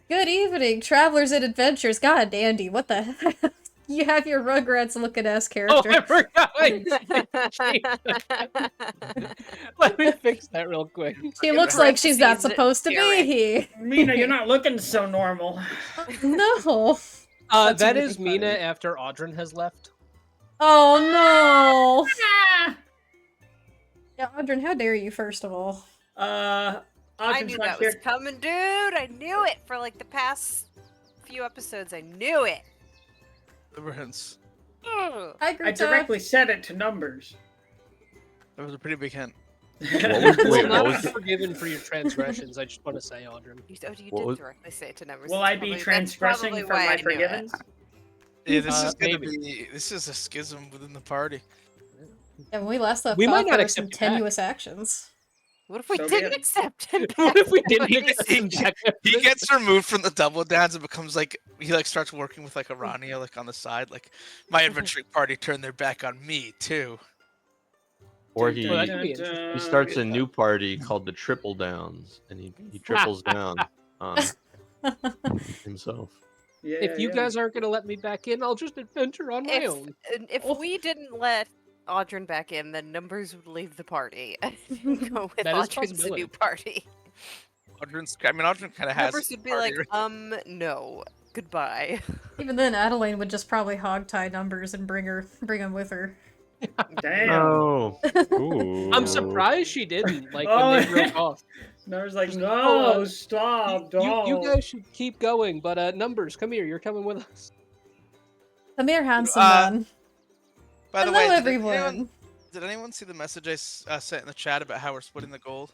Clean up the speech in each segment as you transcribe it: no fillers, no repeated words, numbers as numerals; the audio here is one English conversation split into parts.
Good evening, travelers and adventures. God, Andy, what the heck? You have your Rugrats looking ass Oh, character. I forgot. Let me fix that real quick. She looks like she's not supposed to be Derek. here. Mina, you're not looking so normal. No. That's That really is Mina funny. after Audryn has left. Oh no. Ah! Yeah, Audryn, how dare you, first of all? I Audryn's knew not that here. was coming, dude. I knew it for like the past few episodes. I knew it. Liverhance. Ugh. Hi, I Gruta. directly set it to numbers. That was a pretty big hint. Will What not was be it? forgiven for your transgressions. I just want to say, Audryn. You What did was- directly say it to numbers. Will That's I be probably- that's transgressing probably for why I my knew it. forgivens? Yeah, this is gonna Maybe. be. This is a schism within the party. Yeah, when we last left We off, might not there were accept some you back. tenuous actions. What if we So be didn't it. accept him? What if we back? didn't That would accept be him so- back? He gets removed from the double downs and becomes like he like starts working with like Arania like on the side. Like my adventuring party turned their back on me too. Or he Well, that could be interesting. he starts a new party called the Triple Downs, and he triples down on himself. Yeah, If you yeah. guys aren't going to let me back in, I'll just adventure on my own. If we didn't let Audryn back in, then numbers would leave the party and go with That is a Audryn's possibility. new party. Audryn kind of has. Numbers would be party like, already. no, goodbye. Even then, Adeline would just probably hog tie numbers and bring him with her. Damn. Oh, Ooh. I'm surprised she didn't, like, Oh, when they broke off. Numbers like, Just no, like, oh, stop, You don't. guys should keep going, but Numbers, come here, you're coming with us. Come here, handsome Uh, man. By the Hello, way, everyone. did anyone see the message I sent in the chat about how we're splitting the gold?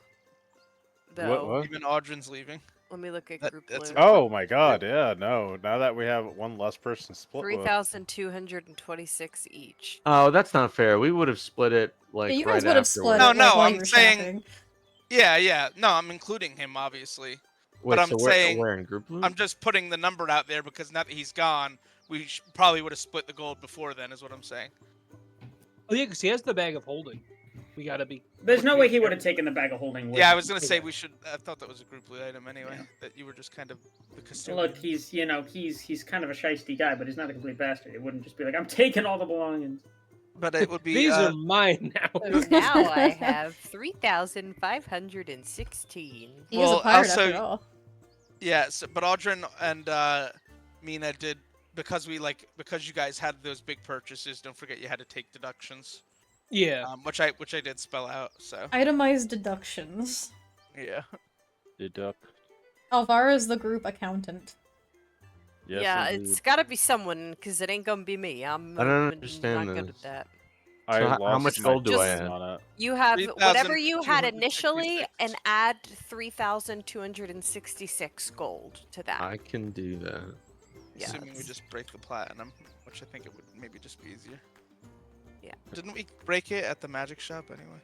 No. What? Even Audryn's leaving. Let me look at That- group that's blue. Oh my god, yeah, no. Now that we have one less person to split with. 3,226 each. Oh, that's not fair. We would have split it like Yeah, you right guys would have afterwards. split No, it like, no, while I'm you were saying- shopping. Yeah. No, I'm including him obviously. Wait, I'm so saying- we're in group loot? I'm just putting the number out there because now that he's gone, we probably would have split the gold before then. Is what I'm saying. Oh, yeah, because he has the bag of holding. We gotta be. There's no way he would have taken the bag of holding with Yeah, I him. was gonna say we should. I thought that was a group loot item anyway. Yeah. That you were just kind of the custodian. Look, he's kind of a shiesty guy, but he's not a complete bastard. It wouldn't just be like, I'm taking all the belongings. But it would be. These are mine now. So now I have 3,516. He is a Well, pirate also- after all. Yeah, but Audryn and Mina did because you guys had those big purchases. Don't forget you had to take deductions, Yeah. which I did spell out. So Itemized deductions. yeah. Deduct. Alvara's the group accountant. Yes, yeah, indeed. it's gotta be someone, because it ain't gonna be me. I'm I don't not understand good at this. that. I So how lost much my gold do I just add? on it. You have whatever you had 3,266. initially and add 3,266 gold to that. I can do that. Yeah, Assuming we it's- just break the platinum, which I think it would maybe just be easier. Yeah. Didn't we break it at the magic shop anyway?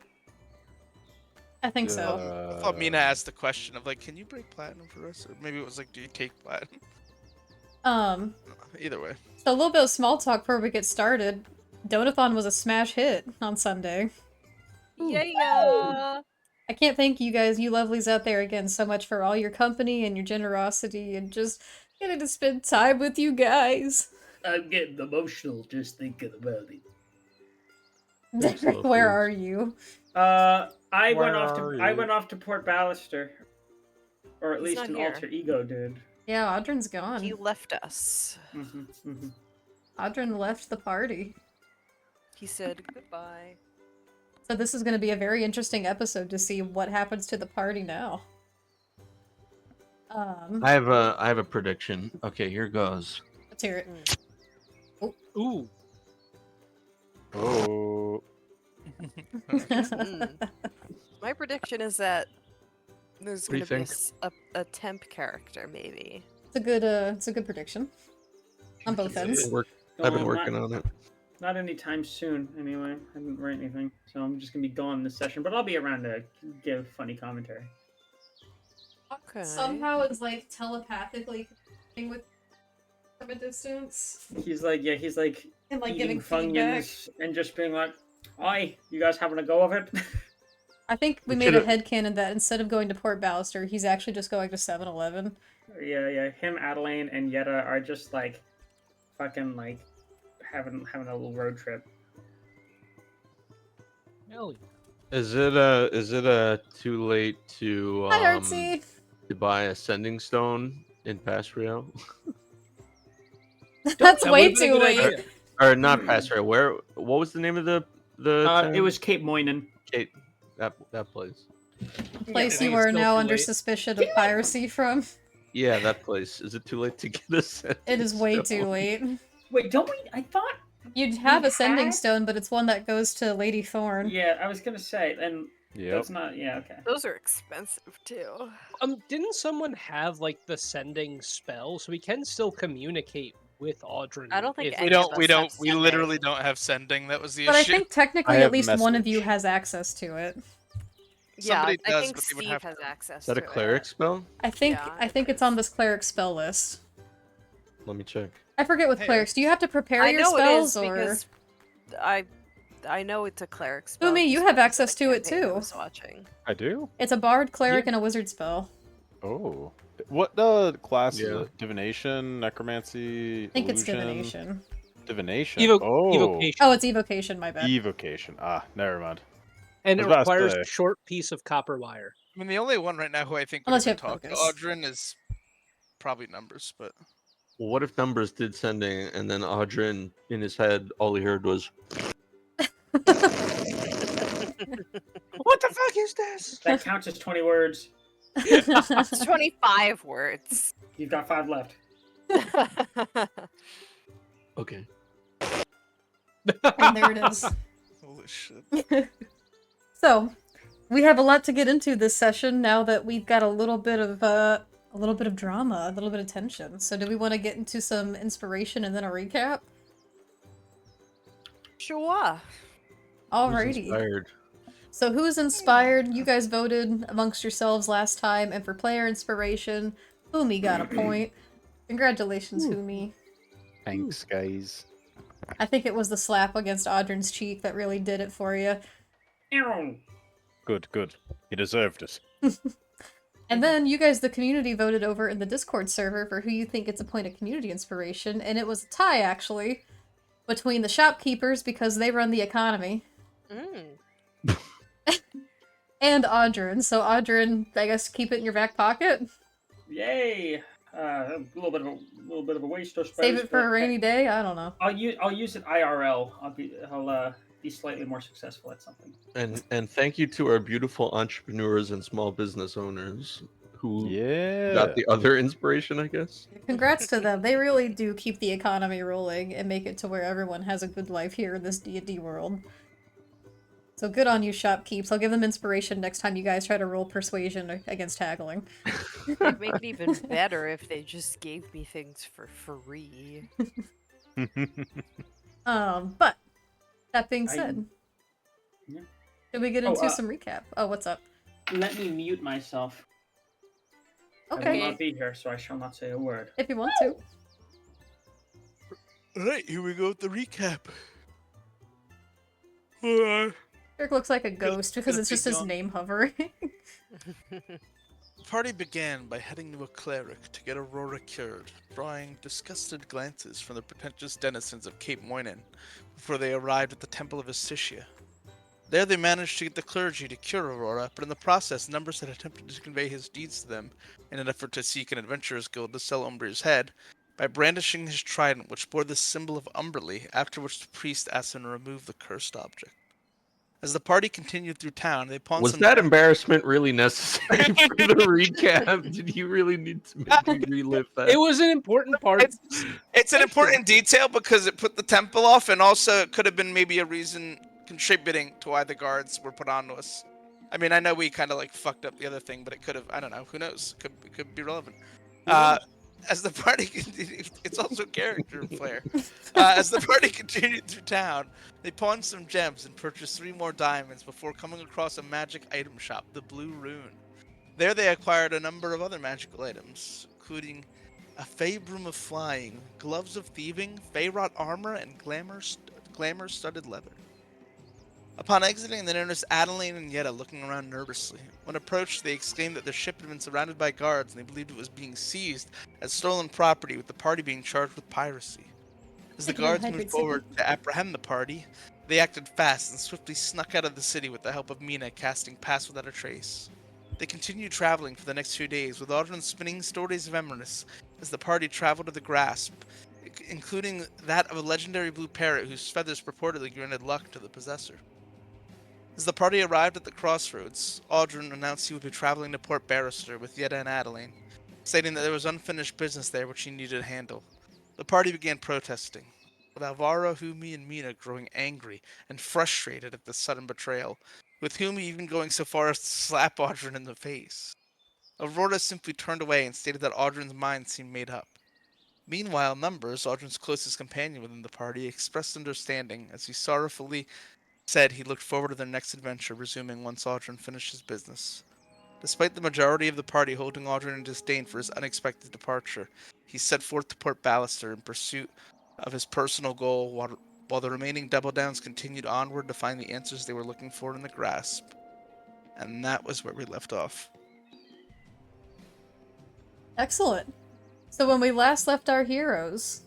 I think so. I thought Mina asked the question of like, can you break platinum for us? Or maybe it was like, do you take platinum? Either way. So a little bit of small talk before we get started. Donathon was a smash hit on Sunday. Yeah. I can't thank you guys, you lovelies out there again, so much for all your company and your generosity and just getting to spend time with you guys. I'm getting emotional just thinking about it. Thanks, Derek, lovely. where are you? I Where went are off to Port Ballister, or at He's least not an here. alter ego did. Yeah, Audryn's gone. He left us. Audryn left the party. He said goodbye. So this is going to be a very interesting episode to see what happens to the party now. I have a prediction. Okay, here goes. Let's hear it. Ooh. Oh, My prediction is that there's What do going to you be think? a temp character, maybe. It's a good prediction. On both ends. I've been working on it. Not anytime soon, anyway. I didn't write anything, so I'm just gonna be gone this session. But I'll be around to give funny commentary. Okay. Somehow it's like telepathically connecting with from a distance He's like and like eating giving feedback. Funyuns and just being like, "Hi, you guys having a go of it?" I think we We made a should've- headcanon that instead of going to Port Ballister, he's actually just going to 7-Eleven. Yeah. Him, Adeline, and Yetta are just like fucking like having a little road trip. Hell yeah. Is it too late to Hi, Artsy. to buy a sending stone in Pass Rio? That's That way would've been a too good late. idea. Or not Pass Rio? Where? What was the name of the It town? was Cape Moynihan. Kate, that place. The place think you it's are still now too under late. suspicion of piracy from. Yeah, that place. Is it too late to get a sending It is way too stone? late. Wait, don't we? I thought. You'd have We a sending had? stone, but it's one that goes to Lady Thorn. Yeah, I was gonna say, and Yep. that's not. Yeah, okay. Those are expensive too. Didn't someone have like the sending spell, so we can still communicate with Audrun? I don't think if- any We of don't. We us don't. have We literally sending. don't have sending. That was the But I issue. think technically I at have least one of you message. has access to it. Yeah, Somebody I does, think but they would Steve have has to. access Is that a to cleric it. spell? I think Yeah, I it think it's on is. this cleric spell list. Let me check. I forget with Hey, clerics. Do you have to prepare I your know spells it is or because I know it's a cleric spell. Umi, you just have because access the to it campaign I too. was watching. I do. it's a bard, cleric, Yeah. and a wizard spell. Oh. What class is Yeah. it? Divination, necromancy, I think it's illusion? divination. Divination. Evocation. Oh, it's evocation, my bad. Evocation. Ah, never mind. And I it was about to requires say. a short piece of copper wire. I mean, the only one right now who I think would Unless you even have talk to focus. Audrun is probably Numbers, but Well, what if Numbers did sending, and then Audryn, in his head, all he heard was, What the fuck is this? That counts as 20 words. It's 25 words. You've got 5 left. okay. And there it is. holy shit. So, we have a lot to get into this session now that we've got a little bit of drama, a little bit of tension. So, do we want to get into some inspiration and then a recap? Sure. Who's Alrighty. inspired? So, who's inspired? You guys voted amongst yourselves last time, and for player inspiration, Humi got a point. Congratulations, Humi. Thanks, guys. I think it was the slap against Audryn's cheek that really did it for you. Ow. Good, good. He deserved it. And then you guys, the community, voted over in the Discord server for who you think gets a point of community inspiration, and it was a tie, actually, between the shopkeepers, because they run the economy, and Audryn. So Audryn, I guess keep it in your back pocket. Yay! A little bit of a waste of space. Save it for but a rainy day. I don't know. I'll use it IRL. I'll be slightly more successful at something. And thank you to our beautiful entrepreneurs and small business owners who Yeah. got the other inspiration, I guess. Congrats to them. They really do keep the economy rolling and make it to where everyone has a good life here in this D&D world. So good on you, shopkeeps. I'll give them inspiration next time you guys try to roll persuasion against haggling. It'd make it even better if they just gave me things for free. But that being said, Yeah. should we get into some recap? Oh, what's up? Let me mute myself. I will Okay, not be here, so I shall not say a word. if you want to. Alright, here we go with the recap. Eric looks like a ghost because gonna it's just be his gone. name hovering. The party began by heading to a cleric to get Aurora cured, drawing disgusted glances from the pretentious denizens of Cape Moynihan before they arrived at the Temple of Estitia. There they managed to get the clergy to cure Aurora, but in the process, Numbers had attempted to convey his deeds to them in an effort to seek an adventurer's guild to sell Umbria's head by brandishing his trident, which bore the symbol of Umberly, after which the priest asked him to remove the cursed object. As the party continued through town, they pawned Was some that embarrassment really necessary for the recap? Did you really need to make me relive that? It was an important part. It's an important detail because it put the temple off, and also it could have been maybe a reason contributing to why the guards were put on to us. I mean, I know we kind of like fucked up the other thing, but it could have, I don't know, who knows? It could be relevant. As the party continued, it's also character flair. As the party continued through town, they pawned some gems and purchased 3 more diamonds before coming across a magic item shop, the Blue Rune. There they acquired a number of other magical items, including a Fey Broom of Flying, gloves of thieving, Fey Rot armor, and glamour-studded leather. Upon exiting, they noticed Adeline and Yetta looking around nervously. When approached, they exclaimed that their ship had been surrounded by guards and they believed it was being seized as stolen property, with the party being charged with piracy. As the Taking in guards moved Hydrate forward City. to apprehend the party, they acted fast and swiftly snuck out of the city with the help of Mina casting Pass Without a Trace. They continued traveling for the next 2 days, with Audrey spinning stories of Emrys as the party traveled to the Grasp, including that of a legendary blue parrot whose feathers purportedly granted luck to the possessor. As the party arrived at the crossroads, Audryn announced he would be traveling to Port Barrister with Yetta and Adeline, stating that there was unfinished business there which he needed to handle. The party began protesting, with Alvaro, Humi, and Mina growing angry and frustrated at the sudden betrayal, with Humi even going so far as to slap Audryn in the face. Aurora simply turned away and stated that Audryn's mind seemed made up. Meanwhile, Numbers, Audryn's closest companion within the party, expressed understanding as he sorrowfully said he looked forward to their next adventure resuming once Audryn finished his business. Despite the majority of the party holding Audryn in disdain for his unexpected departure, he set forth to Port Ballister in pursuit of his personal goal, while the remaining Double Downs continued onward to find the answers they were looking for in the Grasp. And that was where we left off. Excellent. So when we last left our heroes,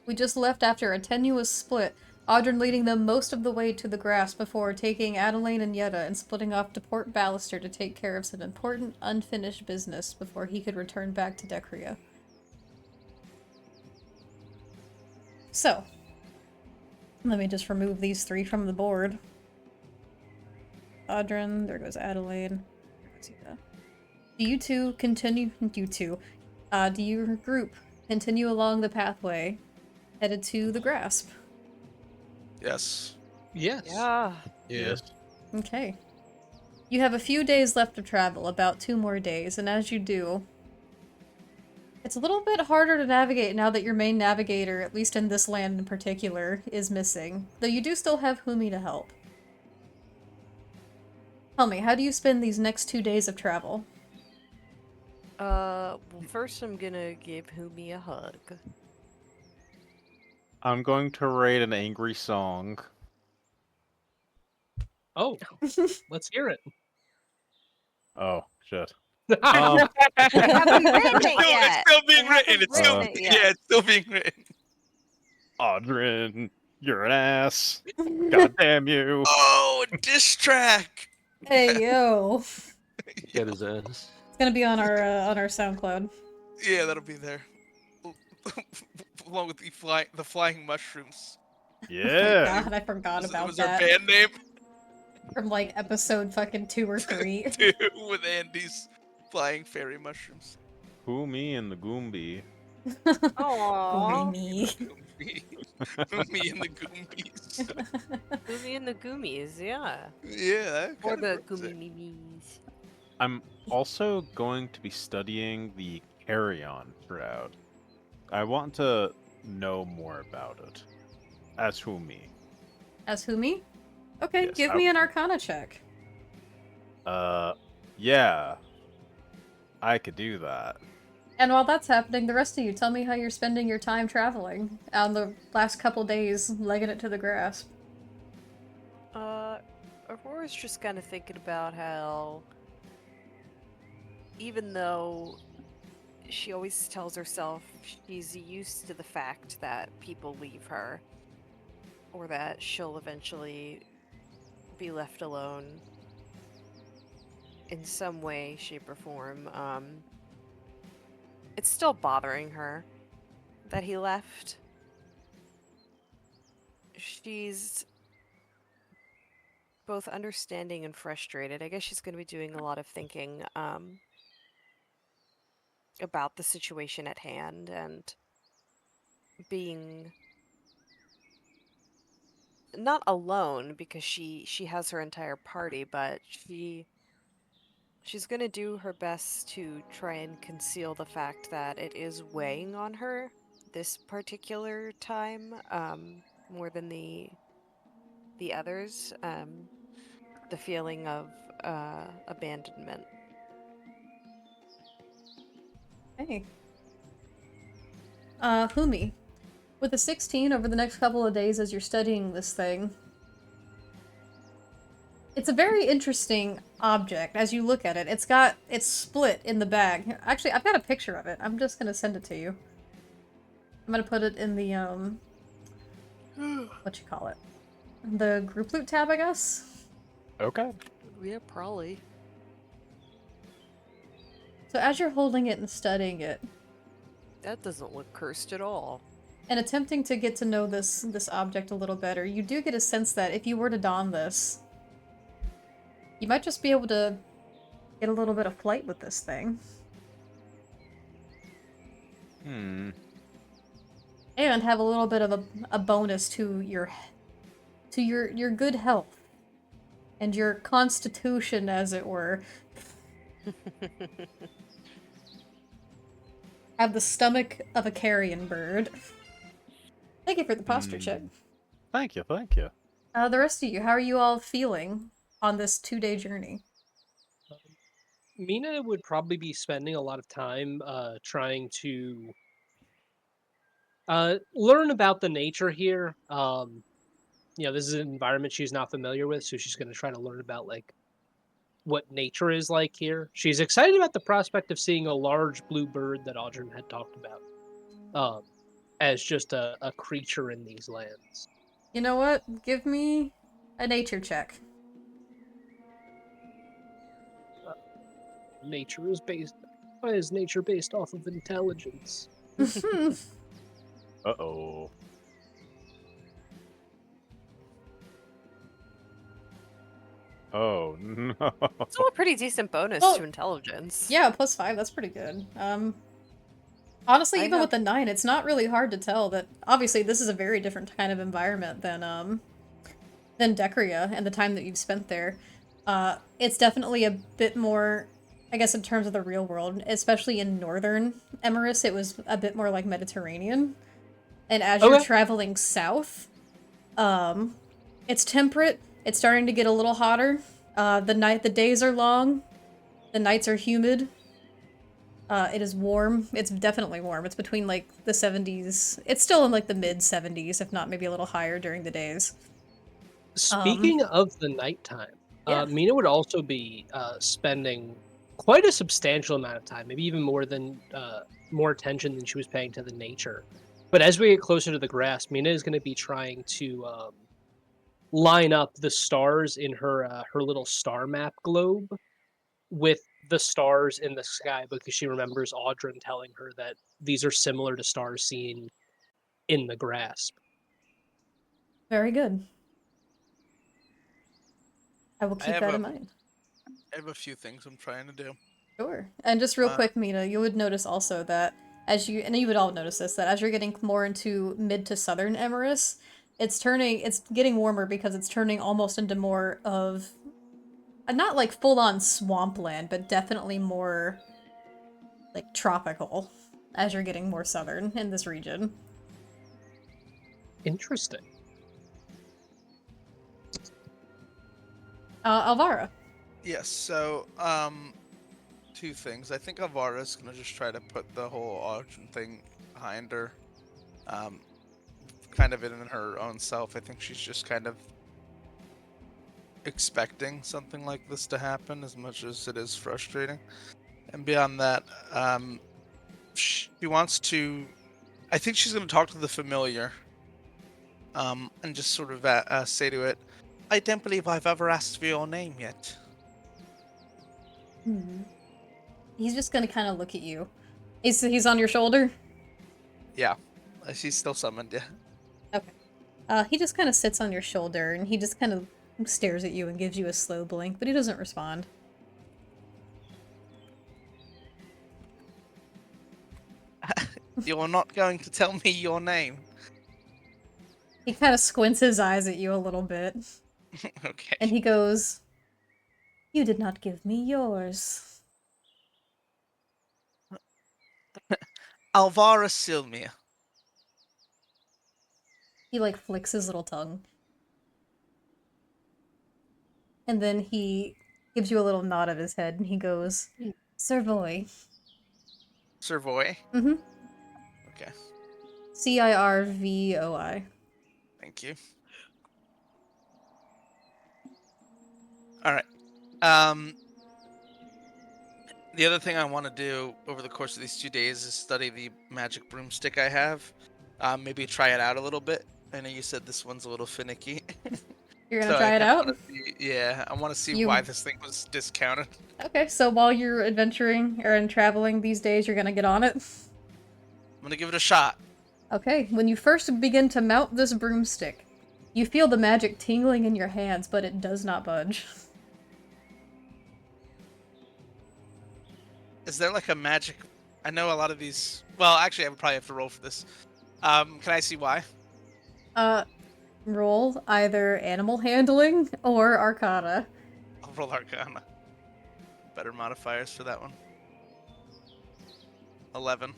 we just left after a tenuous split, Audryn leading them most of the way to the Grasp before taking Adeline and Yetta and splitting off to Port Ballister to take care of some important unfinished business before he could return back to Decria. So, let me just remove these three from the board. Audryn, there goes Adeline. Do you two continue? Do your group continue along the pathway headed to the Grasp? Yes. Yes. Yeah. Yes. Okay. You have a few days left of travel, about 2 more days, and as you do, it's a little bit harder to navigate now that your main navigator, at least in this land in particular, is missing. Though you do still have Humi to help. Tell me, how do you spend these next 2 days of travel? Well, first I'm gonna give Humi a hug. I'm going to rate an angry song. Oh, let's hear it. Oh, shit. I haven't written it It's yet. still being I haven't written. It's still, written it yet. yeah, it's still being written. Audryn, you're an ass. God damn you. Oh, diss track. Hey, yo. Get his ass. It's gonna be on our SoundCloud. Yeah, that'll be there. Along with the flying mushrooms. Yeah. God, I forgot about was that. our band name From like episode fucking 2 or 3. too, with Andy's flying fairy mushrooms. Who me and the Goombi. Aww. Me. Me and the Goombies. Humi and the Goomies, yeah. Yeah, that Or kinda the works there. Goomies. I'm also going to be studying the carry-on shroud. I want to know more about it. As who me? As Humi? Okay, Yes, give me an Arcana check. Yeah. I could do that. And while that's happening, the rest of you, tell me how you're spending your time traveling on the last couple days, legging it to the Grasp. Aurora's just kind of thinking about how, even though she always tells herself she's used to the fact that people leave her, or that she'll eventually be left alone in some way, shape, or form, it's still bothering her that he left. She's both understanding and frustrated. I guess she's going to be doing a lot of thinking about the situation at hand and being not alone because she has her entire party, but she's going to do her best to try and conceal the fact that it is weighing on her this particular time more than the others. The feeling of abandonment. Hey. Humi. With a 16 over the next couple of days as you're studying this thing, It's a very interesting object as you look at it. It's split in the bag. Actually, I've got a picture of it. I'm just gonna send it to you. I'm gonna put it in the, what you call it? The group loot tab, I guess? Okay. Yeah, probably. So as you're holding it and studying it, That doesn't look cursed at all. and attempting to get to know this object a little better, you do get a sense that if you were to don this, you might just be able to get a little bit of flight with this thing. Hmm. And have a little bit of a bonus to your good health. And your constitution, as it were. Have the stomach of a carrion bird. Thank you for the posture check. Thank you, thank you. The rest of you, how are you all feeling on this 2-day journey? Mina would probably be spending a lot of time trying to learn about the nature here. This is an environment she's not familiar with, so she's going to try to learn about like what nature is like here. She's excited about the prospect of seeing a large blue bird that Audrey had talked about as just a creature in these lands. You know what? Give me a nature check. Nature is based. Why is nature based off of intelligence? Uh-oh. Oh, no. Still a pretty decent bonus Well, to intelligence. Yeah, +5, that's pretty good. Honestly, I even with have- the 9, it's not really hard to tell that obviously this is a very different kind of environment than Decria and the time that you've spent there. It's definitely a bit more, I guess, in terms of the real world, especially in northern Emerus, it was a bit more like Mediterranean. And as you're Okay. traveling south, it's temperate. It's starting to get a little hotter. The days are long. The nights are humid. It is warm. It's definitely warm. It's between like the 70s. It's still in like the mid 70s, if not maybe a little higher during the days. Speaking of the nighttime, Yeah. Mina would also be spending quite a substantial amount of time, maybe even more attention than she was paying to the nature. But as we get closer to the grass, Mina is going to be trying to line up the stars in her little star map globe with the stars in the sky because she remembers Audrin telling her that these are similar to stars seen in the grasp. Very good. I will I keep have that a- in mind. I have a few things I'm trying to do. Sure. And just real Uh, quick, Mina, you would notice also that and you would all notice this, that as you're getting more into mid to southern Emerus, it's getting warmer because it's turning almost into more of, not like full-on swampland, but definitely more like tropical as you're getting more southern in this region. Interesting. Alvara. Yes, so two things. I think Alvara's gonna just try to put the whole Audrey thing behind her. Kind of in her own self. I think she's just kind of expecting something like this to happen as much as it is frustrating. And beyond that, she wants to. I think she's going to talk to the familiar, and just sort of say to it, "I don't believe I've ever asked for your name yet." He's just gonna kind of look at you. He's on your shoulder? Yeah, she's still summoned. Yeah. Okay. He just kind of sits on your shoulder, and he just kind of stares at you and gives you a slow blink, but he doesn't respond. You're not going to tell me your name. He kind of squints his eyes at you a little bit, Okay. and he goes, "You did not give me yours." Alvara Silmia. He, like, flicks his little tongue. And then he gives you a little nod of his head, and he goes, "Servoy." Servoy. Mm-hmm. Okay. Cirvoi. Thank you. All right. Um, the other thing I want to do over the course of these 2 days is study the magic broomstick I have. Maybe try it out a little bit. I know you said this one's a little finicky. You're gonna So I try it kind of out? want to see, yeah, I want to see You why this thing was discounted. Okay, so while you're adventuring or traveling these days, you're gonna get on it? I'm gonna give it a shot. Okay, when you first begin to mount this broomstick, you feel the magic tingling in your hands, but it does not budge. Is there like a magic? I know a lot of these. Well, actually, I would probably have to roll for this. Can I see why? Roll either animal handling or arcana. I'll roll Arcana. Better modifiers for that one. 11.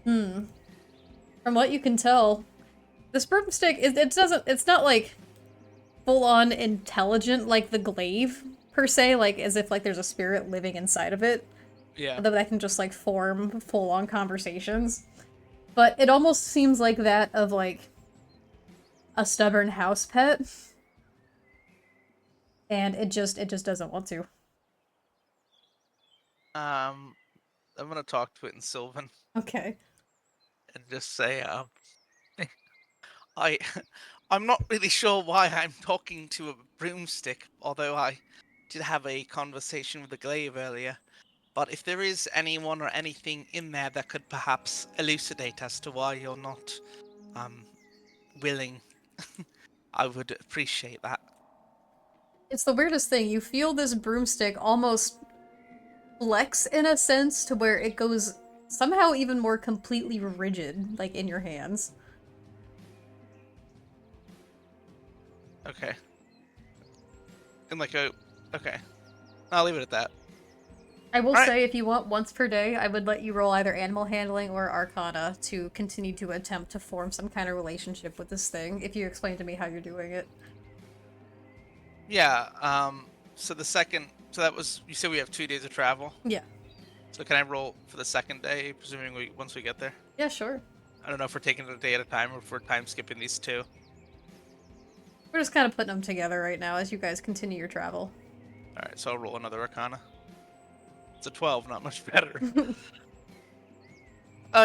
From what you can tell, this broomstick, it's not like full-on intelligent like the glaive, per se, like as if like there's a spirit living inside of it. Yeah. That can just like form full-on conversations. But it almost seems like that of like a stubborn house pet. And it just doesn't want to. I'm gonna talk to it in Sylvan Okay. and just say, I, I'm not really sure why I'm talking to a broomstick, although I did have a conversation with the glaive earlier. But if there is anyone or anything in there that could perhaps elucidate as to why you're not, willing, I would appreciate that. It's the weirdest thing. You feel this broomstick almost flex in a sense to where it goes somehow even more completely rigid, like in your hands. Okay. And like okay. I'll leave it at that. I will Alright. say, if you want once per day, I would let you roll either animal handling or arcana to continue to attempt to form some kind of relationship with this thing, if you explain to me how you're doing it. Yeah, so that was, you said we have 2 days of travel? Yeah. So can I roll for the second day, presuming once we get there? Yeah, sure. I don't know if we're taking it a day at a time or if we're time skipping these two. We're just kind of putting them together right now as you guys continue your travel. Alright, so I'll roll another Arcana. It's a 12, not much better.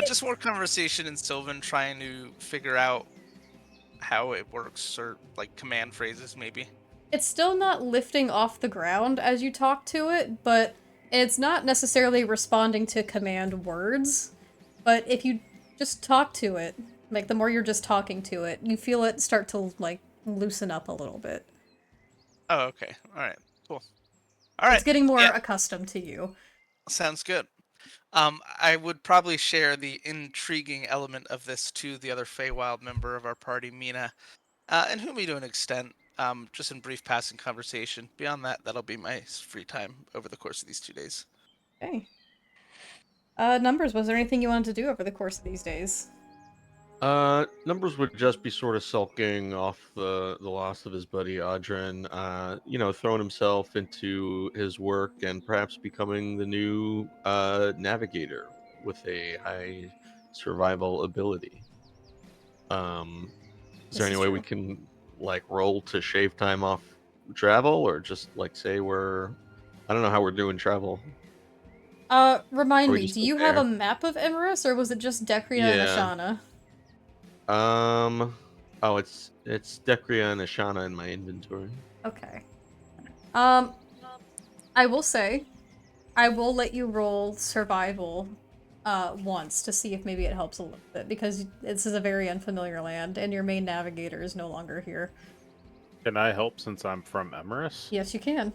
Just more conversation in Sylvan, trying to figure out how it works, or like command phrases maybe. It's still not lifting off the ground as you talk to it, but it's not necessarily responding to command words. But if you just talk to it, like the more you're just talking to it, you feel it start to like loosen up a little bit. Oh, okay. Alright, cool. Alright. It's getting more yeah, accustomed to you. sounds good. I would probably share the intriguing element of this to the other Feywild member of our party, Mina, and Humi to an extent, just in brief passing conversation. Beyond that, that'll be my free time over the course of these 2 days. Okay. Numbers, was there anything you wanted to do over the course of these days? Numbers would just be sort of sulking off the loss of his buddy Adrian, throwing himself into his work and perhaps becoming the new navigator with a high survival ability. Is there This any is way we true. can like roll to shave time off travel, or just like say I don't know how we're doing travel. Remind Or we me, just do like you have there? a map of Emerus, or was it just Decria and Yeah. Ashana? Oh, it's Decria and Ashana in my inventory. Okay. I will say, I will let you roll survival, once to see if maybe it helps a little bit, because this is a very unfamiliar land, and your main navigator is no longer here. Can I help since I'm from Emerus? Yes, you can.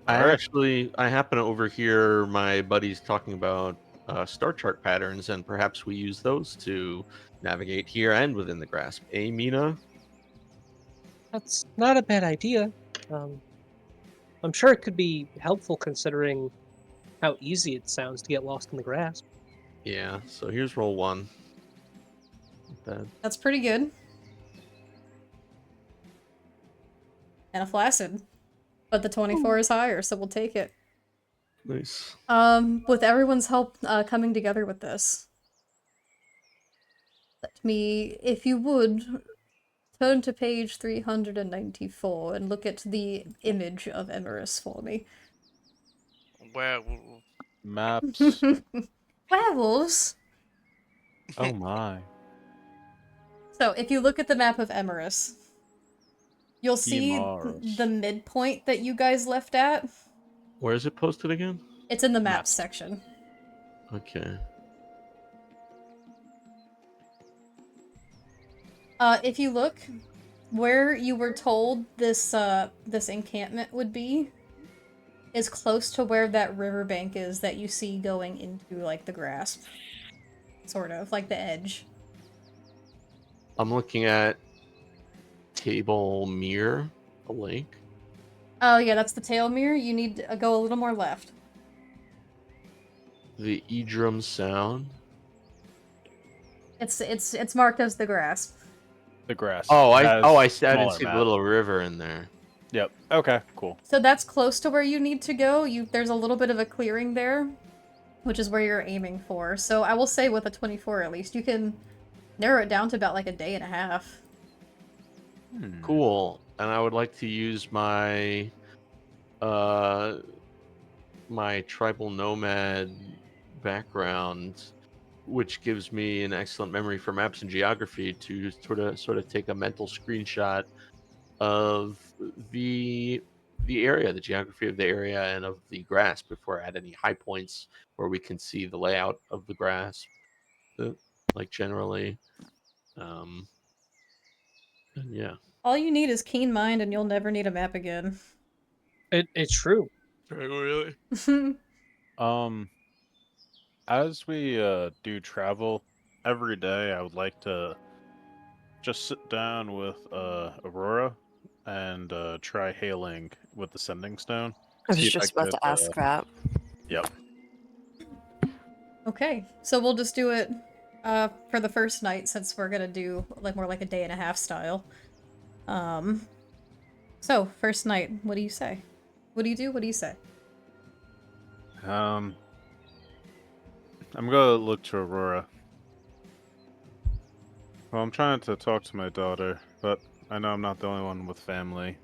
Alright. I happen to overhear my buddies talking about star chart patterns, and perhaps we use those to navigate here and within the grasp. Mina? That's not a bad idea. I'm sure it could be helpful considering how easy it sounds to get lost in the grasp. Yeah, so here's roll 1. Not bad. That's pretty good. And a flaccid. But the 24 is higher, so we'll take it. Nice. With everyone's help coming together with this, let me, if you would, Turn to page 394 and look at the image of Emerus for me. Well, Maps. Werewolves! Oh my. So, if you look at the map of Emerus, you'll see Mars. the midpoint that you guys left at. Where is it posted again? It's in the maps Maps. section. Okay. If you look where you were told this this encampment would be is close to where that riverbank is that you see going into like the grasp. Sort of, like the edge. I'm looking at Table Mirror, a link. Oh yeah, that's the tail mirror. You need to go a little more left. The Edrum Sound. It's marked as the grasp. The grass. Oh, I has didn't smaller see the map. little river in there. Yep. Okay, cool. So that's close to where you need to go. There's a little bit of a clearing there, which is where you're aiming for. So I will say with a 24 at least, you can narrow it down to about like a day and a half. Cool. And I would like to use my my tribal nomad background, which gives me an excellent memory for maps and geography, to sort of take a mental screenshot of the area, the geography of the area and of the grasp before at any high points where we can see the layout of the grasp, like generally. And yeah. All you need is keen mind and you'll never need a map again. It's true. really? As we do travel every day, I would like to just sit down with Aurora and try hailing with the sending stone. I was See if just about could, to ask that. Yep. Okay, so we'll just do it for the first night since we're gonna do like more like a day and a half style. So first night, what do you say? What do you do? What do you say? I'm gonna look to Aurora. Well, I'm trying to talk to my daughter, but I know I'm not the only one with family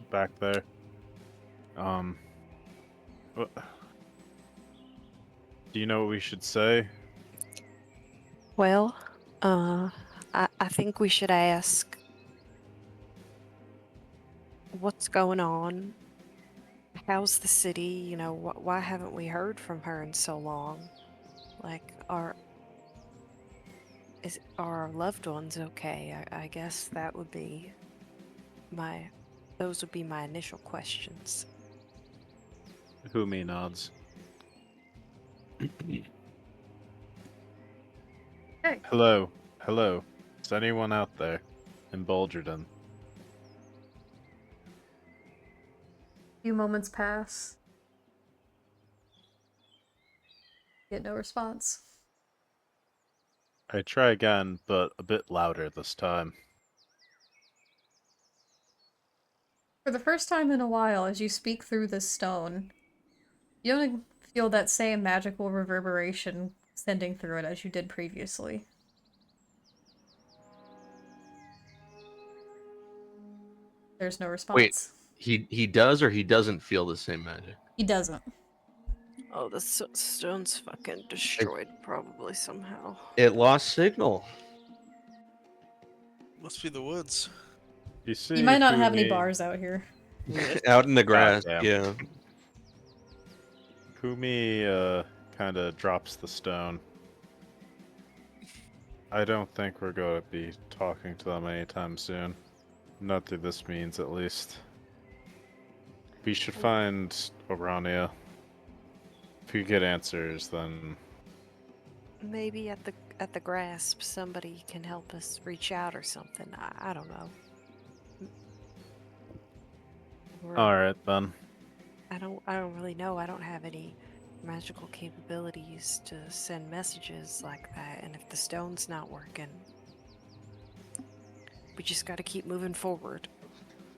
back there. What... Do you know what we should say? Well, I think we should ask what's going on. How's the city? You know, why haven't we heard from her in so long? Like, are our loved ones okay? I guess that would be those would be my initial questions. Humi nods. Okay. Hello. Hello. Is anyone out there in Bulgerden? Few moments pass. Get no response. I try again, but a bit louder this time. For the first time in a while, as you speak through this stone, you don't feel that same magical reverberation sending through it as you did previously. There's no response. Wait, he does or he doesn't feel the same magic? He doesn't. Oh, the stone's fucking destroyed, probably somehow. It lost signal. Must be the woods. You see, You might not have any Humi- bars out here. Out in the grass, Goddamn. yeah. Humi kind of drops the stone. I don't think we're going to be talking to them anytime soon. Not through this means, at least. We should find Orania. If we get answers, then Maybe at the grasp, somebody can help us reach out or something. I don't know. all right then. I don't really know. I don't have any magical capabilities to send messages like that, and if the stone's not working, we just got to keep moving forward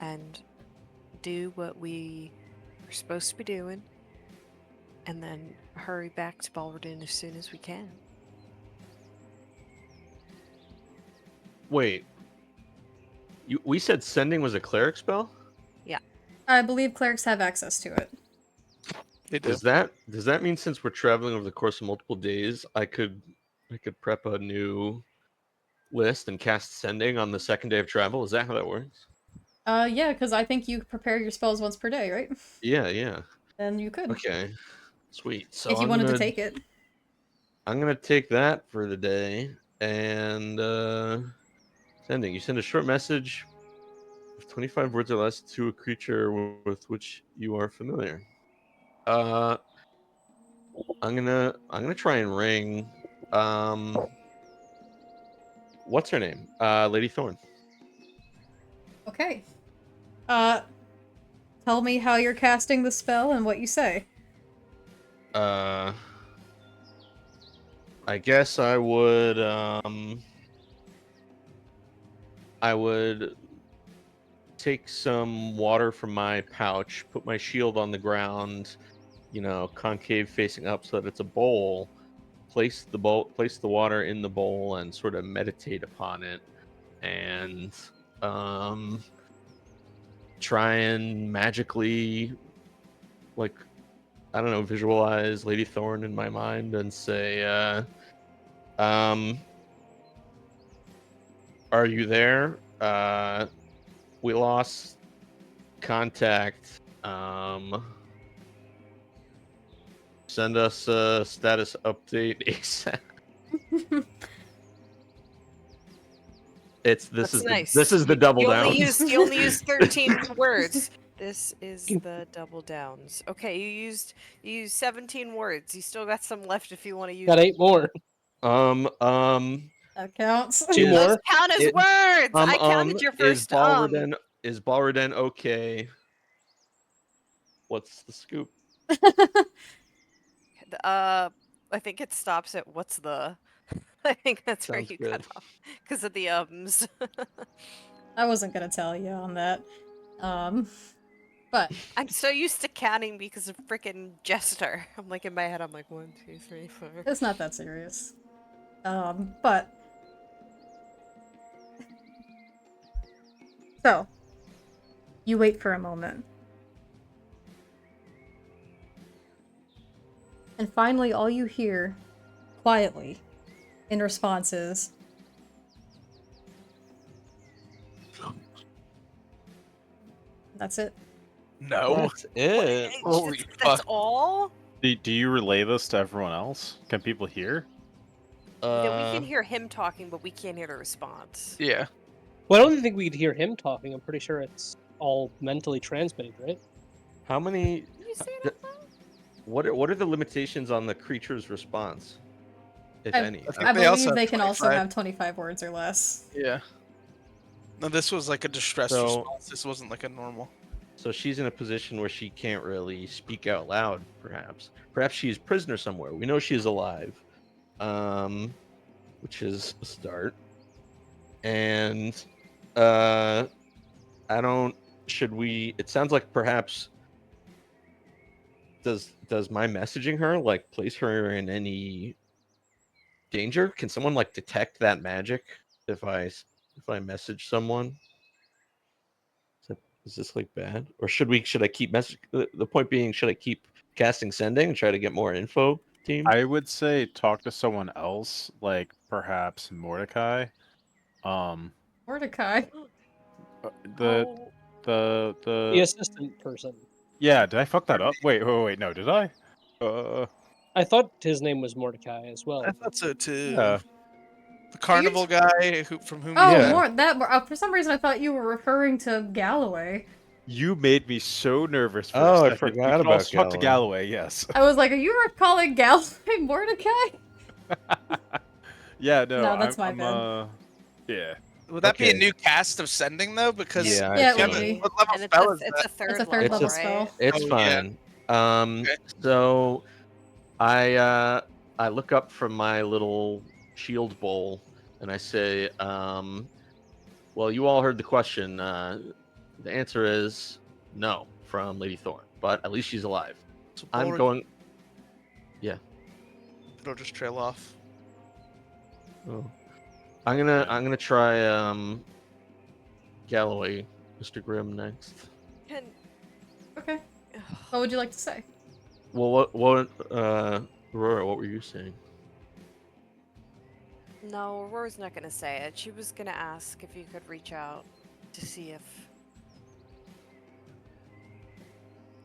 and do what we are supposed to be doing, and then hurry back to Balverden as soon as we can. Wait. We said sending was a cleric spell. I believe clerics have access to it. They do. Does that mean since we're traveling over the course of multiple days, I could prep a new list and cast sending on the second day of travel? Is that how that works? Yeah, because I think you prepare your spells once per day, right? Yeah. Then you could, Okay. Sweet. So if you wanted to take it. I'm gonna take that for the day and sending. You send a short message with 25 words or less to a creature with which you are familiar. I'm gonna try and ring. What's her name? Lady Thorn. Okay. Uh, tell me how you're casting the spell and what you say. I guess I would take some water from my pouch, put my shield on the ground, concave facing up so that it's a bowl. Place the water in the bowl and sort of meditate upon it, and try and magically, like, I don't know, visualize Lady Thorn in my mind and say, are you there? We lost contact. Send us a status update ASAP. That's nice. This is the double You down. you only used 13 words. This is the double downs. Okay, you used 17 words. You still got some left if you want to use Got them. 8 more. That counts. 2 Is- Those more. count as It- words. I counted your first Is Balriden okay? What's the scoop? I think it stops at what's the. I think that's where Sounds you good. cut off because of the ums. I wasn't gonna tell you on that. But I'm so used to counting because of freaking Jester. I'm like in my head. I'm like 1, 2, 3, 4. it's not that serious. But so you wait for a moment. And finally all you hear quietly in response is that's it. No. That's it. Holy That's fuck. all. Do you relay this to everyone else? Can people hear? Yeah, we can hear him talking, but we can't hear the response. Yeah. Well, I don't think we could hear him talking. I'm pretty sure it's all mentally transmitted, right? How many? Did you say th- that? What are the limitations on the creature's response, if I, any? think I they also believe they have can also 25. have 25 words or less. Yeah. No, this was like a distress So- response. This wasn't like a normal. So she's in a position where she can't really speak out loud. Perhaps she's prisoner somewhere. We know she's alive, which is a start. And I don't. Should we? It sounds like perhaps. Does my messaging her like place her in any danger? Can someone like detect that magic if I message someone? Is this like bad, or should I keep message? The point being, should I keep casting sending and try to get more info, team? I would say talk to someone else, like perhaps Mordecai. Mordecai. The Oh, The the assistant person. yeah. Did I fuck that up? Wait. No, did I? I thought his name was Mordecai as well. I thought so too. Yeah. The carnival guy from whom Oh, you Yeah. for some reason I thought you were referring to Galloway. You made me so nervous for Oh, a I second. forgot We can about also talk to Galloway. Galloway. Yes. I was like, are you calling Galloway Mordecai? Yeah. No. No, that's my I'm bad. yeah. Would that be a Okay. new cast of sending though? Because Yeah, Yeah, it's it would fine. be. what level and spell is it's that? a third It's a third level, level right? spell. It's Oh, yeah. fine. Okay. So I look up from my little shield bowl and I say, well, you all heard the question. The answer is no from Lady Thorn, but at least she's alive. So I'm Bulwark- going. Yeah. It'll just trail off. Oh. I'm gonna try Galloway, Mr. Grimm next. Can... Okay. What would you like to say? Well, Aurora, what were you saying? No, Aurora's not gonna say it. She was gonna ask if you could reach out to see if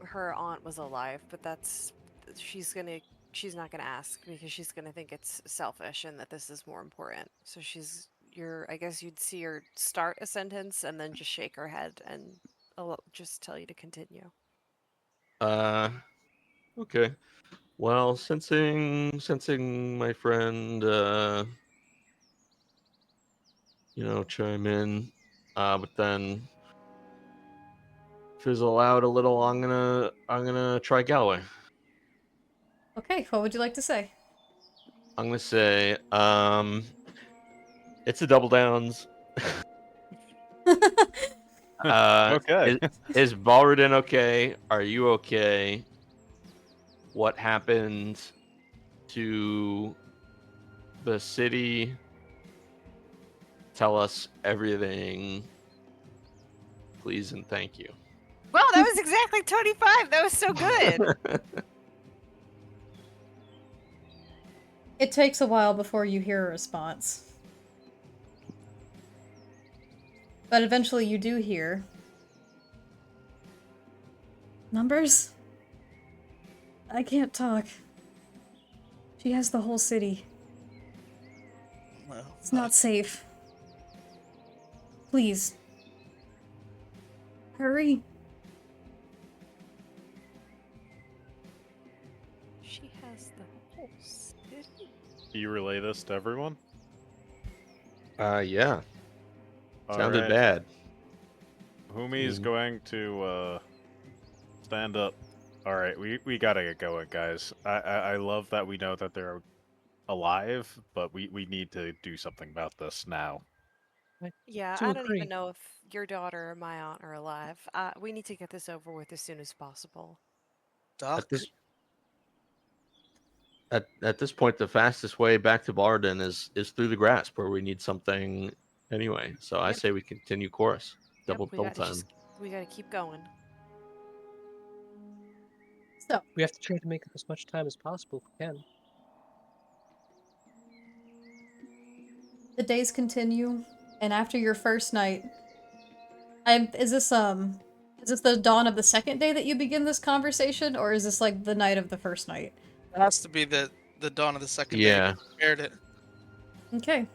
her aunt was alive, but she's not gonna ask because she's gonna think it's selfish and that this is more important. So I guess you'd see her start a sentence and then just shake her head and just tell you to continue. Okay. Well, sensing my friend, chime in, but then fizzle out a little. I'm gonna try Galloway. Okay, what would you like to say? I'm gonna say, it's a double downs. Okay. Is Balradin okay? Are you okay? What happened to the city? Tell us everything, please and thank you. Wow, that was exactly 25. That was so good. It takes a while before you hear a response. But eventually you do hear. Numbers? I can't talk. She has the whole city. Well, It's not safe. Please. Hurry. She has the whole city. Do you relay this to everyone? Yeah. Sounded Alright. bad. Humi's Mm. going to stand up. Alright, we gotta get going, guys. I love that we know that they're alive, but we need to do something about this now. Yeah, To I don't agree. even know if your daughter or my aunt are alive. We need to get this over with as soon as possible. Doc. At this point, the fastest way back to Balradin is through the grasp, where we need something anyway. So I Yep. say we continue course. Double we gotta time. we gotta keep going. So, We have to try to make up as much time as possible if we can. the days continue, and after your first night, is this the dawn of the second day that you begin this conversation, or is this like the night of the first night? It has to be the dawn of the second day. Yeah. We prepared it. Okay.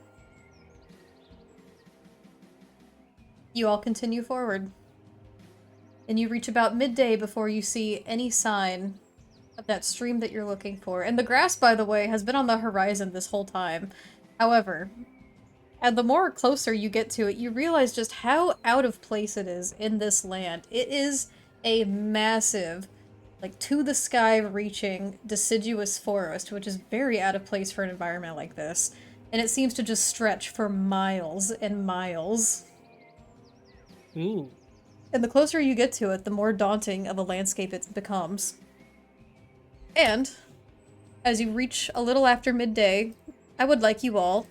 You all continue forward. And you reach about midday before you see any sign of that stream that you're looking for. And the grass, by the way, has been on the horizon this whole time. However, and the more closer you get to it, you realize just how out of place it is in this land. It is a massive, like, to-the-sky reaching, deciduous forest, which is very out of place for an environment like this. And it seems to just stretch for miles and miles. Ooh. And the closer you get to it, the more daunting of a landscape it becomes. And, as you reach a little after midday, I would like you all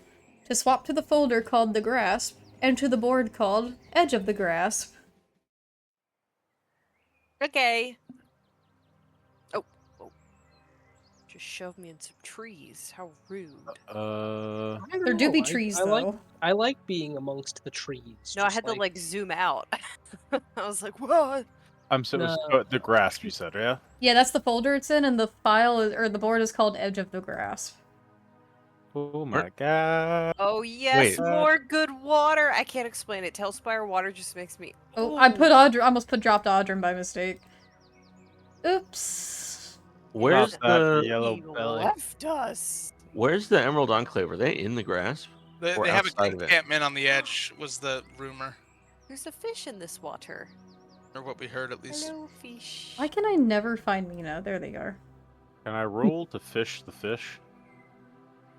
to swap to the folder called The Grasp, and to the board called Edge of the Grasp. Okay. Oh. Just shove me in some trees. How rude. I don't There do know, be trees, though. I like being amongst the trees. No, I just had to like zoom out. I was like, what? The grasp, you said, yeah? Yeah, that's the folder it's in, and the file or the board is called Edge of the Grasp. Oh my god. Oh yes, Wait. more good water. I can't explain it. Tailspire water just makes me. Oh, I put Audrey, almost dropped Audrey by mistake. Oops. Where's Not that the yellow He belly. left us. Where's the Emerald Enclave? Are they in the grasp? They Or have outside an of it? encampment on the edge, was the rumor, There's a fish in this water. or what we heard at least. Hello, fish. Why can I never find Mina? There they are. Can I roll to fish the fish?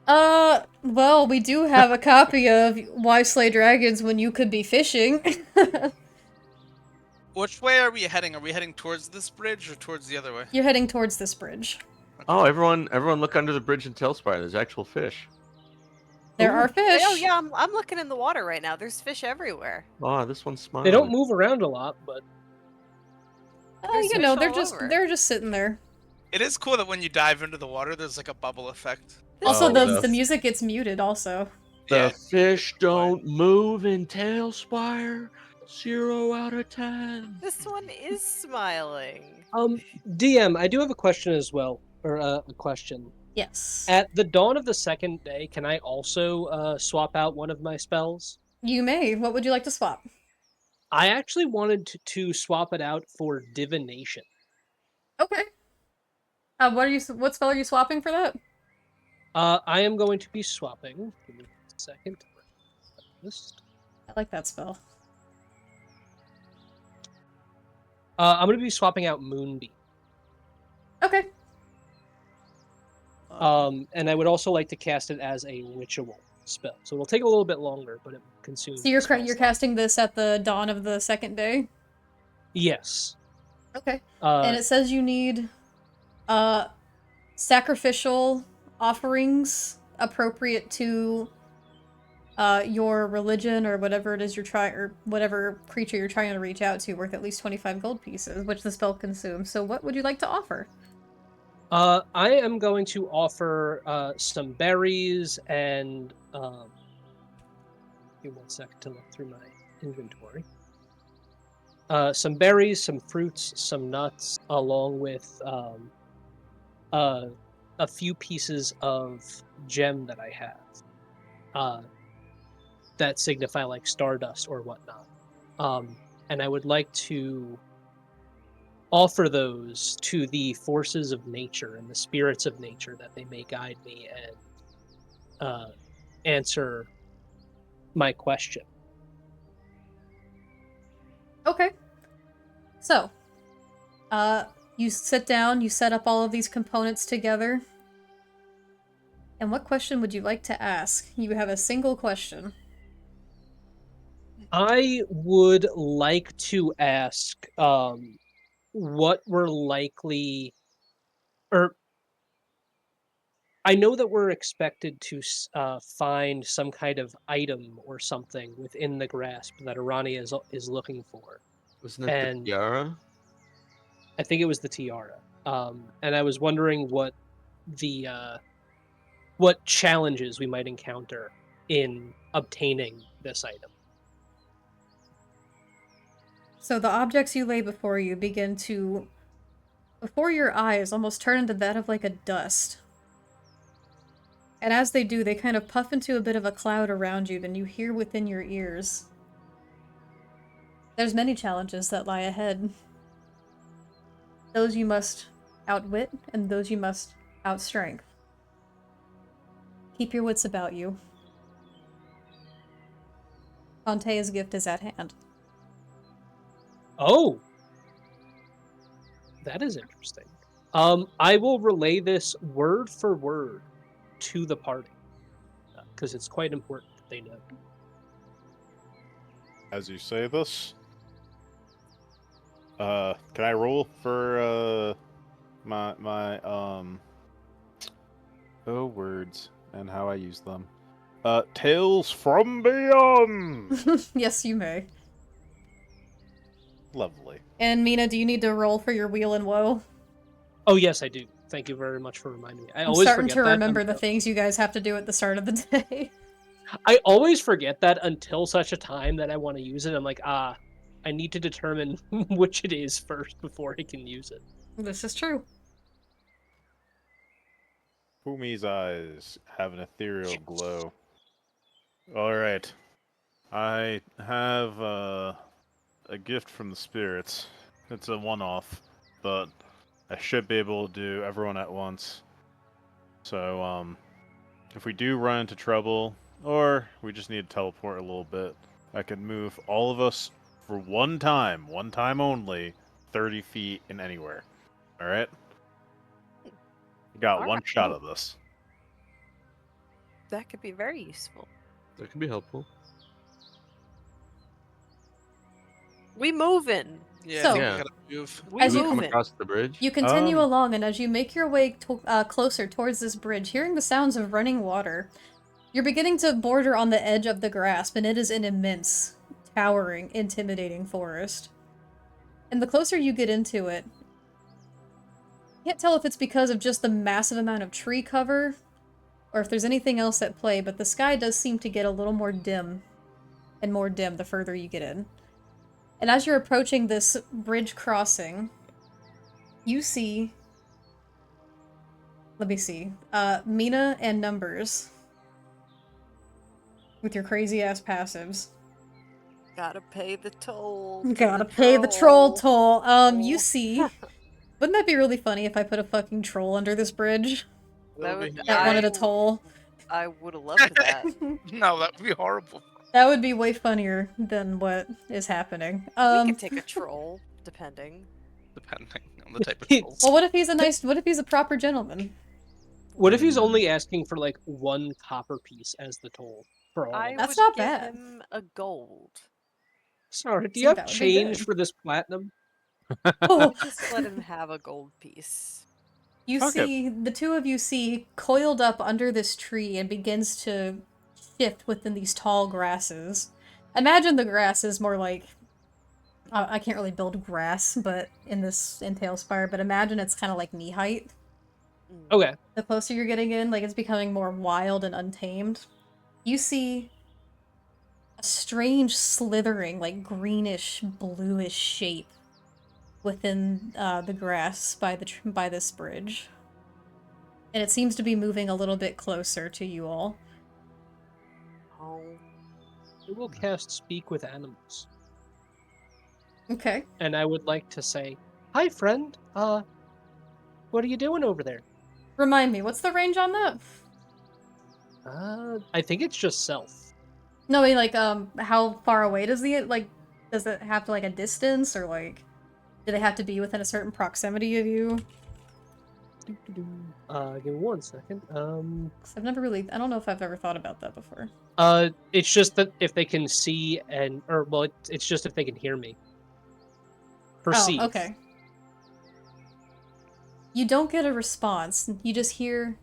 Well, we do have a copy of Why Slay Dragons When You Could Be Fishing. Which way are we heading? Are we heading towards this bridge or towards the other way? You're heading towards this bridge. Oh, everyone look under the bridge in Tailspire. There's actual fish. There Ooh. are fish. Oh yeah, I'm looking in the water right now. There's fish everywhere. Ah, this one's smiling. They don't move around a lot, but There's You know, fish all over. they're just sitting there. It is cool that when you dive into the water, there's like a bubble effect. Also, Oh, the music gets muted. Also, The Yeah. fish don't move in Tailspire. 0 out of 10. This one is smiling. DM, I do have a question as well, or a question. yes, At the dawn of the second day, can I also swap out one of my spells? you may. What would you like to swap? I actually wanted to swap it out for divination. Okay. What spell are you swapping for that? I am going to be swapping. Give me a second. I like that spell. I'm going to be swapping out Moonbeam. Okay. And I would also like to cast it as a ritual spell. So it'll take a little bit longer, but it consumes. So you're spell you're slot. casting this at the dawn of the second day. Yes. Okay. And it says you need sacrificial offerings appropriate to your religion or whatever it is you're trying, or whatever creature you're trying to reach out to, worth at least 25 gold pieces, which the spell consumes. So what would you like to offer? I am going to offer some berries and give me 1 second to look through my inventory. Some berries, some fruits, some nuts, along with a few pieces of gem that I have that signify like stardust or whatnot. And I would like to offer those to the forces of nature and the spirits of nature, that they may guide me and answer my question. Okay. So, you sit down, you set up all of these components together. And what question would you like to ask? You have a single question. I would like to ask what we're likely, or I know that we're expected to find some kind of item or something within the grasp that Arania is looking for. Wasn't it And the tiara? I think it was the tiara. And I was wondering what the what challenges we might encounter in obtaining this item. So the objects you lay before you begin to, before your eyes, almost turn into that of like a dust. And as they do, they kind of puff into a bit of a cloud around you, then you hear within your ears. There's many challenges that lie ahead. Those you must outwit, and those you must outstrength. Keep your wits about you. Fontea's gift is at hand. Oh, that is interesting. I will relay this word for word to the party, because it's quite important that they know. As you say this, can I roll for my words and how I use them? Tales from Beyond. Yes, you may. Lovely. And Mina, do you need to roll for your wheel and woe? Oh yes, I do. Thank you very much for reminding me. I'm starting to remember the things you guys have to do at the start of the day. I always forget that until such a time that I want to use it. I'm like, I need to determine which it is first before I can use it. This is true. Fumi's eyes have an ethereal glow. Alright. I have a gift from the spirits. It's a one-off, but I should be able to do everyone at once. So, if we do run into trouble, or we just need to teleport a little bit, I can move all of us for one time only, 30 feet in anywhere. Alright? We got one Alright. shot of this. That could be very useful. That can be helpful. We moving. Yeah, So- I think Yeah. we gotta move. We As Do you- we come moving. across the bridge? You continue Um. along, and as you make your way closer towards this bridge, hearing the sounds of running water, You're beginning to border on the edge of the grasp, and it is an immense, towering, intimidating forest. And the closer you get into it, you can't tell if it's because of just the massive amount of tree cover, or if there's anything else at play, but the sky does seem to get a little more dim, and more dim the further you get in. And as you're approaching this bridge crossing, you see... Let me see. Mina and Numbers. With your crazy-ass passives. Gotta pay the toll. Gotta pay the troll toll. You Toll. see... Wouldn't that be really funny if I put a fucking troll under this bridge? That would, That wanted a toll? I would have loved that. No, that would be horrible. That would be way funnier than what is happening. We could take a troll, depending. Depending on the type of trolls. Well, what if he's a proper gentleman? What if he's only asking for like 1 copper piece as the toll for all? I of That's would not give bad. him a gold. Sorry, do See, you have that would be change good. for this platinum? Oh, Just let him have a gold piece. you Okay. see, the two of you see coiled up under this tree and begins to shift within these tall grasses. Imagine the grass is more like... I can't really build grass, but in Tailspire, but imagine it's kind of like knee height. Okay. The closer you're getting in, like it's becoming more wild and untamed. You see a strange slithering, like greenish, bluish shape within the grass by this bridge, and it seems to be moving a little bit closer to you all. Oh. I will cast Speak with Animals. Okay. And I would like to say, hi friend, what are you doing over there? Remind me, what's the range on that? I think it's just self. No, I mean, like, how far away does does it have to, like, a distance, or, like, do they have to be within a certain proximity of you? Give me 1 second. 'Cause I don't know if I've ever thought about that before. It's just that if they can see it's just if they can hear me. Perceive. Oh, okay. You don't get a response. You just hear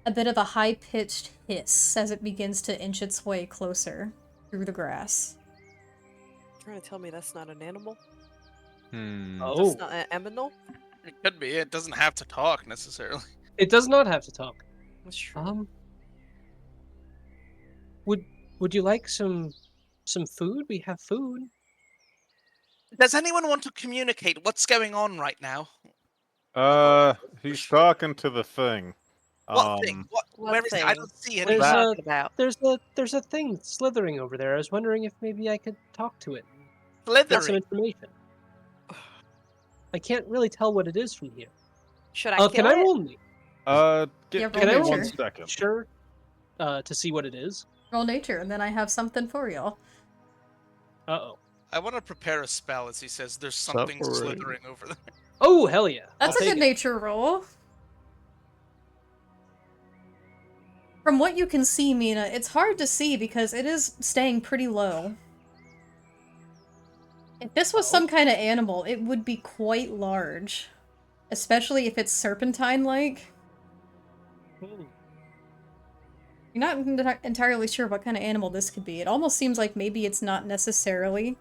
a bit of a high-pitched hiss as it begins to inch its way closer through the grass. Trying to tell me that's not an animal? Oh, That's not an aminal? It could be. It doesn't have to talk necessarily. it does not have to talk. That's true. Would you like some food? We have food. Does anyone want to communicate what's going on right now? He's talking to the thing. What thing? What Where is it? I thing? don't see What are it. you There's talking about? There's a thing slithering over there. I was wondering if maybe I could talk to it. Get some Slithering. information. I can't really tell what it is from here. Should I kill Can I it? roll me? Yeah, Give roll me nature. 1 second. Sure. To see what it is. Roll nature, and then I have something for y'all. Uh-oh. I want to prepare a spell as he says there's something Suffering. slithering over there. Oh, hell yeah. That's I'll a good take it. nature roll. From what you can see, Mina, it's hard to see because it is staying pretty low. If this was some kind of animal, it would be quite large. Especially if it's serpentine-like. Hmm. You're not entirely sure what kind of animal this could be. It almost seems like maybe it's not necessarily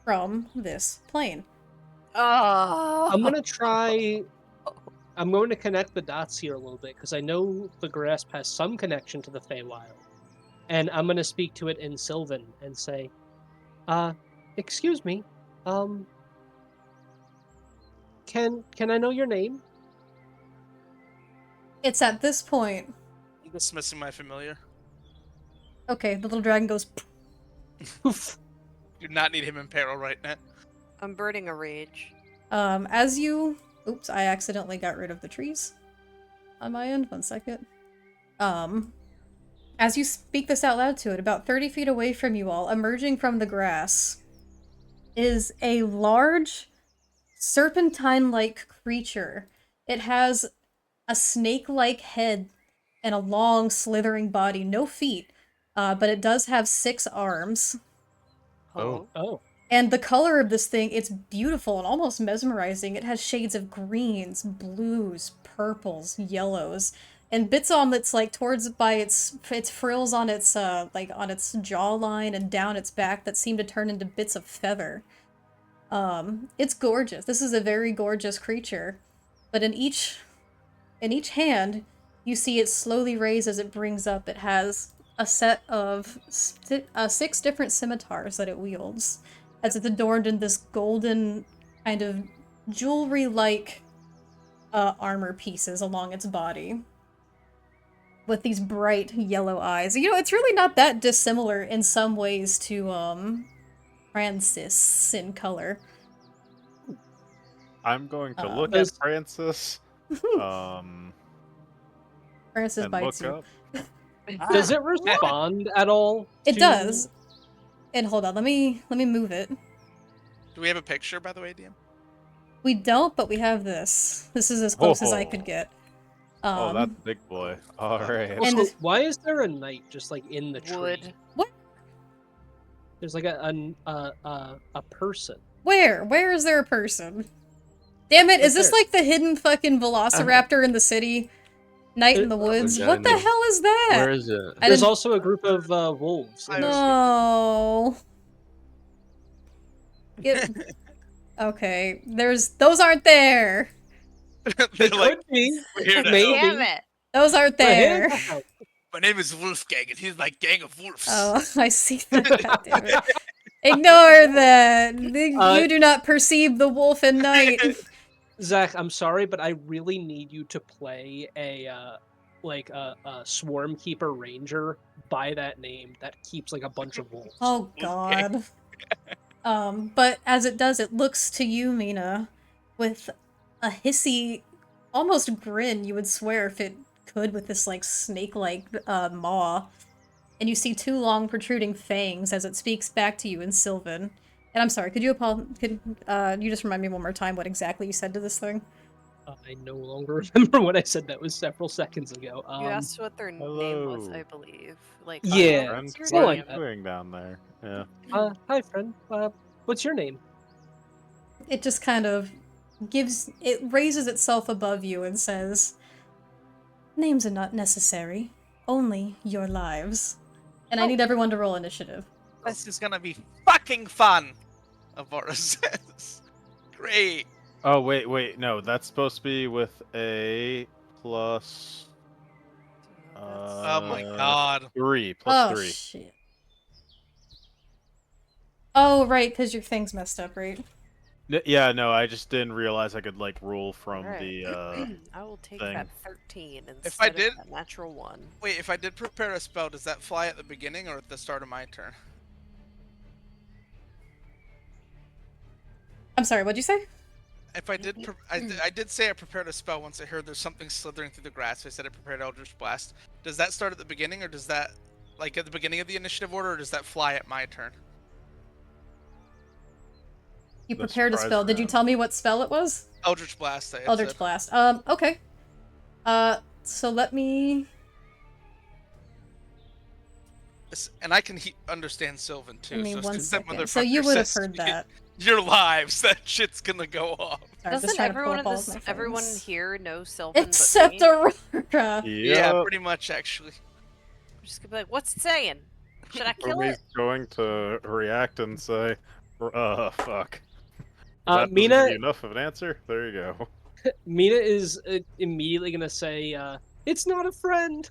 from this plane. Oh. I'm gonna try. I'm going to connect the dots here a little bit because I know the grasp has some connection to the Feywild, and I'm gonna speak to it in Sylvan and say, excuse me, can I know your name?" It's at this point. I'm dismissing my familiar. Okay, the little dragon goes. Do not need him in peril right now. I'm burning a rage. As you... Oops, I accidentally got rid of the trees on my end. 1 second. As you speak this out loud to it, about 30 feet away from you all, emerging from the grass, is a large, serpentine-like creature. It has a snake-like head and a long, slithering body. No feet, but it does have 6 arms. Oh. Oh, And the color of this thing, it's beautiful and almost mesmerizing. It has shades of greens, blues, purples, yellows, and bits on its like towards by its frills on its like on its jawline and down its back that seem to turn into bits of feather. It's gorgeous. This is a very gorgeous creature, but in each hand, you see it slowly raise as it brings up. It has a set of 6 different scimitars that it wields, as it's adorned in this golden kind of jewelry-like armor pieces along its body, with these bright yellow eyes. You know, it's really not that dissimilar in some ways to Francis in color. I'm going to look Does- at Francis. Francis And bites look you. up. Does it respond at all? It to- does. And hold on, let me move it. Do we have a picture, by the way, DM? We don't, but we have this. This is as close as I could get. Oh, that's big boy. All right. And Also, this- why is there a knight just like in the tree? Wood. What? There's like a person. Where? Where is there a person? Damn it, is Right this there. like the hidden fucking velociraptor in the city? Night in the woods? Yeah, I What the know. hell is that? Where is it? I There's didn't- also a group of wolves. in the city. No. Okay, those aren't there. They They're like, could be. we're here to Maybe. help. Damn it! Those aren't But there. hand- My name is Wolfgang, and he's my gang of wolves. Oh, I see that. God damn it. Ignore that. You do not perceive the wolf at night. Zach, I'm sorry, but I really need you to play a swarm keeper ranger by that name that keeps like a bunch of wolves. Oh god. But as it does, it looks to you, Mina, with a hissy, almost grin, you would swear if it could, with this like snake-like maw. And you see 2 long protruding fangs as it speaks back to you in Sylvan. And I'm sorry, could you just remind me one more time what exactly you said to this thing? I no longer remember what I said. That was several seconds ago. You asked what their name was, hello. I believe. Like, Yeah, Friend, what's your something what are like you name? that. doing down there? Yeah. Hi friend. What's your name? It just kind of raises itself above you and says, "Names are not necessary, only your lives." And I need everyone to roll initiative. This is gonna be fucking fun, Avara says. Great. Oh, wait. No, that's supposed to be with a plus Oh my god. 3. Plus Oh, 3. shit. Oh, right, because your thing's messed up, right? Yeah, no, I just didn't realize I could, like, roll from Alright. the, I will take thing. that 13 instead If I of did- that natural 1. Wait, if I did prepare a spell, does that fly at the beginning or at the start of my turn? I'm sorry, what'd you say? If I did, I did say I prepared a spell once I heard there's something slithering through the grass. So I said I prepared Eldritch Blast. Does that start at the beginning, or does that, like, at the beginning of the initiative order, or does that fly at my turn? You The prepared a surprise spell. Did you round. tell me what spell it was? Eldritch Blast. I had Eldritch said. Blast. Okay. So let me... And I can understand Sylvan too. Give me so as 1 soon as that second. So you motherfucker would have says heard that. Your lives, that shit's gonna go off. Sorry, just Doesn't trying to pull everyone up in all of this, my everyone things. here know Sylvan Except but me? Aurora. Yeah, pretty much actually. I'm just gonna be like, what's it saying? Should I kill He's it? going to react and say, fuck. That doesn't Mina give you enough of an answer? There you go. Mina is immediately gonna say, "It's not a friend."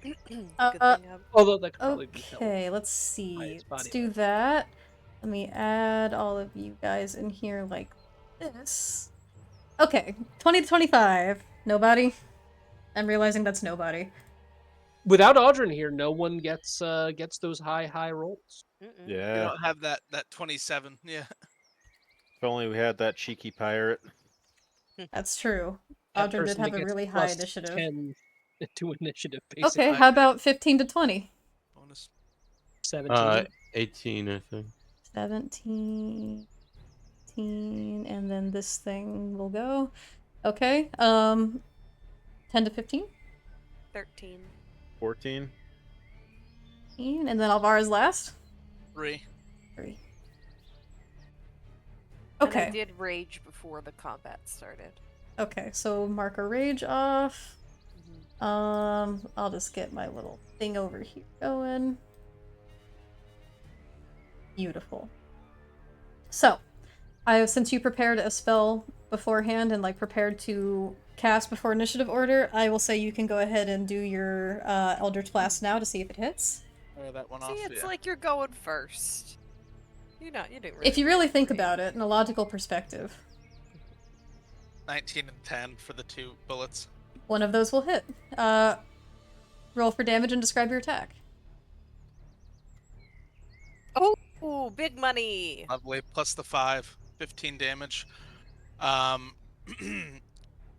Good thing Uh, I'm- Although that could probably be helpful. Okay, let's see. its Let's body do that. Let me add all of you guys in here like this. Okay, 20 to 25. Nobody? I'm realizing that's nobody. Without Audrin here, no one gets those high rolls. Mm-mm. We Yeah. don't have that 27. Yeah. If only we had that cheeky pirate. That's true. That Audra did person have that a gets really high plus initiative. 10 to initiative, basically. Okay, how about 15 to 20? Bonus. 17. 18, I think. 17, 18, and then this thing will go. Okay, 10 to 15? 13. 14? 15, and then Alvara's last? 3. 3. And I Okay. did rage before the combat started. Okay, so mark a rage off. I'll just get my little thing over here going. Beautiful. So, since you prepared a spell beforehand and like prepared to cast before initiative order, I will say you can go ahead and do your Eldritch Blast now to see if it hits. That one See, off. it's Yeah. like you're going first. You didn't really. If you really wait think for me. about it in a logical perspective, 19 and 10 for the 2 bullets. one of those will hit. Roll for damage and describe your attack. Oh, big money. Lovely. Plus the 5. 15 damage. Um,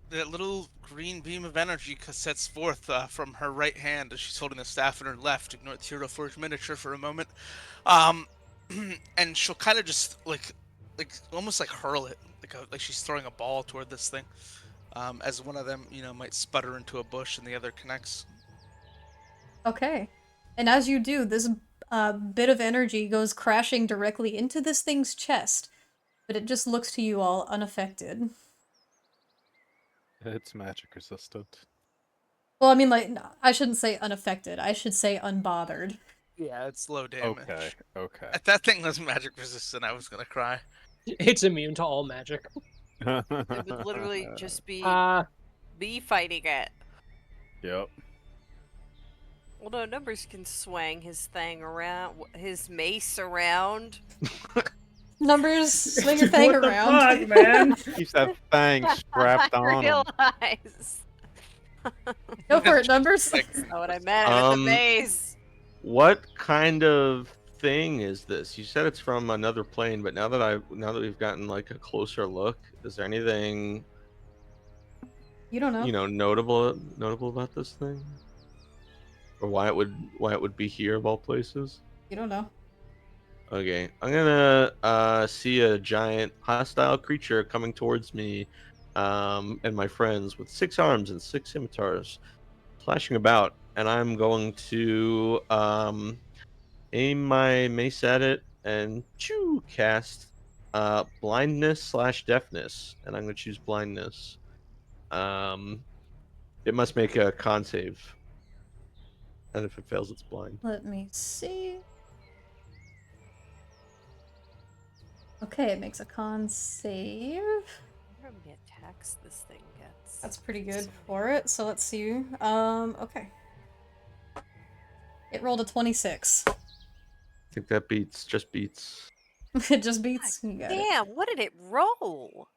the little green beam of energy sets forth from her right hand as she's holding the staff in her left. Ignore the Hero Forge miniature for a moment. And she'll kind of just like almost like hurl it, like she's throwing a ball toward this thing. As one of them, might sputter into a bush and the other connects. Okay. And as you do, this bit of energy goes crashing directly into this thing's chest, but it just looks to you all unaffected. It's magic resistant. Well, I mean, like, I shouldn't say unaffected. I should say unbothered. Yeah, it's low damage. Okay. If that thing was magic resistant, I was gonna cry. It's immune to all magic. It would literally just be me fighting it. Yep. Well, no, Numbers can swang his thing around, his mace around. Numbers, swing your thing What around. the fuck, man? Keeps that thing strapped I on him. realize. Go for it, Numbers. That's not what I meant. I meant the mace. What kind of thing is this? You said it's from another plane, but now that we've gotten like a closer look, is there anything You don't know. notable about this thing? Or why it would be here of all places? You don't know. Okay, I'm gonna see a giant hostile creature coming towards me, and my friends with 6 arms and 6 scimitars, flashing about, and I'm going to aim my mace at it and cast blindness / deafness, and I'm gonna choose blindness. It must make a con save, and if it fails, it's blind. Let me see. Okay, it makes a con save. I wonder how many attacks this thing gets. That's pretty good for it. So let's see. Okay. It rolled a 26. I think that just beats. It just beats. You got it. Damn, what did it roll?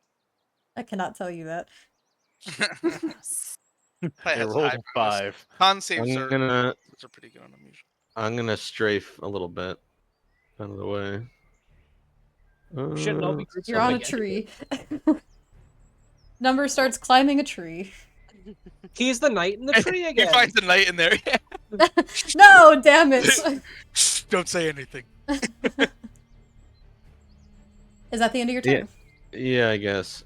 I cannot tell you that. Yes. Probably It has rolled high a bonus. 5. Con saves I'm are gonna pretty good on them usually. I'm gonna strafe a little bit out of the way. Shouldn't all be groups You're on a again. tree. Number starts climbing a tree. He's the knight in the tree He again. finds the knight in there. No, damn it! Don't say anything. Is that the end of your turn? Yeah, I guess.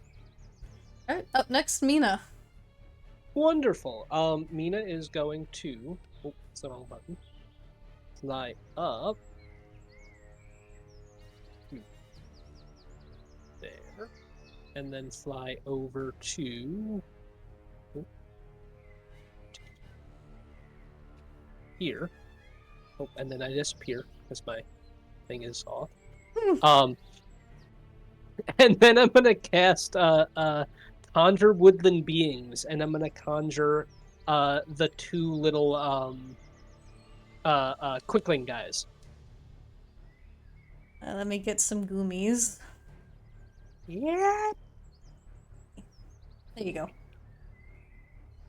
Alright, up next, Mina. Wonderful. Mina is going to. Oh, it's the wrong button. Fly up. There. And then fly over to. Here. Oh, and then I disappear because my thing is off. And then I'm gonna cast conjure woodland beings, and I'm gonna conjure the 2 little quickling guys. Let me get some goomies. Yeah. There you go.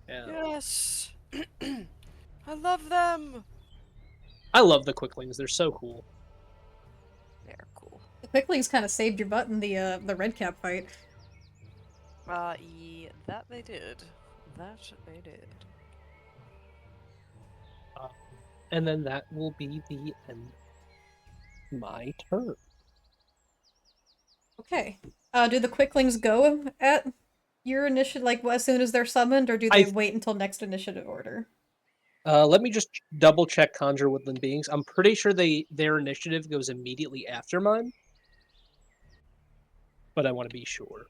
Yeah. Yes. I love them. I love the quicklings. They're so cool. They're cool. The quicklings kind of saved your butt in the red cap fight. Yeah, that they did. That they did. And then that will be the end of my turn. Okay. Do the quicklings go at your initiative, like as soon as they're summoned, or do they wait until next initiative order? Let me just double check conjure woodland beings. I'm pretty sure their initiative goes immediately after mine, but I want to be sure.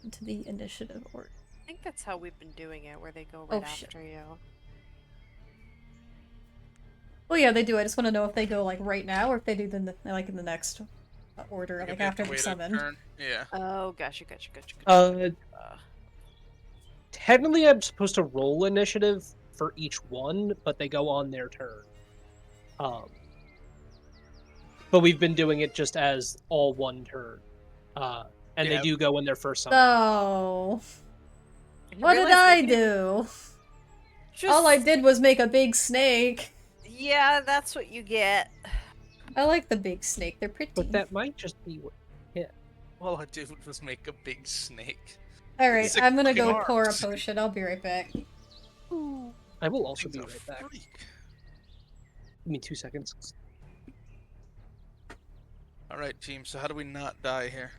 into the initiative order. I think that's how we've been doing it, where they go Oh, right shit. after you. Well, yeah, they do. I just want to know if they go like right now or if they do like in the next order, Like, if like they have after to they're wait a summoned. turn. Yeah. Oh, gotcha. Technically, I'm supposed to roll initiative for each one, but they go on their turn. But we've been doing it just as all one turn. And they Yeah. do go when they're first summoned. So, You what did realize I nobody- do? Just... All I did was make a big snake. Yeah, that's what you get. I like the big snake. They're pretty. But that might just be what. All I did was make a big snake. Alright, Sick I'm gonna fucking go pour a arms. potion. I'll be right back. I will also Thing's be a right back. freak. Give me 2 seconds. All right, team. So how do we not die here?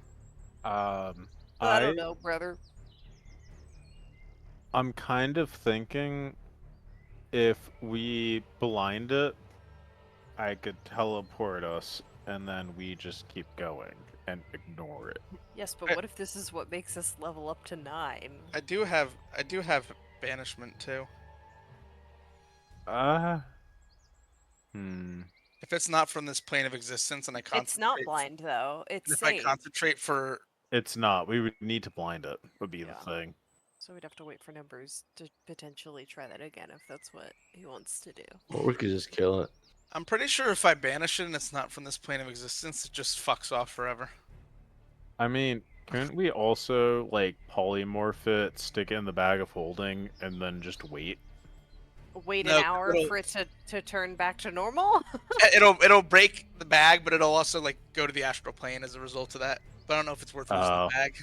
I don't know, brother. I'm kind of thinking if we blind it, I could teleport us, and then we just keep going and ignore it. Yes, but what if this is what makes us level up to 9? I do have banishment too. If it's not from this plane of existence, and I concentrate. It's not blind though. It's If I safe. concentrate for. It's not. We would need to blind it, would be Yeah. the thing. So we'd have to wait for numbers to potentially try that again if that's what he wants to do. Or we could just kill it. I'm pretty sure if I banish it and it's not from this plane of existence, it just fucks off forever. I mean, couldn't we also, like, polymorph it, stick it in the bag of holding, and then just wait? Wait No, an hour it'll- for it to turn back to normal? It'll break the bag, but it'll also like go to the astral plane as a result of that. But I don't know if it's worth losing the bag.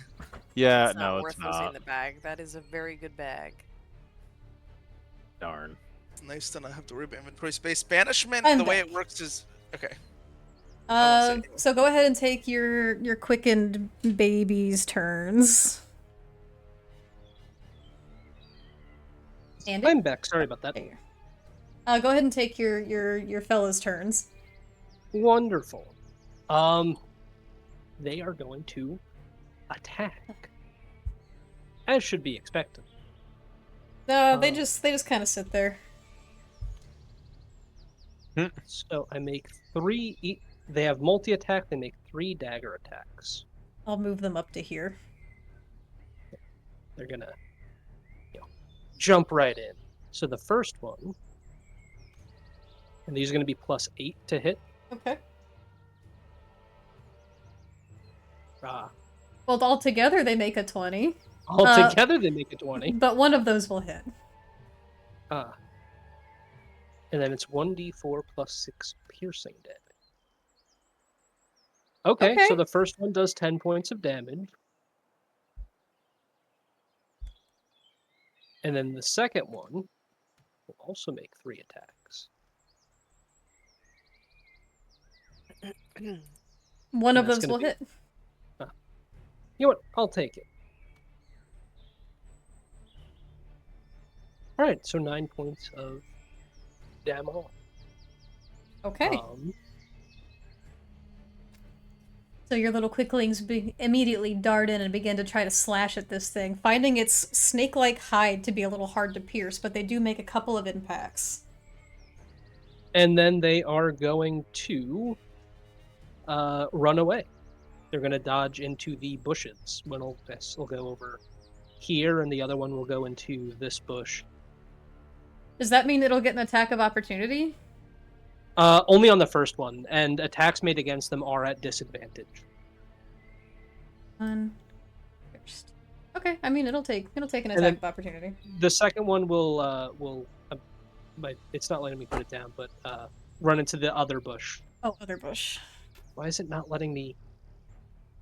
Yeah, It's not no, worth it's losing not. the bag. That is a very good bag. Darn. It's nice to not have to worry about inventory space. Banishment, I'm the way back. it works is okay. I won't say So go ahead and take your quickened babies' turns. Andy? I'm back. Sorry about that. There. Go ahead and take your fellas' turns. Wonderful. They are going to attack, as should be expected. No, they just kind of sit there. So I make 3. They have multi-attack. They make 3 dagger attacks. I'll move them up to here. They're gonna, jump right in. So the first one, and these are gonna be +8 to hit. Okay. Well, all together they make a 20. Altogether, they make a 20. But one of those will hit. And then it's 1d4 plus 6 piercing damage. Okay, Okay. so the first one does 10 points of damage. And then the second one will also make 3 attacks. One of that's those gonna will be- hit. You know what? I'll take it. Alright, so 9 points of damage. Okay. So your little quicklings immediately dart in and begin to try to slash at this thing, finding its snake-like hide to be a little hard to pierce, but they do make a couple of impacts. And then they are going to run away. They're going to dodge into the bushes. One will go over here, and the other one will go into this bush. Does that mean it'll get an attack of opportunity? Only on the first one, and attacks made against them are at disadvantage. First. Okay, I mean it'll take an attack then- of opportunity. The second one will but it's not letting me put it down, but run into the other bush. Oh, other bush. Why is it not letting me?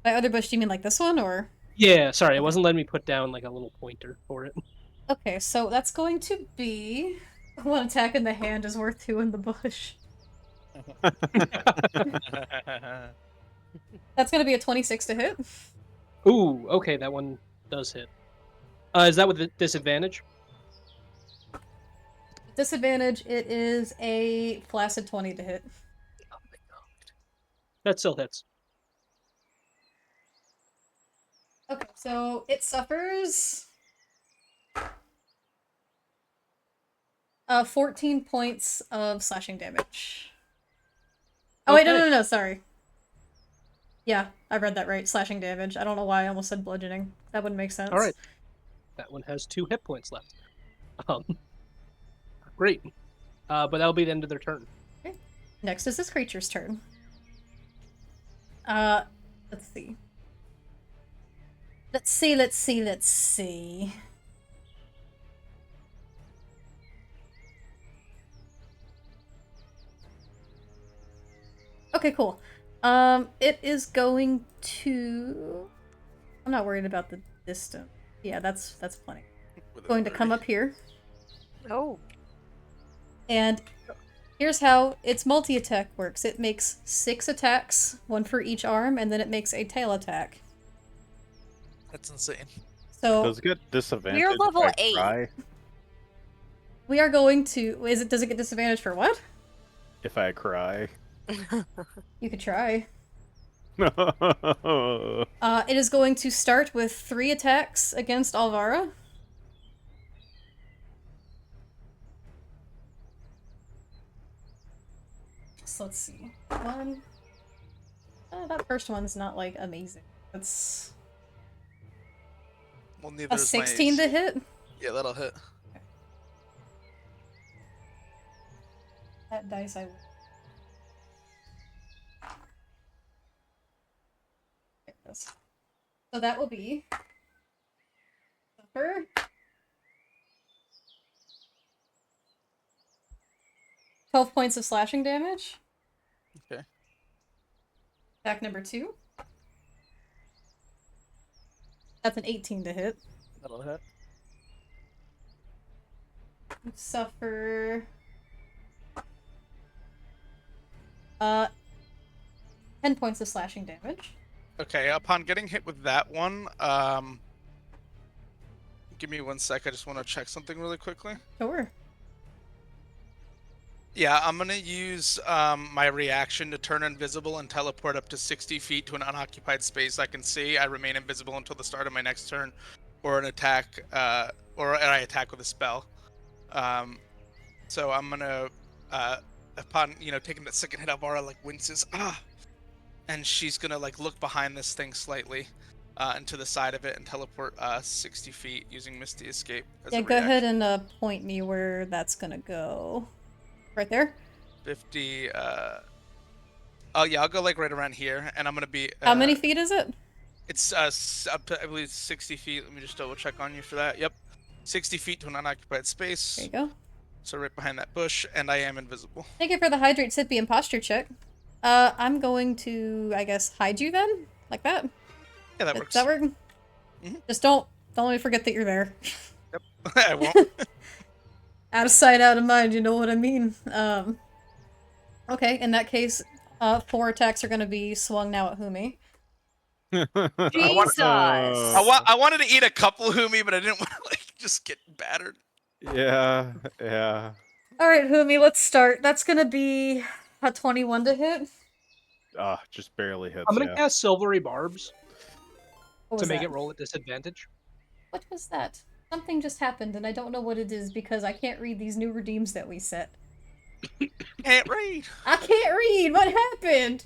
By other bush, do you mean like this one, or? Yeah, sorry, it wasn't letting me put down like a little pointer for it. Okay, so that's going to be... One attack in the hand is worth 2 in the bush. That's going to be a 26 to hit. Ooh, okay, that one does hit. Is that with the disadvantage? Disadvantage, it is a flaccid 20 to hit. Oh my god. That still hits. Okay, so it suffers 14 points of slashing damage. Oh wait, Okay. no, sorry. Yeah, I read that right. Slashing damage. I don't know why I almost said bludgeoning. That wouldn't make sense. All right. That one has 2 hit points left. Great. But that'll be the end of their turn. Okay. Next is this creature's turn. Let's see. Let's see. Okay, cool. It is going to... I'm not worried about the distance. Yeah, that's plenty. With a Going to come 30. up here. Oh, And here's how its multi-attack works. It makes 6 attacks, 1 for each arm, and then it makes a tail attack. That's insane. So Does it get disadvantage if level I 8. cry? we are going to... Does it get disadvantage for what? If I cry. You could try. No. It is going to start with 3 attacks against Alvara. So let's see. One. That first one's not like amazing. That's Well, neither a is 16 my... to hit. Yeah, that'll hit. That dice I will. There it is. So that will be suffer 12 points of slashing damage. Okay. Attack number 2. That's an 18 to hit. That'll hit. Suffer 10 points of slashing damage. Okay, upon getting hit with that one, give me 1 sec. I just want to check something really quickly. Sure. Yeah, I'm gonna use my reaction to turn invisible and teleport up to 60 feet to an unoccupied space I can see. I remain invisible until the start of my next turn, or an attack, or I attack with a spell. So I'm gonna, upon taking that second hit, Alvara like winces, and she's gonna like look behind this thing slightly, and to the side of it, and teleport 60 feet using Misty Escape. As Yeah, a go ahead reaction. and point me where that's gonna go. Right there? 50. Oh yeah, I'll go like right around here, and I'm gonna be. How many feet is it? It's up to, I believe, 60 feet. Let me just double check on you for that. Yep, 60 feet to an unoccupied space. There you go. So right behind that bush, and I am invisible. Thank you for the Hydrate Sippy imposture check. I'm going to, I guess, hide you then? Like that? Yeah, that works. Does that work? Mhm. Just don't let me forget that you're there. I won't. Out of sight, out of mind, you know what I mean? Okay, in that case, 4 attacks are gonna be swung now at Humi. Jesus! I wanted to eat a couple Humi, but I didn't want to like just get battered. Yeah, yeah. Alright, Humi, let's start. That's gonna be a 21 to hit. Just barely hits. I'm gonna Yeah. cast Silvery Barbs What to was make that? it roll at disadvantage. What was that? Something just happened, and I don't know what it is because I can't read these new redeems that we set. Can't read. I can't read! What happened?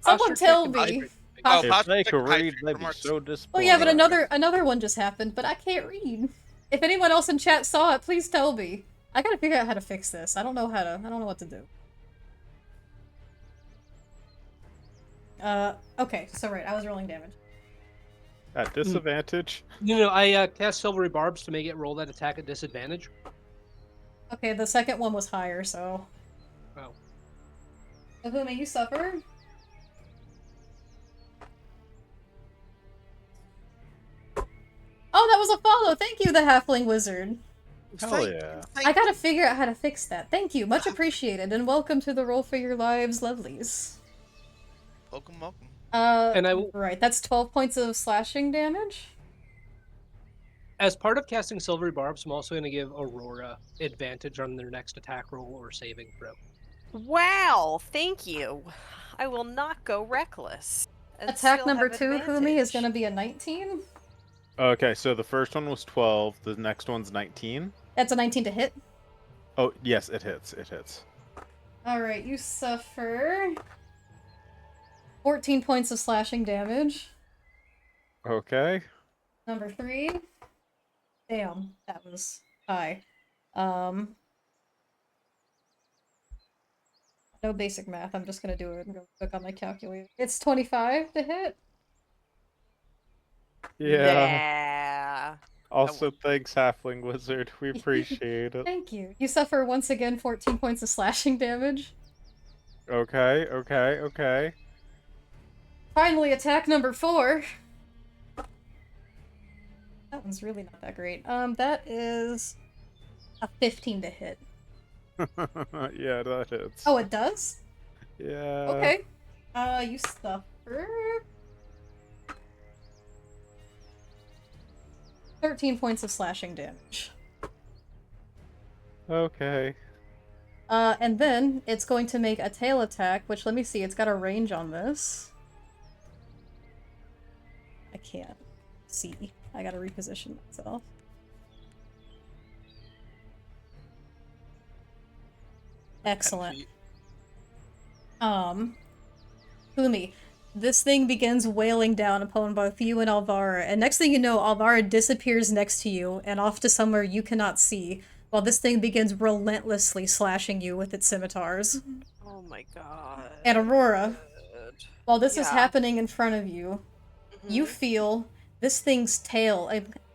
Someone Posture tell check and me. hydrate. Oh, If posture they check could and read, hydrate they'd be remarks. so disappointed. Oh yeah, but another one just happened, but I can't read. If anyone else in chat saw it, please tell me. I gotta figure out how to fix this. I don't know what to do. Okay, so right, I was rolling damage. At disadvantage. No, I cast Silvery Barbs to make it roll that attack at disadvantage. Okay, the second one was higher, so. Oh. Ahuma, you suffer. Oh, that was a follow! Thank you, the halfling wizard. Hell yeah. Thank I gotta figure out how to fix that. Thank you, much appreciated, and welcome to the Roll for Your Lives lovelies. Welcome. And I will- Right, that's 12 points of slashing damage. As part of casting Silvery Barbs, I'm also going to give Aurora advantage on their next attack roll or saving throw. Wow, thank you. I will not go reckless. and Attack still number have 2, Humi, is advantage. gonna be a 19. Okay, so the first one was 12. The next one's 19. That's a 19 to hit. Oh, yes, it hits. It hits. Alright, you suffer 14 points of slashing damage. Okay. Number 3. Damn, that was high. No basic math, I'm just gonna do it real quick on my calculator. It's 25 to hit. Yeah. Yeah. Also, thanks, Halfling Wizard. We appreciate it. Thank you. You suffer once again 14 points of slashing damage. Okay, okay, okay. Finally, attack number 4. That one's really not that great. That is a 15 to hit. Yeah, that hits. Oh, it does? Yeah. Okay. You suffer 13 points of slashing damage. Okay. And then it's going to make a tail attack, which, let me see, it's got a range on this. I can't see. I gotta reposition myself. Excellent. feet. Fumi, this thing begins wailing down upon both you and Alvara, and next thing you know, Alvara disappears next to you and off to somewhere you cannot see, while this thing begins relentlessly slashing you with its scimitars. Oh my god. And Aurora, while this is Yeah. happening in front of you, you Mhm. feel this thing's tail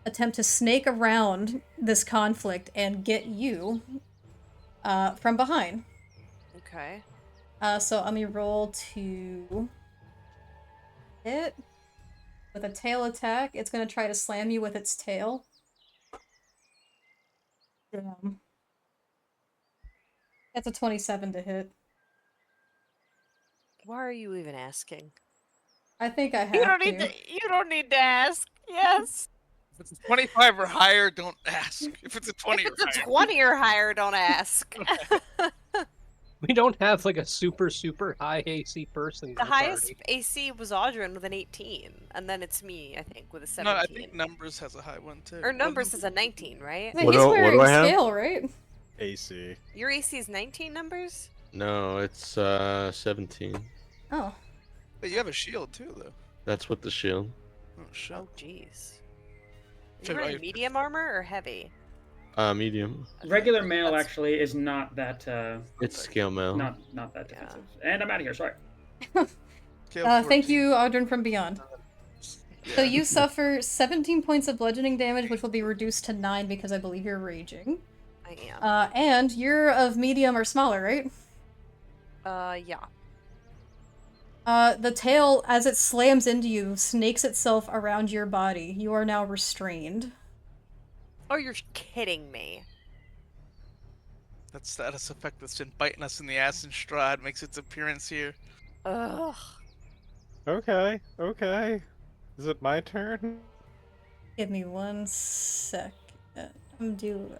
attempt to snake around this conflict and get you from behind. Okay. So let me roll to hit. With a tail attack, it's going to try to slam you with its tail. That's a 27 to hit. Why are you even asking? I think I have You don't to. need to. You don't need to ask. Yes. If it's a 25 or higher, don't ask. If it's a 20 If or it's a higher. 20 or higher, don't ask. We don't have like a super high AC person. in The highest party. AC was Audrin with an 18, and then it's me, I think, with a 17. No, I think Numbers has a high one too. Or Numbers is a 19, right? He's What do wearing I have? scale, right? AC. Your AC is 19 Numbers? No, it's 17. Oh. But you have a shield too, though. That's with the shield. Oh shit. Oh, jeez. Are So you I- wearing medium armor or heavy? Medium. Okay, Regular mail that's- actually is not that It's scale mail. not that Yeah. defensive. And I'm out of here. Sorry. Scale Thank 14. you, Audrin from Beyond. So Yeah. you suffer 17 points of bludgeoning damage, which will be reduced to 9 because I believe you're raging. I am. And you're of medium or smaller, right? Yeah. The tail, as it slams into you, snakes itself around your body. You are now restrained. Oh, you're kidding me. That status effect that's been biting us in the ass in Strahd makes its appearance here. Ugh. Okay, okay. Is it my turn? Give me 1 sec.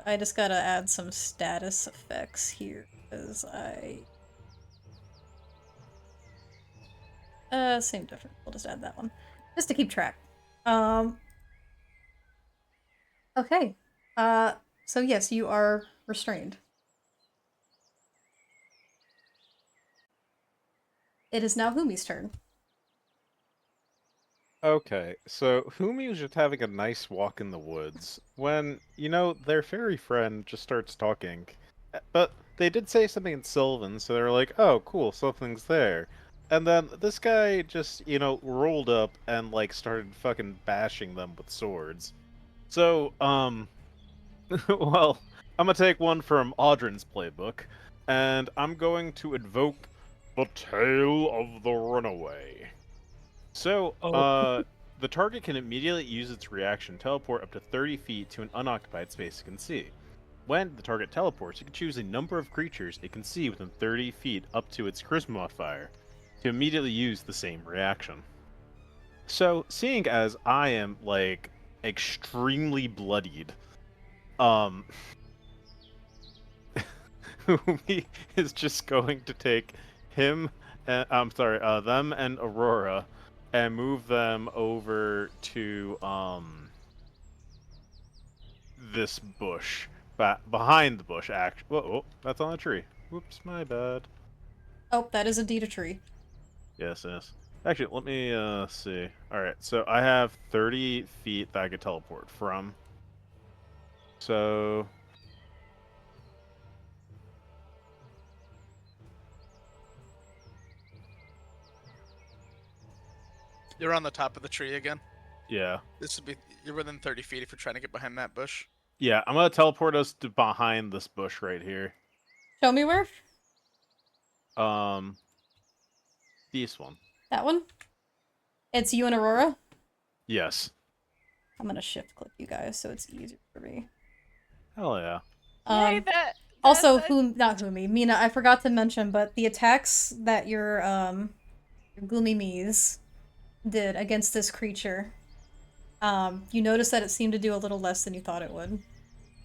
I just gotta add some status effects here, because same difference. We'll just add that one. Just to keep track. Okay. So yes, you are restrained. It is now Humi's turn. Okay, so Humi was just having a nice walk in the woods when, their fairy friend just starts talking. But they did say something in Sylvan, so they're like, oh, cool, something's there. And then this guy just, rolled up and, started fucking bashing them with swords. So, well, I'm gonna take one from Audrin's playbook, and I'm going to invoke the Tale of the Runaway. So, the target can immediately use its reaction teleport up to 30 feet to an unoccupied space it can see. When the target teleports, it can choose a number of creatures it can see within 30 feet up to its charisma modifier to immediately use the same reaction. So, seeing as I am, extremely bloodied, Umi is just going to take them and Aurora and move them over to this bush, behind the bush. Oh, that's on a tree. Whoops, my bad. Oh, that is indeed a tree. Yes, yes. Actually, let me see. All right, so I have 30 feet that I could teleport from. So You're on the top of the tree again. yeah, This would be you're within 30 feet if you're trying to get behind that bush. yeah. I'm gonna teleport us to behind this bush right here. Show me where? Um, this one. That one? It's you and Aurora? Yes. I'm gonna shift click you guys so it's easier for me. Hell yeah. Yay, Also, not Humi, Mina, I forgot to mention, but the attacks that your Gloomy Mees did against this creature, you noticed that it seemed to do a little less than you thought it would.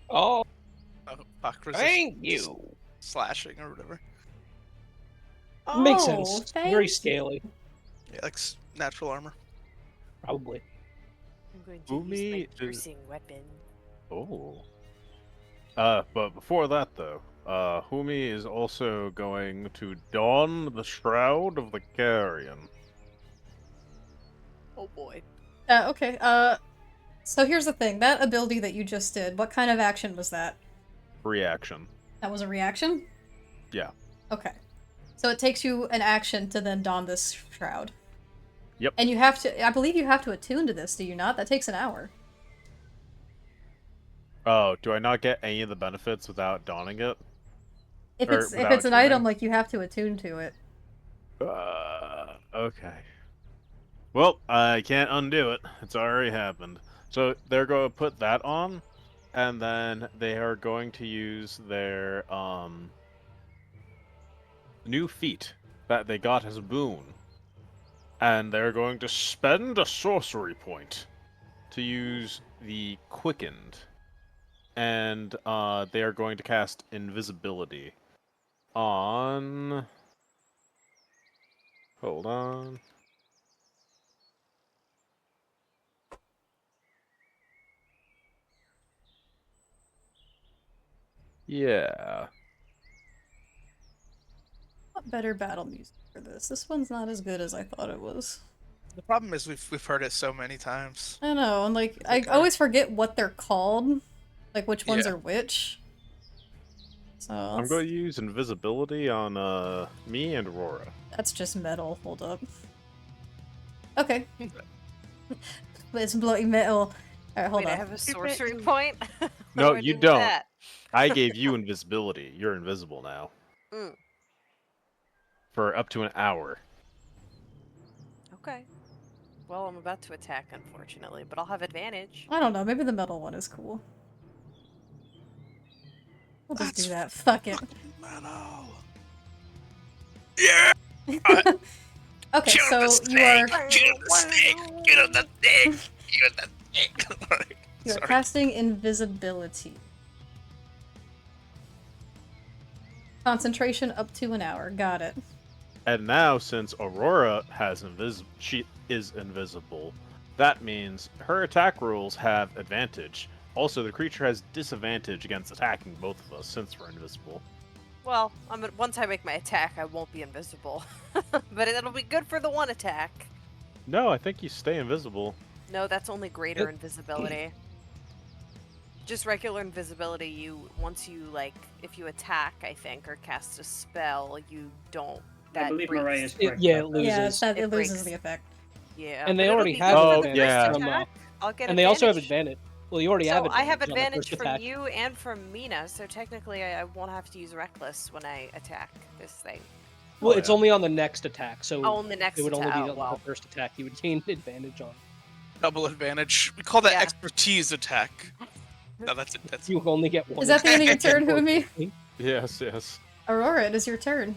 Oh, Oh, fuck, thank resist- you. Slashing or whatever. Makes Oh, sense. thank Very you. scaly, Yeah, like natural armor. probably. I'm going to use Umi my is- piercing weapon. Oh. But before that though, Humi is also going to don the shroud of the carrion. Oh boy. Okay, so here's the thing. That ability that you just did, what kind of action was that? Reaction. That was a reaction? Yeah. Okay. So it takes you an action to then don this shroud. Yep. And you have to, I believe you have to attune to this, do you not? That takes an hour. Oh, do I not get any of the benefits without donning it? If Or it's without an item, attuning? like, you have to attune to it. Okay. Well, I can't undo it. It's already happened. So they're going to put that on, and then they are going to use their new feat that they got as a boon. And they're going to spend a sorcery point to use the Quickened. And they are going to cast Invisibility on... Hold on. Yeah. What better battle music for this? This one's not as good as I thought it was. The problem is we've heard it so many times. I know, and like, I Okay. always forget what they're called. Like, which ones Yeah. are which. So, I'm going to use Invisibility on me and Aurora. that's just metal. Hold up. Okay. It's bloody metal. Alright, hold Wait, I on. have a sorcery point? No, What do I you do with don't. that? I gave you Invisibility. You're invisible now. Mm. For up to an hour. Okay. Well, I'm about to attack, unfortunately, but I'll have advantage. I don't know, maybe the metal one is cool. We'll just That's do that. Fuck it. metal. Yeah. Okay, Shoot so the you are snake! Shoot the snake! Shoot the snake! Shoot the snake! Alright, you are sorry. casting invisibility. Concentration up to an hour. Got it. And now, since Aurora has she is invisible, that means her attack rolls have advantage. Also, the creature has disadvantage against attacking both of us since we're invisible. Well, once I make my attack, I won't be invisible. But it'll be good for the one attack. No, I think you stay invisible. No, that's only greater invisibility. Just regular invisibility, once you, like, if you attack, I think, or cast a spell, you don't... I believe Mariah is correct. Yeah, it about that. Yeah, loses. it It loses breaks. the effect. Yeah. And they but it'll already be have good Oh, for the advantage yeah. first from, attack. I'll get and they also have advantage. advantage. Well, you already have So advantage. I have on the advantage first from attack. you and from Mina, so technically I won't have to use Reckless when I attack this thing. Well, Oh, it's yeah. only on the next attack, so Oh, on the next it would only be attack. on Well, the first attack you would gain advantage on. Double advantage. We call that Yeah. expertise attack. No, that's it. That's You only get one. Is that the end of your turn, Humi? unfortunately. Yes, yes. Aurora, it is your turn.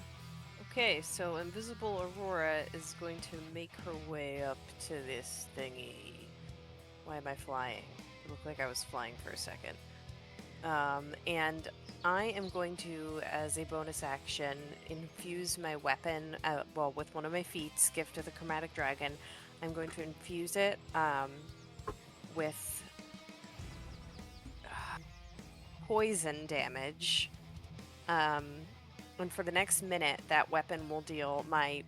okay, so Invisible Aurora is going to make her way up to this thingy. Why am I flying? It looked like I was flying for a second. And I am going to, as a bonus action, infuse my weapon, with one of my feats, Gift of the Chromatic Dragon. I'm going to infuse it with poison damage. And for the next minute, that weapon will deal my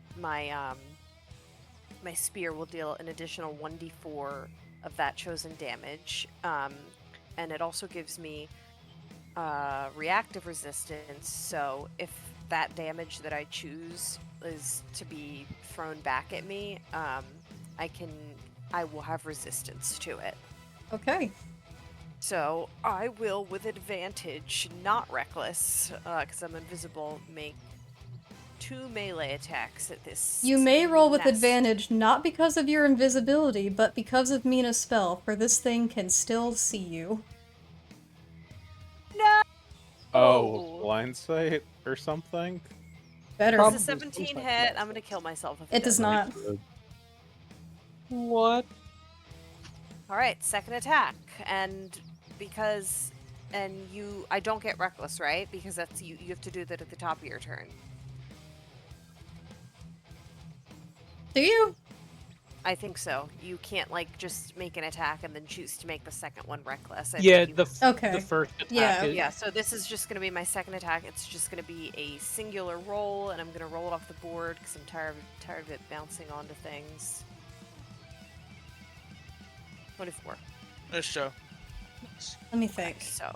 spear will deal an additional 1d4 of that chosen damage. And it also gives me reactive resistance. So if that damage that I choose is to be thrown back at me, I will have resistance to it. Okay. So I will, with advantage, not reckless, because I'm invisible, make 2 melee attacks at this. You may roll with nest. advantage not because of your invisibility, but because of Mina's spell, for this thing can still see you. No. Oh, blind sight or something? Better. Does Probably a 17 seems like hit? that. I'm gonna kill myself if It does not. What? All right, second attack, and I don't get reckless, right? Because that's you have to do that at the top of your turn. Do you? I think so. You can't like just make an attack and then choose to make the second one reckless. I Yeah, think you Okay. the first attack. Yeah, is- okay. Yeah, so this is just going to be my second attack. It's just going to be a singular roll, and I'm going to roll it off the board because I'm tired of it bouncing onto things. 24. Let's show. Let me think. So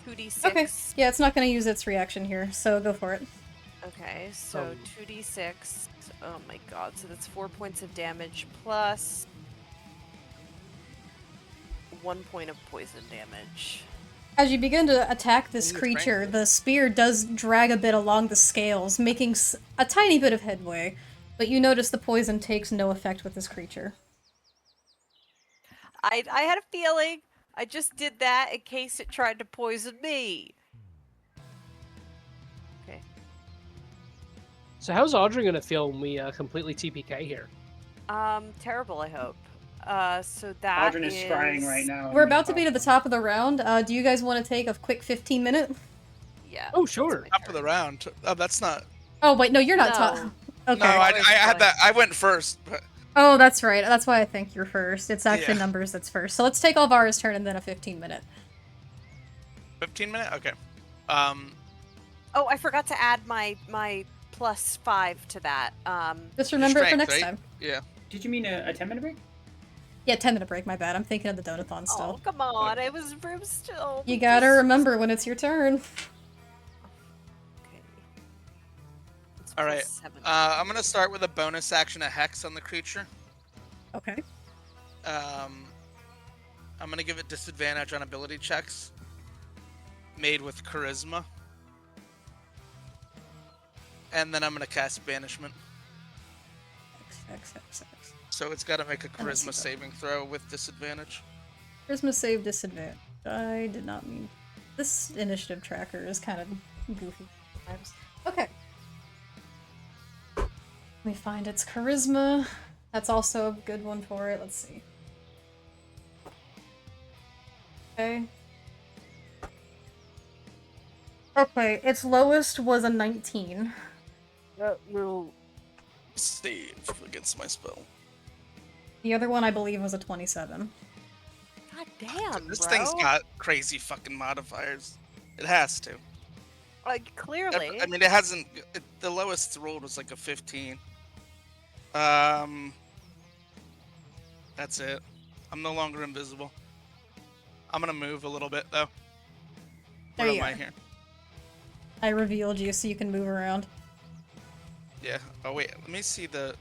2d6. Okay. Yeah, it's not going to use its reaction here, so go for it. Okay, so 2d6. Oh my god, so that's 4 points of damage plus 1 point of poison damage. As you begin to attack this Ooh, it's creature, rank. the spear does drag a bit along the scales, making a tiny bit of headway, but you notice the poison takes no effect with this creature. I had a feeling. I just did that in case it tried to poison me. Okay. So how's Audrey gonna feel when we completely TPK here? Terrible, I hope. So that Audrey is scrying right now. We're about to be to the top of the round. Do you guys want to take a quick 15-minute? Yeah. Oh, that's sure. my Top of turn. the round. Oh, that's not. Oh, wait, no, you're not No. top. Okay. No, I Always had fun. that. I went first. But Oh, that's right. That's why I think you're first. It's actually Yeah. numbers that's first. So let's take Alvara's turn and then a 15-minute. 15-minute. Okay. Oh, I forgot to add my +5 to that. Just remember it for strength, next right? time. Yeah. Did you mean a 10-minute break? Yeah, 10-minute break, my bad. I'm thinking of the donathon Oh, still. come on. I was still. You gotta remember when it's your turn. Okay. It's All right. +7. I'm gonna start with a bonus action, a hex on the creature. Okay. I'm gonna give it disadvantage on ability checks made with charisma. And then I'm gonna cast banishment. X. So it's gotta make a Oh, let's see charisma that. saving throw with disadvantage. Charisma save disadvantage. I did not mean... This initiative tracker is kind of goofy sometimes. Okay. Let me find its charisma. That's also a good one for it. Let's see. Okay. Okay, its lowest was a 19. That will. Save against my spell. The other one, I believe, was a 27. God damn, This bro. thing's got crazy fucking modifiers. It has to. Like, clearly. I mean, it hasn't. The lowest rolled was like a 15. That's it. I'm no longer invisible. I'm gonna move a little bit though. There Where you am I are. here? I revealed you so you can move around. Yeah. Oh wait. Let me see the.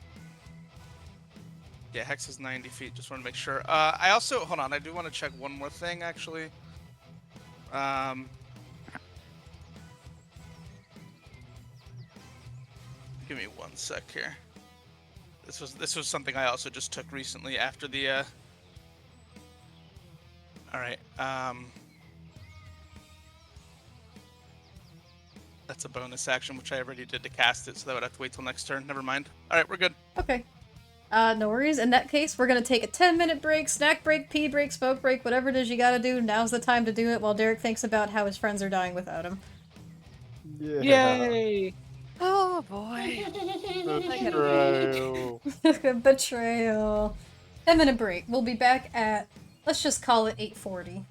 Yeah, hex is 90 feet. Just want to make sure. I also hold on. I do want to check one more thing actually. Give me 1 sec here. This was something I also just took recently after the. All right. That's a bonus action, which I already did to cast it, so that would have to wait till next turn. Never mind. All right, we're good. Okay. No worries. In that case, we're gonna take a 10-minute break, snack break, pee break, smoke break, whatever it is you gotta do. Now's the time to do it while Derek thinks about how his friends are dying without him. Yay! Oh, boy. Betrayal. Betrayal. 10-minute break. We'll be back at Let's just call it 8:40.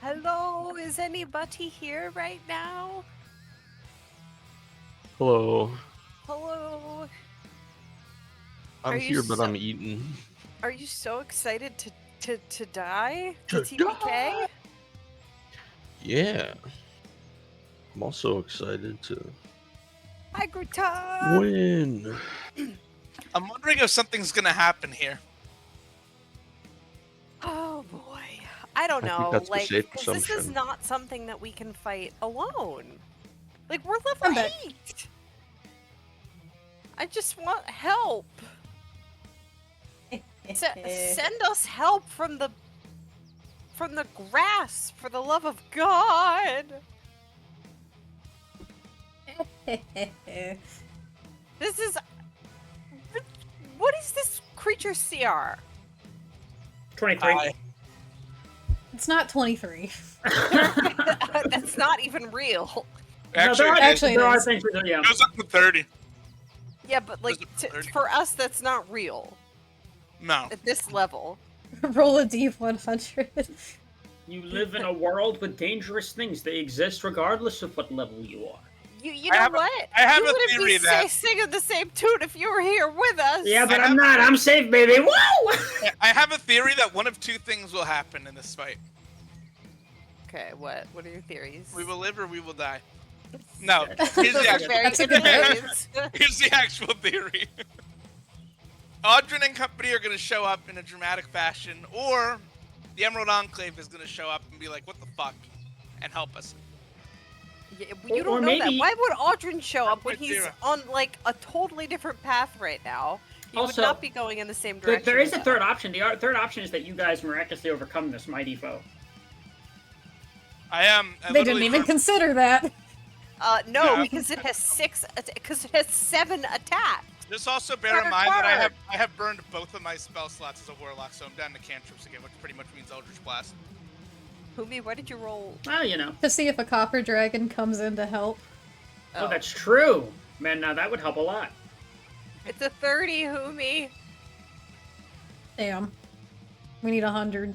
Hello, is anybody here right now? Hello. Hello. I'm Are you here, but so- I'm eating. Are you so excited to die? To TPK? die? Yeah. I'm also excited to Hi, Gruta! win. I'm wondering if something's gonna happen here. Oh boy. I don't I think know, that's a like, safe because this is assumption. not something that we can fight alone. Like, we're I'm level back. 8! I just want help! Send us help from the grass, for the love of God! This is... What is this creature CR? 23. It's not 23. That's not even real. No, there are, Actually, there it are is. things that, yeah. It goes up to 30. Yeah, but like, Does it 30? for us, that's not real. No. At this level. Roll a d100. You live in a world with dangerous things. They exist regardless of what level you are. You I know have a- what? I have you a wouldn't theory be that- singing the same tune if you were here with us. Yeah, but I I'm have- not. I'm safe, baby. Woo! I have a theory that one of two things will happen in this fight. Okay, what? What are your theories? We will live or we will die. No, That's here's the Those are actual, very That's a good good theories. here's the actual theory. Audrin and company are going to show up in a dramatic fashion, or the Emerald Enclave is going to show up and be like, what the fuck, and help us. Yeah, you Or don't know that. maybe- Why would Audrin show up when Good he's theory. on like a totally different path right now? He Also, would not be going in the same But direction. there is as a third us. option. The third option is that you guys miraculously overcome this mighty foe. I am. They didn't even consider that. No, Yeah. because it has 7 attacks. Just also bear in mind that I have burned both of my spell slots as a warlock, so I'm down to cantrips again, which pretty much means Eldritch Blast. Humi, why did you roll? Well, you know. To see if a copper dragon comes in to help. Oh, that's true. Man, now that would help a lot. It's a 30, Humi. Damn. We need 100.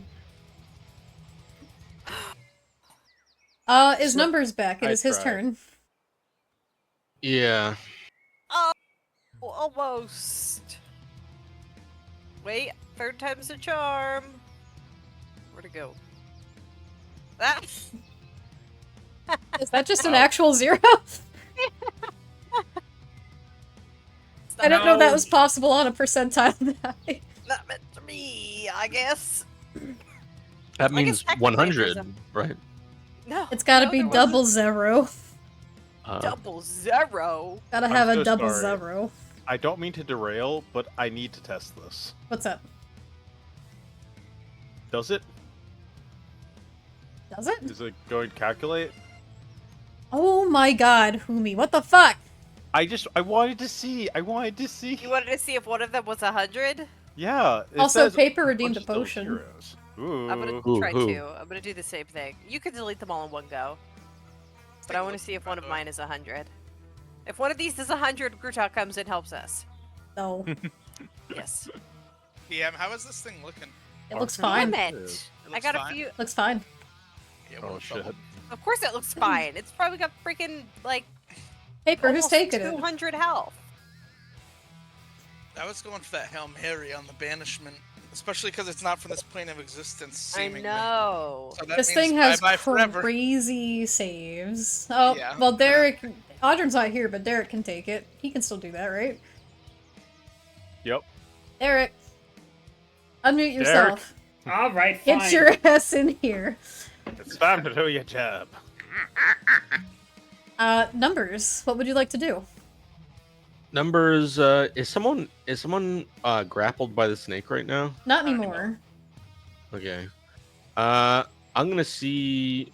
Is Numbers back? It I is his tried. turn. Yeah. Almost. Wait, third time's a charm. Where'd it go? Ah! Is that just an actual 0? I didn't know that was possible on a percentile die. Not meant to be, I guess. That I guess means technically it was 100, right? No. It's gotta no, be there wasn't. double 0. Double 0. Gotta I'm have a so double sorry. 0. I don't mean to derail, but I need to test this. What's up? Does it? Does it? Is it going to calculate? Oh my god, Humi, what the fuck? I wanted to see. I wanted to see. You wanted to see if one of them was 100? Yeah. it Also, says Paper a redeemed bunch a of those potion. zeros. Ooh. I'm gonna Ooh, try who? to. I'm gonna do the same thing. You can delete them all in one go. But I want to see if one of mine is 100. If one of these is 100, Grutok comes and helps us. No. Yes. DM, how is this thing looking? It looks Fine. fine. Damn it! It I looks got fine? a few. Looks fine. Yeah, we're Oh in shit. trouble. Of course it looks fine. It's probably got freaking like Paper, who's almost taking it? 200 health. I was going for that Hail Mary on the banishment, especially because it's not from this plane of existence. I Seemingly. know. So that This means thing has bye-bye forever. crazy saves. Oh, Yeah. well, Derek... Audrin's not here, but Derek can take it. He can still do that, right? Yep. Derek! Unmute yourself. All right, fine. Get your ass in here. It's time to do your job. Numbers. What would you like to do? Numbers, is someone grappled by the snake right now? Not Not anymore. Okay. I'm gonna see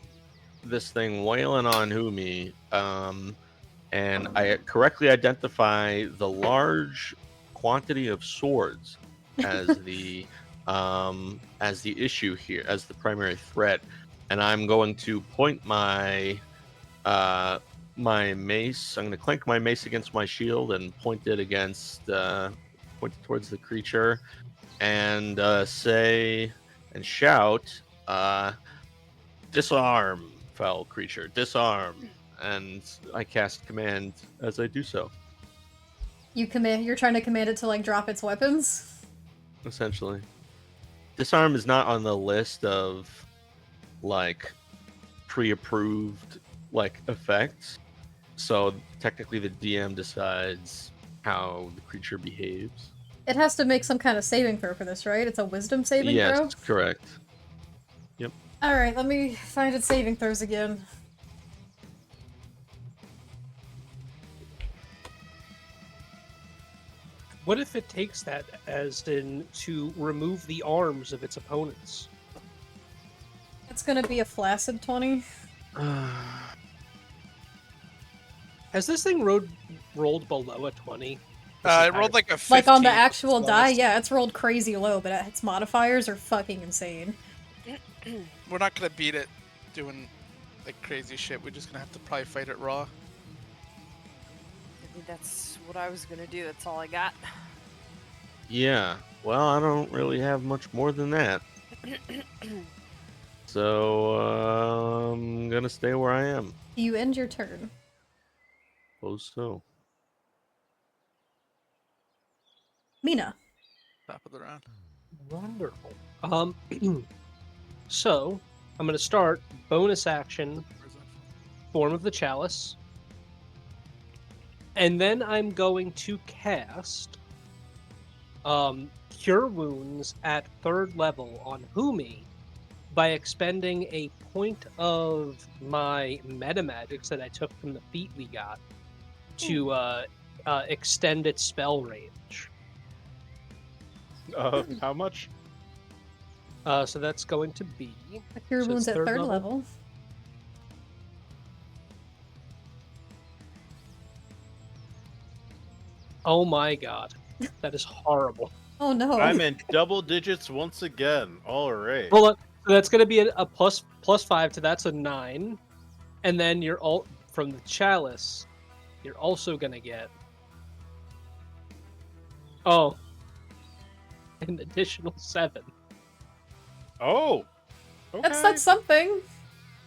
this thing wailing on Humi, and I correctly identify the large quantity of swords as the issue here, as the primary threat, and I'm going to point my my mace. I'm going to clink my mace against my shield and point it towards the creature, and say and shout, disarm, foul creature, disarm. And I cast command as I do so, You're trying to command it to, like, drop its weapons? essentially. Disarm is not on the list of, like, pre-approved, like, effects. So technically the DM decides how the creature behaves. It has to make some kind of saving throw for this, right? It's a wisdom saving Yes, throw? correct. Yep. Alright, let me find its saving throws again. What if it takes that as in to remove the arms of its opponents? It's gonna be a flaccid 20. Has this thing rolled below a 20? It rolled like a 15. Like on the actual to be die, honest. yeah, it's rolled crazy low, but its modifiers are fucking insane. We're not gonna beat it doing like crazy shit. We're just gonna have to probably fight it raw. I think that's what I was gonna do. That's all I got. Yeah, well, I don't really have much more than that. So, I'm gonna stay where I am. You end your turn. Suppose so. Mina. Top of the round. Wonderful. So I'm going to start bonus action, Form of the Chalice, and then I'm going to cast Cure Wounds at 3rd level on Humi by expending a point of my meta magics that I took from the feat we got to extend its spell range. How much? So that's going to be Cure So wounds it's at 3rd third level. level? Oh my god. That is horrible. Oh no. I'm in double digits once again. All right. Well, so that's going to be a plus 5 to that's a 9. And then you're all from the chalice, you're also going to get an additional 7. Oh. Okay. That's something.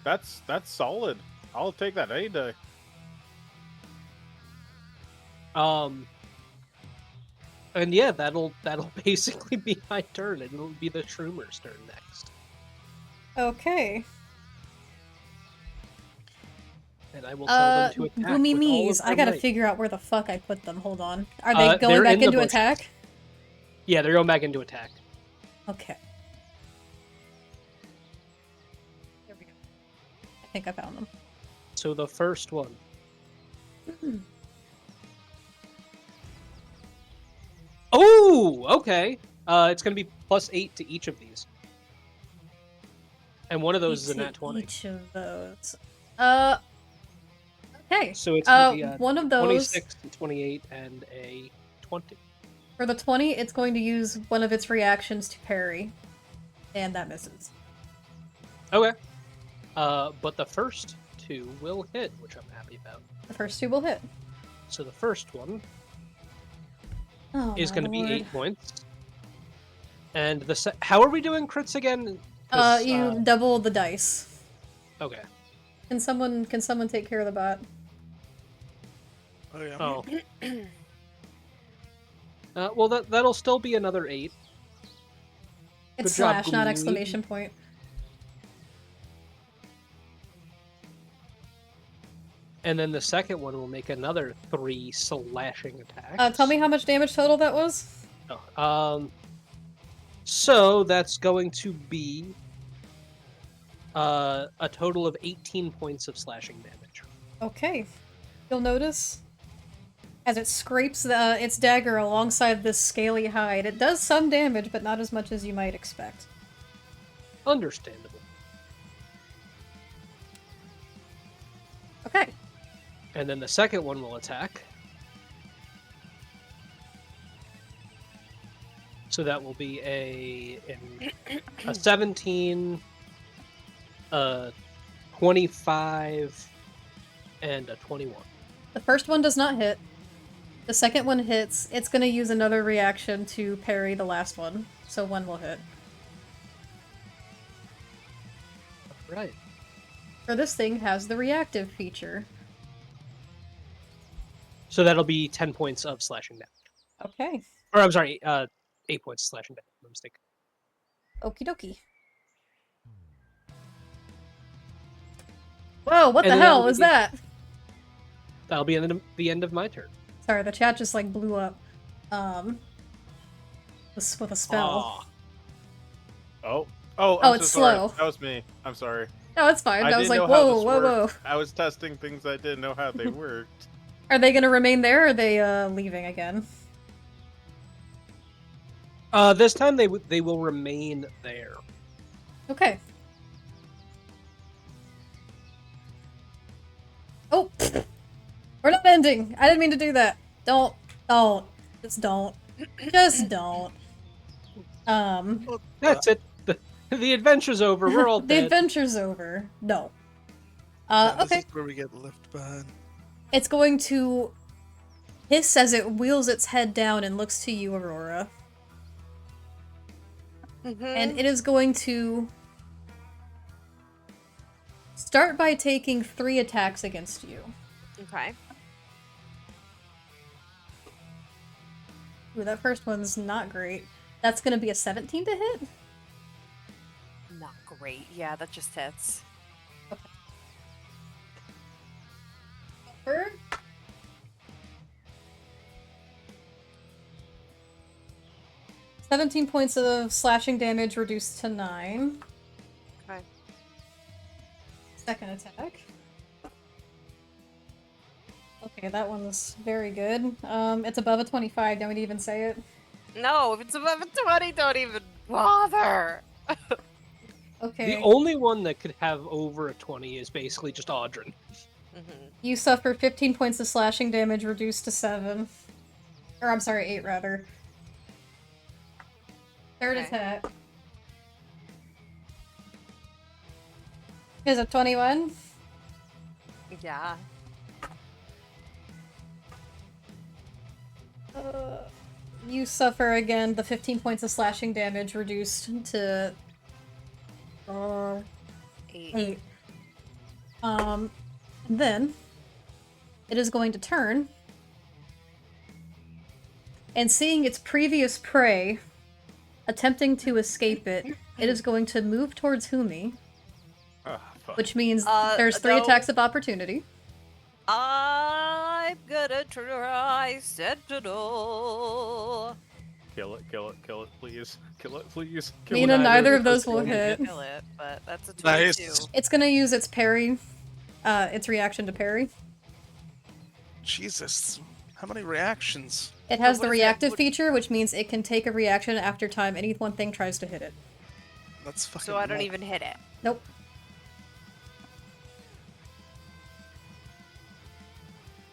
That's solid. I'll take that any day. And yeah, that'll basically be my turn, and it'll be the Shroomer's turn next. Okay. And I will tell them to attack. Boomy with all me's. of I their gotta might. figure out where the fuck I put them. Hold on. Are they going they're back in the into bushes. attack? Yeah, they're going back into attack. Okay. There we go. I think I found them. So the first one. Oh, okay. It's going to be plus 8 to each of these. And one of those is a nat 20. Each of those. Okay. So it's going to be one of those. 26, and 28, and a 20. For the 20, it's going to use one of its reactions to parry. And that misses. Okay. But the first two will hit, which I'm happy about. The first two will hit. So the first one Oh, is my going to be lord. 8 points. And how are we doing crits again? You double the dice. Okay. Can someone take care of the bot? Oh yeah. Oh. Well, that'll still be another 8. It's Good job, slash, not Gleamy. exclamation point. And then the second one will make another 3 slashing attacks. Tell me how much damage total that was? Oh, so that's going to be a total of 18 points of slashing damage. Okay. You'll notice as it scrapes its dagger alongside this scaly hide, it does some damage, but not as much as you might expect. Understandable. Okay. And then the second one will attack. So that will be a 17, 25, and a 21. The first one does not hit. The second one hits. It's going to use another reaction to parry the last one, so one will hit. Right. or this thing has the reactive feature. So that'll be 10 points of slashing damage. Okay. Or I'm sorry, 8 points of slashing damage. My mistake. Okie dokie. Whoa, what And the then hell that'll is be- that? That'll be the end of my turn. Sorry, the chat just like blew up. With a spell. Oh, Oh, I'm it's so sorry. slow. That was me. I'm sorry. No, it's fine. I was didn't like, know how whoa, this whoa, whoa. worked. I was testing things I didn't know how they worked. Are they gonna remain there, or are they leaving again? This time they will remain there. Okay. Oh, we're not ending. I didn't mean to do that. Don't, just don't, just don't. That's it. The adventure's over. We're all The dead. adventure's over. No. This Okay. is where we get left behind. It's going to hiss as it wheels its head down and looks to you, Aurora. And it is going to start by taking 3 attacks against you. Okay. Ooh, that first one's not great. That's gonna be a 17 to hit? Not great. Yeah, that just hits. Bird? "17 points of slashing damage reduced to 9. Okay. Second attack. Okay, that one's very good. It's above a 25, don't even say it. No, if it's above a 20, don't even bother. Okay. The only one that could have over a 20 is basically just Audrin. You suffer 15 points of slashing damage reduced to 7. Or, I'm sorry, 8 rather. Third Okay. attack. Is a 21? Yeah. You suffer again the 15 points of slashing damage reduced to 8. 8. Then it is going to turn, and seeing its previous prey attempting to escape it, it is going to move towards Humi, Ah, fuck. which means Uh, there's 3 no. attacks of opportunity. I'm gonna try Sentinel. Kill it, please. Kill it, please. Kill Mina, it. neither of those those will will hit. Kill it, but that's a 22. Nice. It's gonna use its parry, its reaction to parry. Jesus, how many reactions? It has what the is that? reactive What- feature, which means it can take a reaction after time any one thing tries to hit it. That's fucking. So I don't nuts. even hit it. Nope.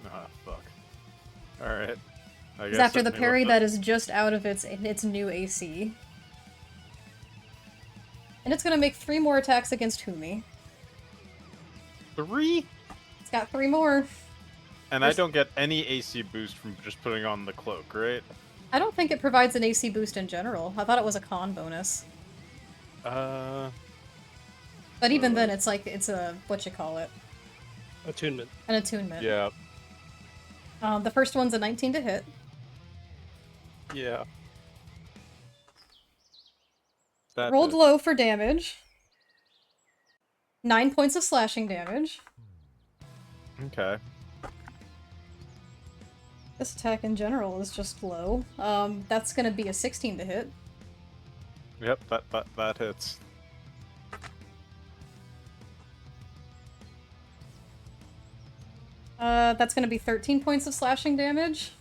Ah, fuck. Alright. Because after the parry, that is just out of its new AC. And it's gonna make 3 more attacks against Humi. 3? It's got 3 more. And I don't get any AC boost from just putting on the cloak, right? I don't think it provides an AC boost in general. I thought it was a con bonus. But even then, it's like, it's a, whatchamacallit, Attunement. an attunement. Yeah. The first one's a 19 to hit. Yeah. That Rolled hits. low for damage. 9 points of slashing damage. Okay. This attack in general is just low. That's gonna be a 16 to hit. Yep, that hits. That's gonna be 13 points of slashing damage.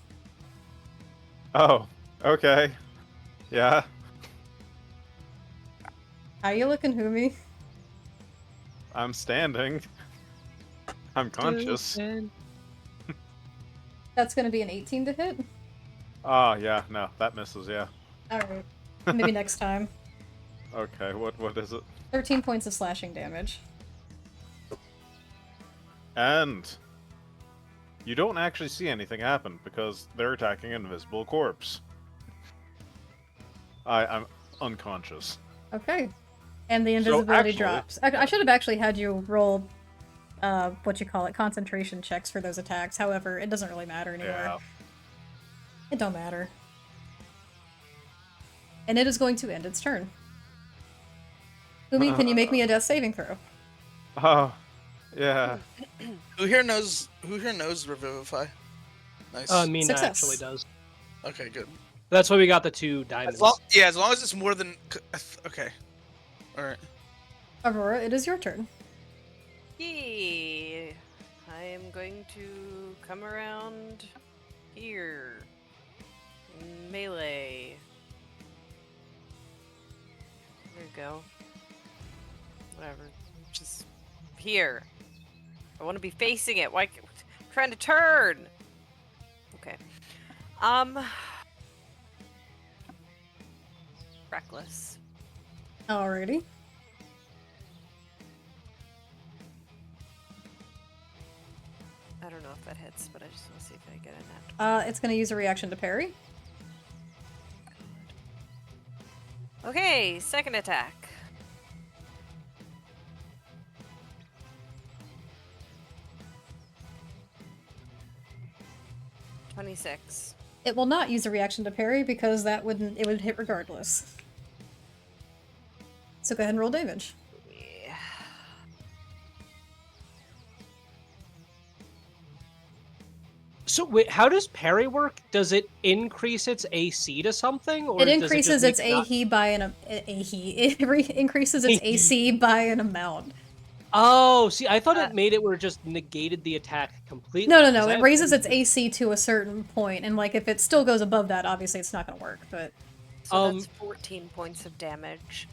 Oh, okay. Yeah. How you looking, Humi? I'm standing. I'm conscious. That's gonna be an 18 to hit. Oh, yeah, no, that misses, yeah. Alright. Maybe next time. Okay, what is it? 13 points of slashing damage. And you don't actually see anything happen because they're attacking an invisible corpse. I'm unconscious. Okay. And the invisibility actually- drops. I should have actually had you roll concentration checks for those attacks. However, it doesn't really matter anymore. Yeah. It don't matter. And it is going to end its turn. Umi, can you make me a death saving throw? Oh, yeah. Who here knows Revivify? Nice. Mina Success. actually does. Okay, good. That's why we got the 2 diamonds. As long as it's more than. Okay. All right. Aurora, it is your turn. Yay! I am going to come around here. Melee. There we go. Whatever. Just here. I want to be facing it. Why? I'm trying to turn. Okay. Reckless. Alrighty. I don't know if that hits, but I just want to see if I get a net. It's gonna use a reaction to parry. Okay, second attack. $26. It will not use a reaction to parry because it would hit regardless. So go ahead and roll damage. Yeah. So wait, how does parry work? Does it increase its AC to something, or It does increases just its make it not- AHE by it increases its AC by an amount. Oh, see, I thought it made it where it just negated the attack completely. No, 'cause I it have raises its 30. AC to a certain point, and like if it still goes above that, obviously it's not gonna work. But So that's 14 points of damage.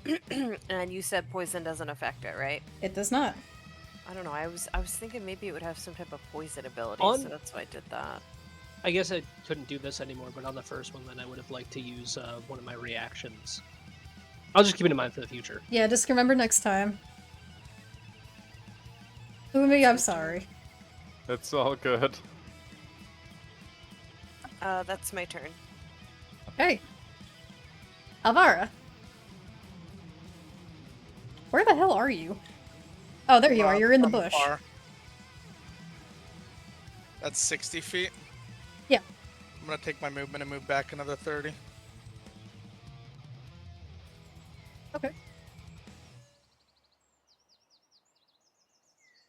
And you said poison doesn't affect it, right? it does not. I don't know. I was thinking maybe it would have some type of poison ability, On- so that's why I did that. I guess I couldn't do this anymore, but on the first one, then I would have liked to use one of my reactions. I'll just keep it in mind for the future. Yeah, just remember next time. Umi, I'm sorry. It's all good. That's my turn. Okay. Alvara. Where the hell are you? Oh, there you are. You're in the From bush. afar. That's 60 feet. Yeah. I'm gonna take my movement and move back another 30. Okay.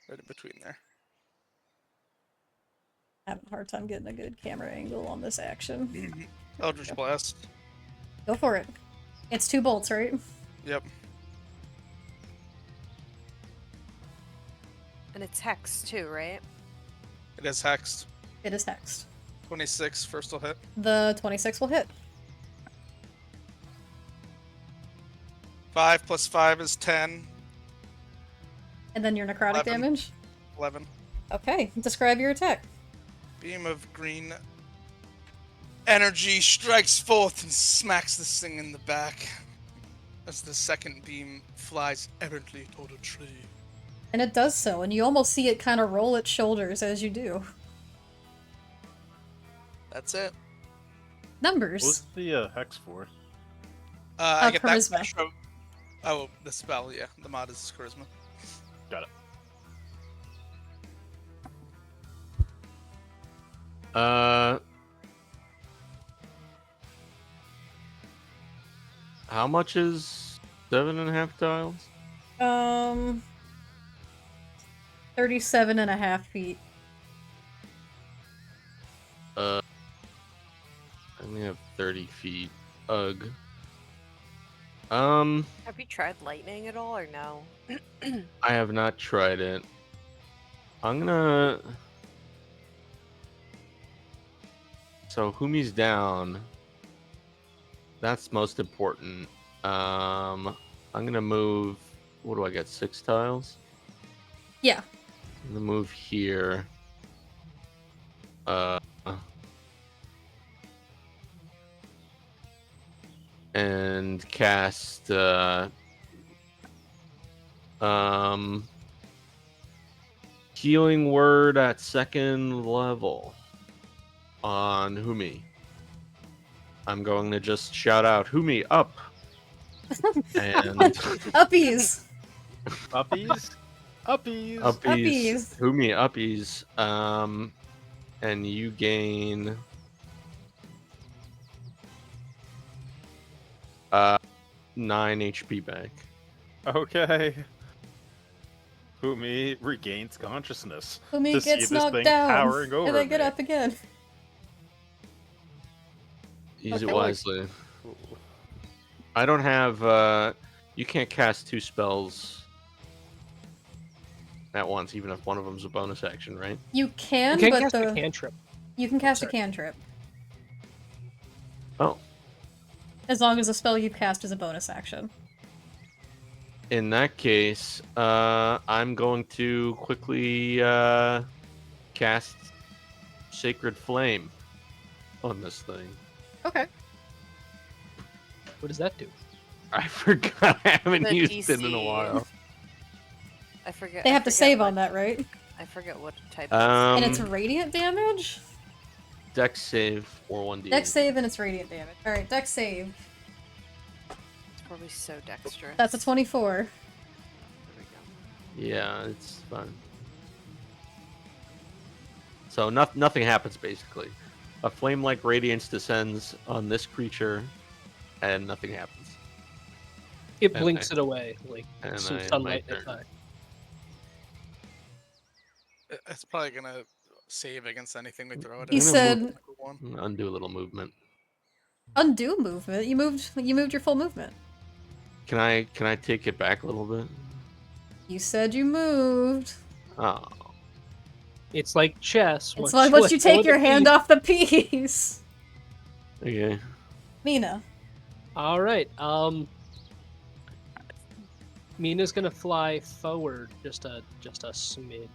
Right in between there. Having a hard time getting a good camera angle on this action. Eldritch Blast. Go for it. It's 2 bolts, right? Yep. And it's hex too, right? It is hexed. It is hexed. 26, first will hit. The 26 will hit. 5 plus 5 is 10. And then your necrotic 11. damage? 11. Okay, describe your attack. Beam of green energy strikes forth and smacks this thing in the back as the second beam flies errantly toward a tree. And it does so, and you almost see it kind of roll its shoulders as you do. That's it. Numbers. What's the hex for? I get charisma. that extra. Oh, the spell, yeah. The mod is charisma. Got it. How much is 7.5 tiles? 37.5 feet. I only have 30 feet. Ugh. Have you tried lightning at all, or no? I have not tried it. I'm gonna. So Humi's down. That's most important. I'm gonna move. What do I get? 6 tiles. Yeah. I'm gonna move here. And cast healing word at 2nd level on Humi. I'm going to just shout out Humi up. And Uppies! Puppies? Uppies. Uppies. Humi uppies. And you gain 9 HP back. Okay. Fumi regains consciousness. Fumi to see gets this knocked thing down, towering over and then get me. up again. Use it Okay. wisely. Ooh. I don't have. You can't cast 2 spells at once, even if one of them's a bonus action, right? You can, You can but cast a cantrip. you can cast a sorry. cantrip. Oh. As long as the spell you cast is a bonus action. In that case, I'm going to quickly cast Sacred Flame on this thing. Okay. What does that do? I forgot. I haven't The used it in a DC. while. I forget. They I have to forget save what- on that, right? I forget what type. And it's Um, radiant damage? Dex save or 1d8. Dex save and it's radiant damage. Alright, dex save. It's probably so dexterous. That's a 24. There we go. Yeah, it's fine. So nothing happens basically. A flame-like radiance descends on this creature, and nothing happens. It And blinks I- it away, like and some I end sunlight my in its turn. eye. It's probably gonna save against anything we throw at He it. said One. Undo a little movement. undo movement. You moved your full movement. Can I take it back a little bit? You said you moved. Oh, It's like chess. It's like once you take your hand off the piece. okay. Mina. All right. Mina's gonna fly forward just a smidge.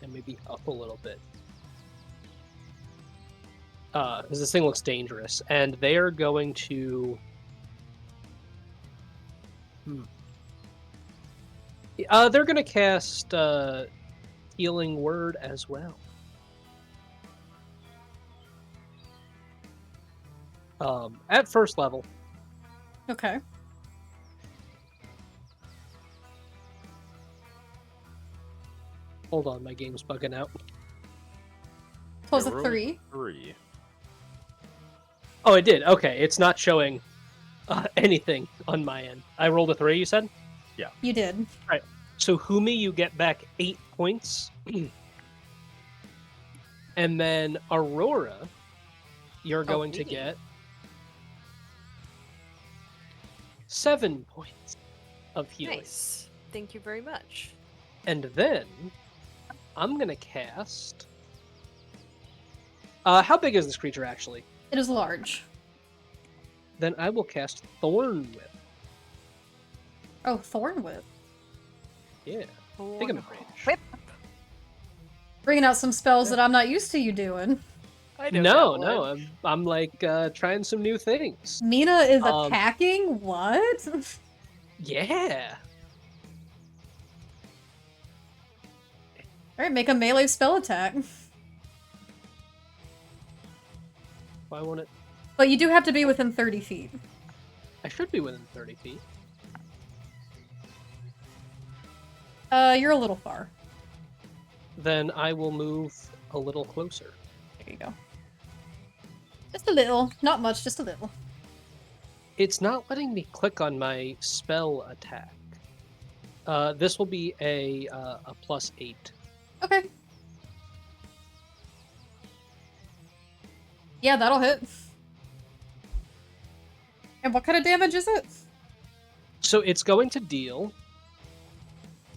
And maybe up a little bit. Because this thing looks dangerous, and they are going to. They're gonna cast Healing Word as well. At first level. Okay. Hold on, my game's bugging out. Close Yeah, at roll 3. 3. Oh, it did. Okay, it's not showing anything on my end. I rolled a 3, you said? You did. So Humi, you get back 8 points. And then Aurora, you're going to me. get 7 points of healing. Nice. Thank you very much. And then I'm going to cast... how big is this creature, actually? It is large. Then I will cast Thorn Whip. Oh, Thorn Whip. Yeah. Think I'm in range. Whip. Bringing out some spells that I'm not used to you doing. I know No, that no, one. I'm like trying some new things. Mina is Um, attacking? What? Yeah. Alright, make a melee spell attack. Why won't it? But you do have to be within 30 feet. I should be within 30 feet. You're a little far. Then I will move a little closer. There you go. Just a little. Not much, just a little. It's not letting me click on my spell attack. This will be a +8. Okay. Yeah, that'll hit. And what kind of damage is it? So it's going to deal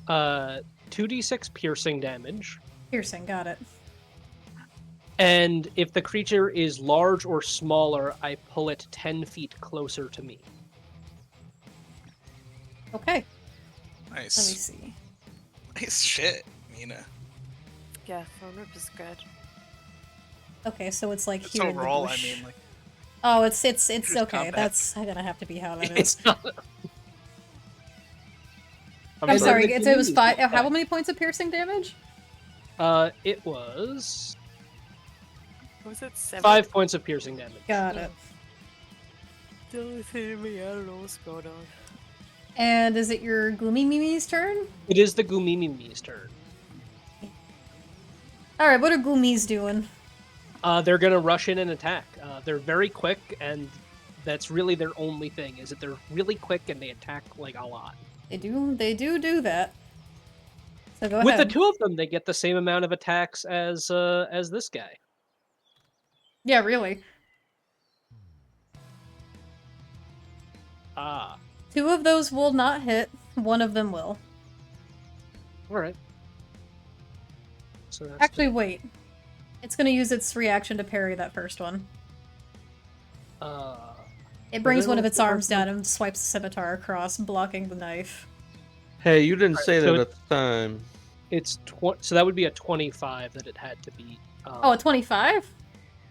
2d6 piercing damage. Piercing, got it. And if the creature is large or smaller, I pull it 10 feet closer to me. Okay, let me Nice. see. Nice shit, Mina. Yeah, phone rip is good. Okay, so it's like It's here in the overall, I bush. mean, like, Oh, it's Just okay. combat. That's gonna have to be how that is. It's not... I'm sorry. the It was community 5. is How many points of piercing damage? It was Was it 7? 5 points of piercing damage. Got it. Don't see me. I don't know what's going on. And is it your Gloomy Mimi's turn? It is the Gumimimi's turn. Alright, what are Gloomies doing? They're gonna rush in and attack. They're very quick, and that's really their only thing, is that they're really quick and they attack, like, a lot. They do that. So go With ahead. the two of them, they get the same amount of attacks as this guy. Yeah, really. Ah. 2 of those will not hit, 1 of them will. Alright. So that's Actually, wait. It's gonna use its reaction to parry that first one. It brings one of its arms down and swipes the scimitar across, blocking the knife. Hey, you didn't say so that at the time. It's so that would be a 25 that it had to beat. Oh, a 25?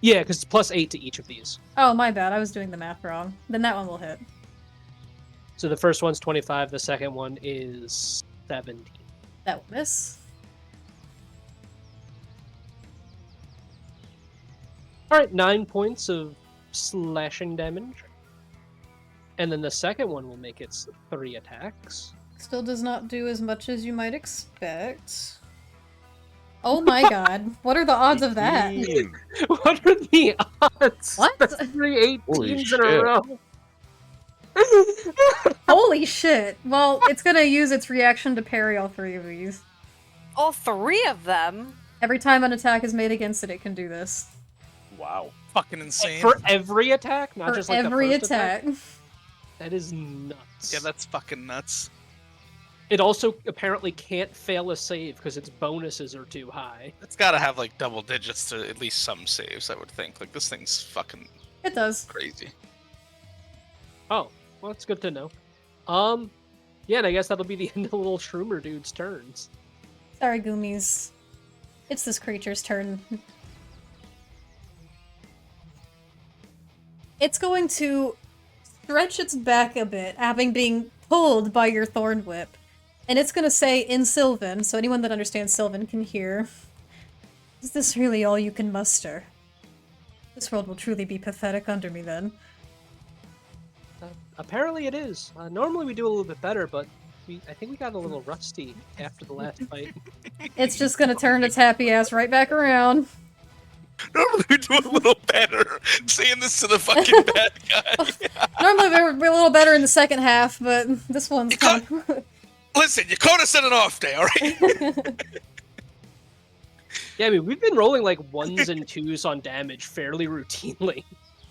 Yeah, because it's plus 8 to each of these. Oh, my bad. I was doing the math wrong. Then that one will hit. So the first one's 25, the second one is 17. That will miss. Alright, 9 points of slashing damage. And then the second one will make its 3 attacks. Still does not do as much as you might expect. Oh my god. What are the odds of that? What are the odds? What? That's 3 Holy 18s in a shit. row. Holy shit. Well, it's gonna use its reaction to parry all 3 of these. All 3 of them? Every time an attack is made against it, it can do this. Wow. Fucking insane. For every attack, not For just like every the first attack. attack. That is nuts. Yeah, that's fucking nuts. It also apparently can't fail a save because its bonuses are too high. It's gotta have like double digits to at least some saves, I would think. Like this thing's fucking It does. crazy. Oh, well, that's good to know. Yeah, and I guess that'll be the end of the little Shroomer dude's turns. Sorry, Goomies. It's this creature's turn. It's going to stretch its back a bit, having been pulled by your Thorn Whip. And it's going to say in Sylvan, so anyone that understands Sylvan can hear, is this really all you can muster? This world will truly be pathetic under me then. Apparently it is. Normally we do a little bit better, but I think we got a little rusty after the last fight. It's just going to turn its happy ass right back around. Normally we do a little better saying this to the fucking bad guy. Normally we're a little better in the second half, but this one's kind of... Listen, you caught us on an off day, alright? Yeah, I mean, we've been rolling like 1s and 2s on damage fairly routinely.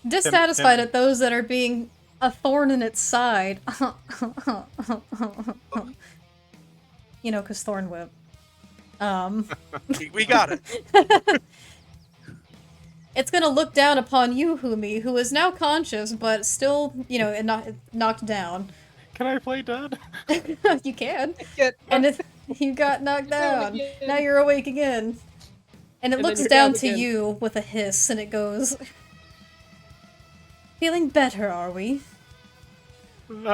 Dissatisfied at those that are being a thorn in its side. You know, because Thorn Whip. We got it. It's gonna look down upon you, Humi, who is now conscious, but still, you know, knocked down. Can I play dead? You can. Get- And if you got knocked down, again. now you're awake again. And it And then looks you're down down to again. you with a hiss, and it goes, feeling better, are we? No.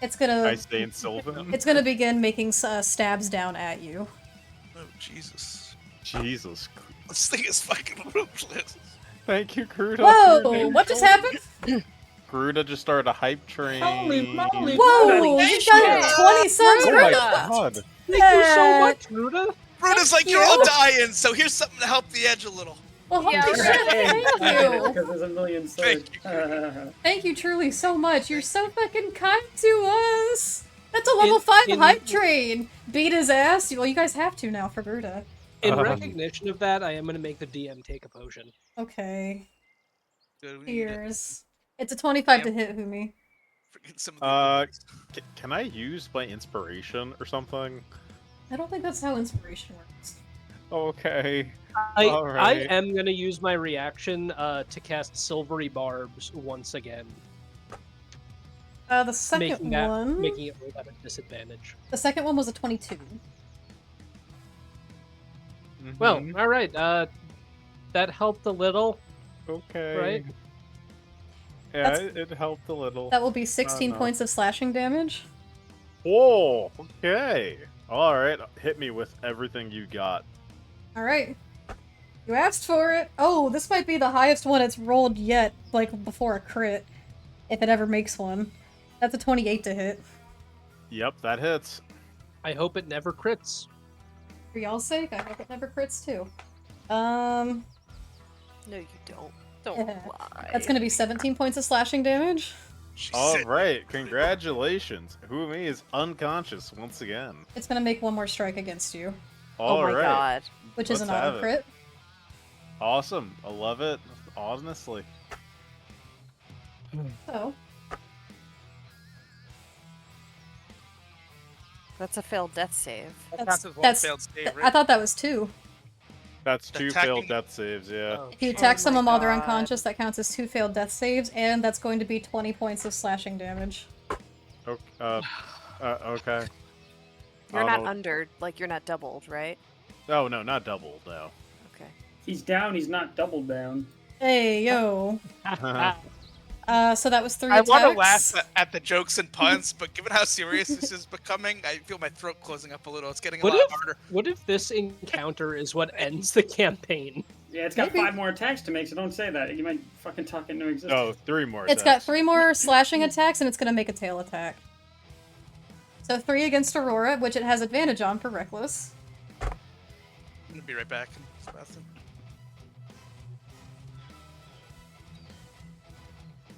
It's gonna... I stay in Sylvan. It's gonna begin making stabs down at you. Oh, Jesus. Jesus. This thing is fucking ruthless. Thank you, Gruda. Whoa! What just happened? Gruda just started a hype train. Holy moly! Whoa! You got 20 subs, Oh my Gruda! god! Thank you so much, Ruda. Bruna's like, Thank you're all you. dying, so here's something to help the edge a little. Well, holy Yeah, shit, thank you! Because there's a million swords. Thank you truly so much. You're so fucking kind to us! That's a level 5 in- hype train! Beat his ass. Well, you guys have to now for Gruda. In recognition of that, I am going to make the DM take a potion. Okay. Dude, we need it. Cheers. It's a 25 to Yep. hit, Humi. Freaking some of the Can I use my inspiration or something? I don't think that's how inspiration works. Okay. I Alright. am going to use my reaction to cast Silvery Barbs once again, The making second that one... making it roll at a disadvantage. The second one was a 22. Well, Mhm. all right. That helped a little, Okay. right? Yeah, That's- it helped a little. That will be 16 no. points of slashing damage. Whoa. Okay. All right. Hit me with everything you got. Alright. You asked for it. Oh, this might be the highest one it's rolled yet, like before a crit. If it ever makes one. That's a 28 to hit. Yep, that hits. I hope it never crits. For y'all's sake, I hope it never crits too. No, you don't. Don't lie. That's gonna be 17 points of slashing damage. All right, congratulations. Humi is unconscious once again. It's gonna make one more strike against you, Oh my god. which is Let's an auto have it. crit. Awesome. I love it. Honestly. So, That's a failed death save. that's I thought that was 2. That's The 2 attacking- failed death saves, yeah. Oh, If you shit. attack my someone while they're God. unconscious, that counts as 2 failed death saves, and that's going to be 20 points of slashing damage. Okay. Okay. You're I not don't know. under, like, you're not doubled, right? Oh, no, not double, no. Okay. He's down. He's not double down. Hey, yo. So that was 3 I attacks. want to laugh at the jokes and puns, but given how serious this is becoming, I feel my throat closing up a little. It's getting a What lot if, harder. what if this encounter is what ends the campaign? Yeah, it's got Maybe. 5 more attacks to make, so don't say that. You might fucking talk it into existence. No, 3 more It's got attacks. 3 more slashing attacks, and it's going to make a tail attack. So 3 against Aurora, which it has advantage on for Reckless. I'm gonna be right back. Sebastian.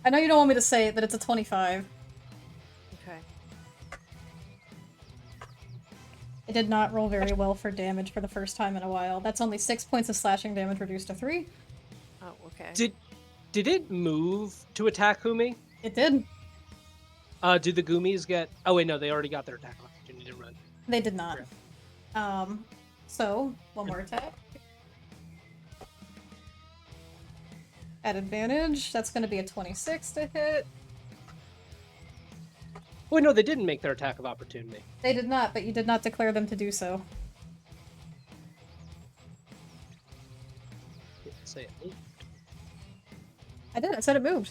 I know you don't want me to say it, but it's a 25. Okay. It did not roll very well for damage for the first time in a while. That's only 6 points of slashing damage reduced to 3. Oh, okay. Did it move to attack Humi? It did. Did the Goomies get... Oh wait, no, they already got their attack opportunity to run. They did not. So, one more attack. At advantage, that's going to be a 26 to hit. Wait, no, they didn't make their attack of opportunity. They did not, but you did not declare them to do so. Didn't say it moved. I did, I said it moved.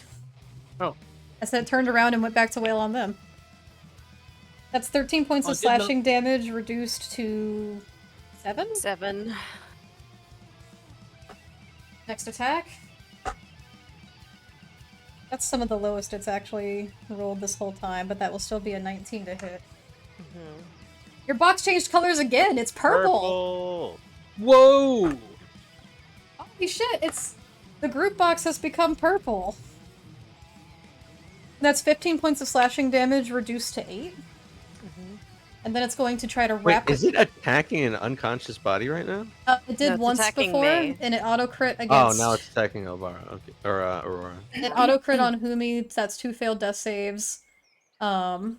Oh. I said it turned around and went back to wail on them. That's 13 points Oh, of did not- slashing damage reduced to 7? 7. Next attack. That's some of the lowest it's actually rolled this whole time, but that will still be a 19 to hit. Mm-hmm. Your box changed colors again! It's purple! Whoa! Holy shit, it's... The group box has become purple. That's 15 points of slashing damage reduced to 8. Mm-hmm. And then it's going to try to Wait, wrap is it attacking an unconscious body right now? It did No, it's once attacking before, me. and it auto-crit Oh, against... now it's attacking Elvira. Okay. Or Aurora. It auto-crit on Humi, that's 2 failed death saves. And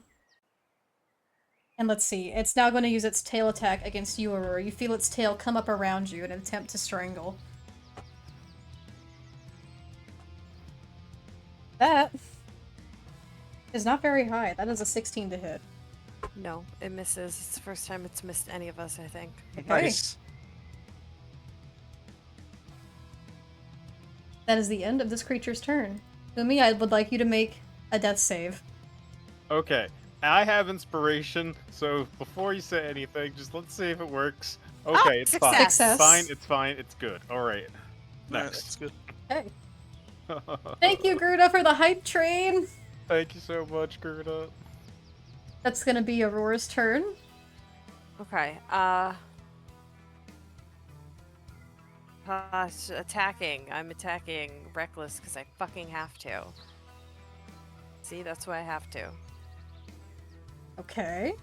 let's see, it's now going to use its tail attack against you, Aurora. You feel its tail come up around you in an attempt to strangle. That is not very high. That is a 16 to hit. No, it misses. It's the first time it's missed any of us, I think. Okay. Nice. That is the end of this creature's turn. Humi, I would like you to make a death save. Okay. I have inspiration, so before you say anything, just let's see if it works. Okay, it's fine. success. Success. It's fine, it's fine, it's good. Alright. Nice. Next. That's good. Okay. Thank you, Gruda, for the hype train! Thank you so much, Gerda. That's gonna be Aurora's turn. Okay, attacking. I'm attacking Reckless because I fucking have to. See, that's why I have to. Okay.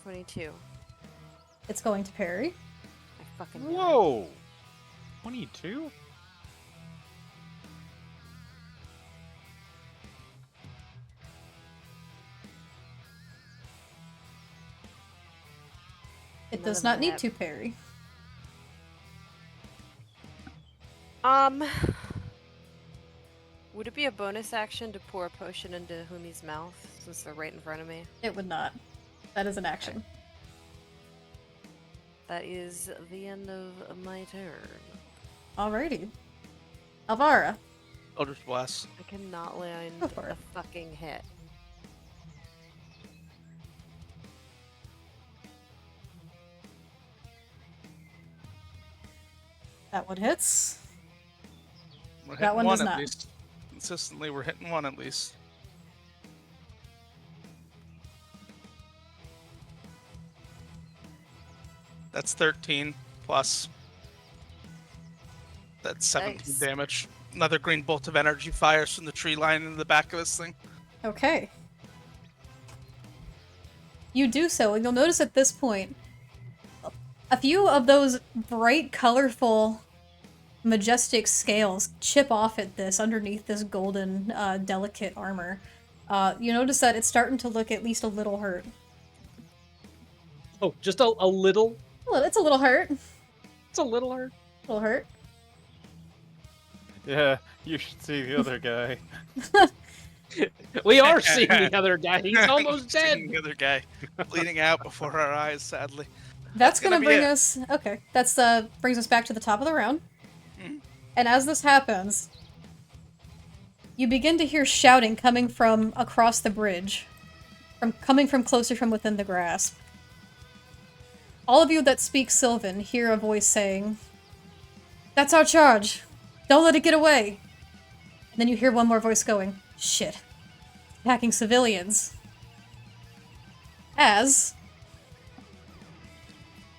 22. It's going to parry. I fucking knew it. Whoa! 22? It None does of not them need have- to parry. Would it be a bonus action to pour a potion into Humi's mouth since they're right in front of me? It would not. That is an action. That is the end of my turn. Alrighty. Alvara. Eldritch Blast. I cannot land Go for a it. fucking hit. That one hits. We're That hitting one one does at not. least. Consistently, we're hitting one at least. That's 13 plus. That's 17 Nice. damage. Another green bolt of energy fires from the tree line in the back of this thing. Okay. You do so, and you'll notice at this point, a few of those bright, colorful, majestic scales chip off at this underneath this golden, delicate armor. You notice that it's starting to look at least a little hurt. Oh, just a little? Well, it's a little hurt. It's a little hurt. A little hurt. Yeah, you should see the other guy. We are seeing the other guy. He's almost dead. Seeing the other guy bleeding out before our eyes, sadly. That's gonna gonna be bring it. us. Okay, that's brings us back to the top of the round. Mhm. And as this happens, you begin to hear shouting coming from across the bridge, coming from closer from within the grasp. All of you that speak Sylvan hear a voice saying, "That's our charge. Don't let it get away." And then you hear one more voice going, "Shit. Attacking civilians." As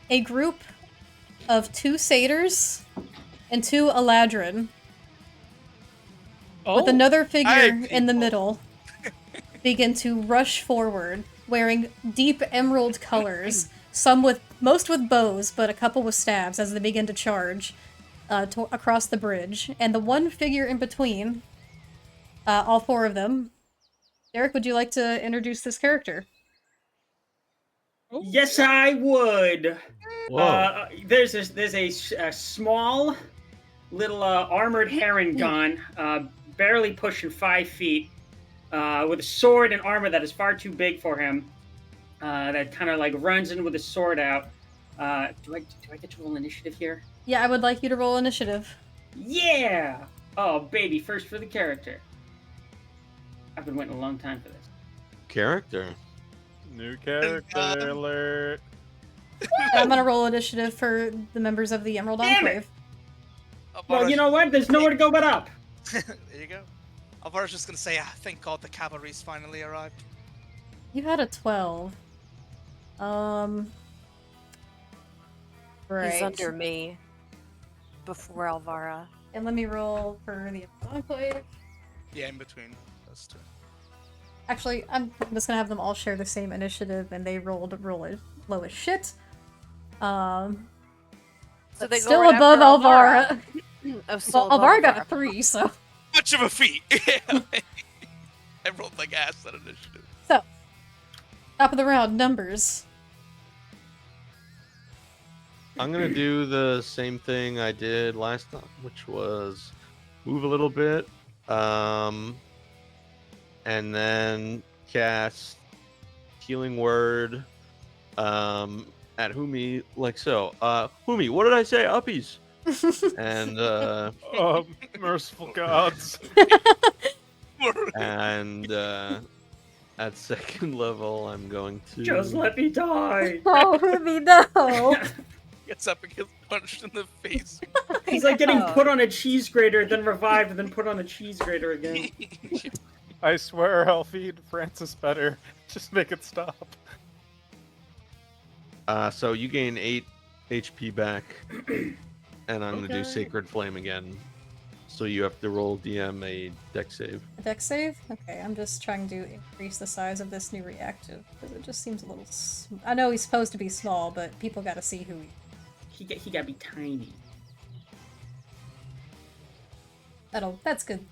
a group of 2 satyrs and 2 Eladrin, Oh, with another figure Hi, in the people. middle, begin to rush forward, wearing deep emerald colors, most with bows, but a couple with stabs as they begin to charge across the bridge. And the one figure in between, all 4 of them. Derek, would you like to introduce this character? Yes, I would. Whoa. There's a small little armored heron gun, barely pushing 5 feet, with a sword and armor that is far too big for him. That kind of like runs in with a sword out. Do I get to roll initiative here? Yeah, I would like you to roll initiative. Yeah! Oh, baby, first for the character. I've been waiting a long time for this. Character. New character alert. And I'm gonna roll initiative for the members of the Emerald Damn it! Enclave. Well, you know what? There's nowhere to go but up. There you go. Alvara's just gonna say, thank God the cavalry's finally arrived. You had a 12. Right. He's under me before Alvara. And let me roll for the Emerald Enclave. Yeah, in between those two. Actually, I'm just gonna have them all share the same initiative, and they rolled low as shit. So But they go still right above after Alvara. Oh, still Well, above Alvara got a 3, so. Much of a feat. I rolled like ass that initiative. So, top of the round, numbers. I'm gonna do the same thing I did last time, which was move a little bit, and then cast Healing Word at Humi, like so. Humi, what did I say? Uppies. And Oh, merciful gods. and at second level, I'm going to Just let me die. Oh, Ruby, no! Gets up and gets punched in the face. He's like getting put on a cheese grater, then revived, and then put on a cheese grater again. I swear I'll feed Francis better. Just make it stop. So you gain 8 HP back, and I'm gonna do Okay. Sacred Flame again. So you have to roll DM a dex save. A dex save? Okay, I'm just trying to increase the size of this new reactive, because it just seems a little I know he's supposed to be small, but people gotta see who He gotta be tiny. That's good.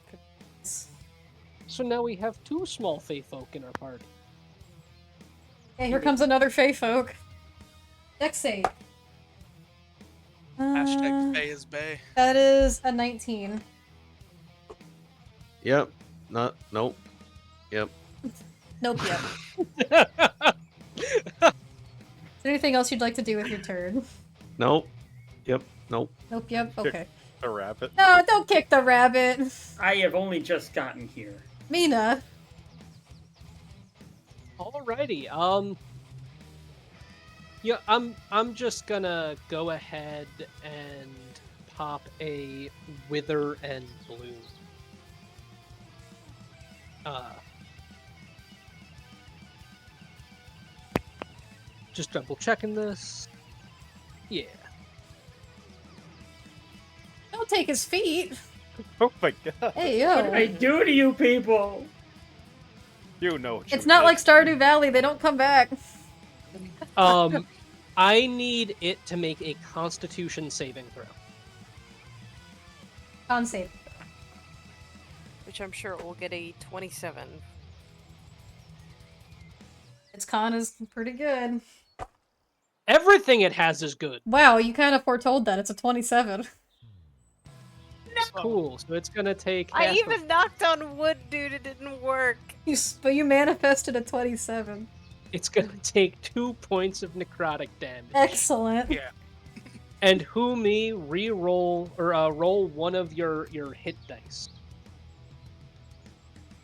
So now we have 2 small Fey folk in our party. Hey, here comes another Fey folk. Dex save. Hashtag Bay is Bay. That is a 19. Yep. Nope. Yep. Nope, yep. Is there anything else you'd like to do with your turn? Nope. Yep. Nope. Nope, yep, okay. A rabbit. No, don't kick the rabbit! I have only just gotten here. Mina! Alrighty, yeah, I'm just gonna go ahead and pop a Wither and Bloom. Just double checking this. Yeah. Don't take his feet. Oh my god. Hey, What did I yo. do to you people? You know what It's you not did. like Stardew Valley. They don't come back. I need it to make a Constitution saving throw. Con save. Which I'm sure it will get a 27. Its con is pretty good. Everything it has is good. Wow, you kind of foretold that. It's a 27. Cool. So it's gonna take. I half even of- knocked on wood, dude. It didn't work. But you manifested a 27. It's gonna take 2 points of necrotic damage. Excellent. Yeah. And Humi, re-roll or roll one of your hit dice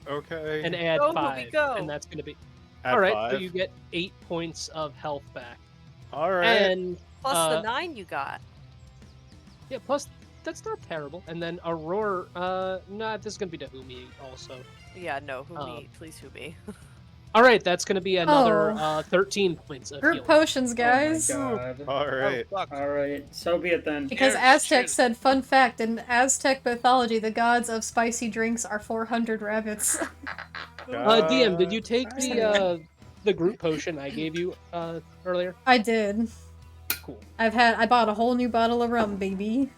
Okay. and add Go, Humi, 5, go. and that's gonna be Add all right. 5. So you get 8 points of health back, All right. and Plus the 9 you got. yeah, plus that's not terrible. And then Aurora, nah, this is gonna be to Humi also. Yeah, no, Humi, please Humi. All right, that's gonna be another Oh. 13 points of Group healing. potions, guys. Oh my god. All right. Oh, fuck. Alright, so be it then. Because Yeah, Aztec shit. said, fun fact, in Aztec mythology, the gods of spicy drinks are 400 rabbits. DM, did you take Alright. the group potion I gave you earlier? I did. Cool. I bought a whole new bottle of rum, baby.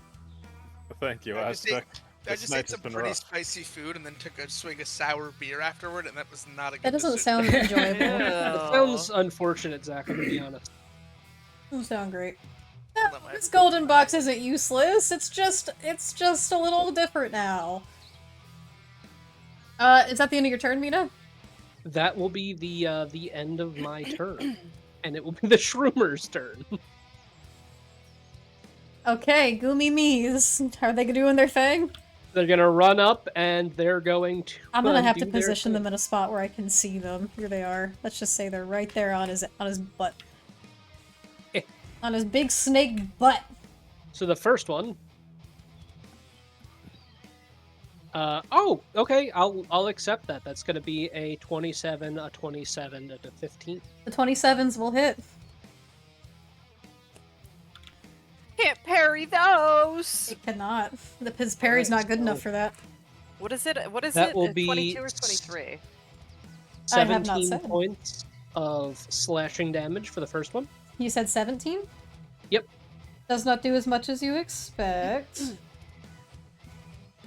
Thank you, I just Aztec. I This just night ate has some been pretty rough. spicy food and then took a swig of sour beer afterward, and that was not a good That doesn't decision. sound enjoyable. It sounds unfortunate, Zach. I'm gonna be honest. Doesn't sound great. That might- This golden box isn't useless. It's just a little different now. Is that the end of your turn, Mina? That will be the end of my turn, and it will be the Shroomer's turn. Okay, Goomy Mees. Are they doing their thing? They're gonna run up, and they're going to. I'm gonna have do to their position them thing. in a spot where I can see them. Here they are. Let's just say they're right there on his butt. Eh. On his big snake butt. So the first one. Oh, okay. I'll accept that. That's gonna be a 27, a 27, and a 15. The 27s will hit. Can't parry those! It cannot. His parry's not good enough for that. What is it? What is That it? will be 22 or 23? I have not 17 said. points of slashing damage for the first one. You said 17? Yep. Does not do as much as you expect.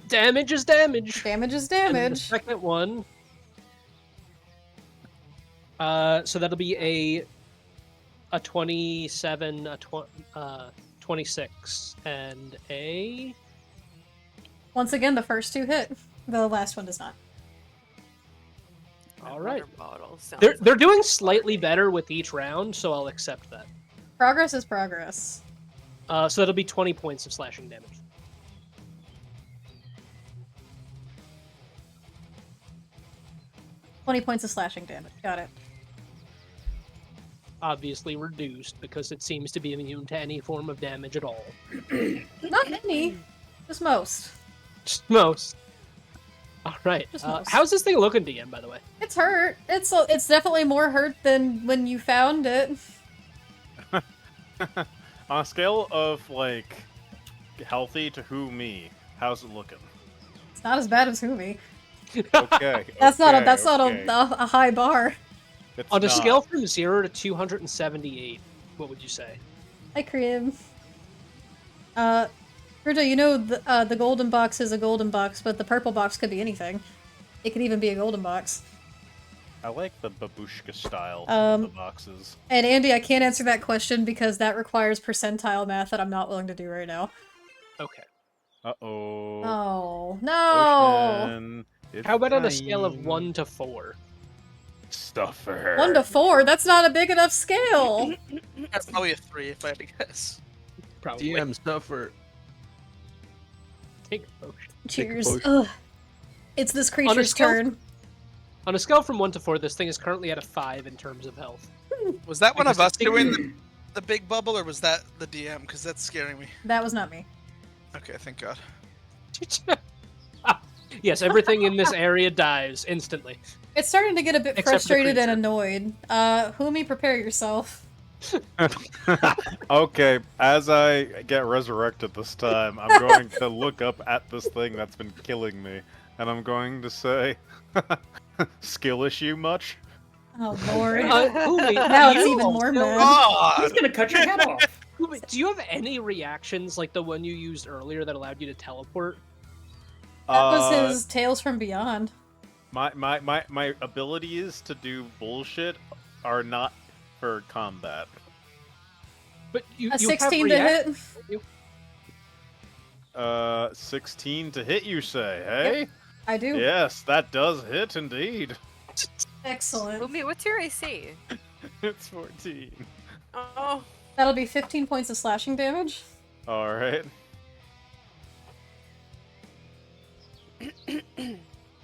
Damage is damage. Damage is And the damage. second one. So that'll be a 27, a 26, and a. Once again, the first two hit. The last one does not. All right. Water bottle sounds They're like doing slightly better with each round, so I'll accept that. Progress is progress. So that'll be 20 points of slashing damage. $20 points of slashing damage. Got it. Obviously reduced because it seems to be immune to any form of damage at all. Not many. Just most. Just most. All right. Just most. How's this thing looking, DM? By the way. It's hurt. It's definitely more hurt than when you found it. On a scale of like healthy to who me, how's it looking? It's not as bad as Humi. Okay. That's not okay. a high bar. It's On a not. scale from 0 to 278, what would you say? Hi, Cream. Virgil, you know the golden box is a golden box, but the purple box could be anything. It could even be a golden box. I like the babushka style Um, of the boxes. And Andy, I can't answer that question because that requires percentile math that I'm not willing to do right now. Okay. Uh-oh. Oh, no! Ocean, it's How about on a scale of fine. 1 to 4? Stuffer. 1 to 4? That's not a big enough scale! That's probably a 3 if I had to guess. Probably. DM suffer. Take a potion. Cheers. potion. Ugh. It's this creature's scale- turn. On a scale from 1 to 4, this thing is currently at a 5 in terms of health. Was that one of Because us the doing the big bubble, or was that the DM? Because that's scaring me. That was not me. Okay, thank God. Yes, everything in this area dies instantly. It's starting to get a bit Except for the frustrated and creature. annoyed. Humi, prepare yourself. Okay, as I get resurrected this time, I'm going to look up at this thing that's been killing me, and I'm going to say, skill issue much? Oh lord. Umi, Now do it's you even more also- mad. God! He's gonna cut your head off. Umi, do you have any reactions like the one you used earlier that allowed you to teleport? That was his Tales from Beyond. My abilities to do bullshit are not for combat. But you A you have 16 to hit. reactions, don't you? 16 to hit, you say, hey? I do. Yes, that does hit indeed. Excellent. Umi, what's your AC? It's 14. Oh, That'll be 15 points of slashing damage. Alright.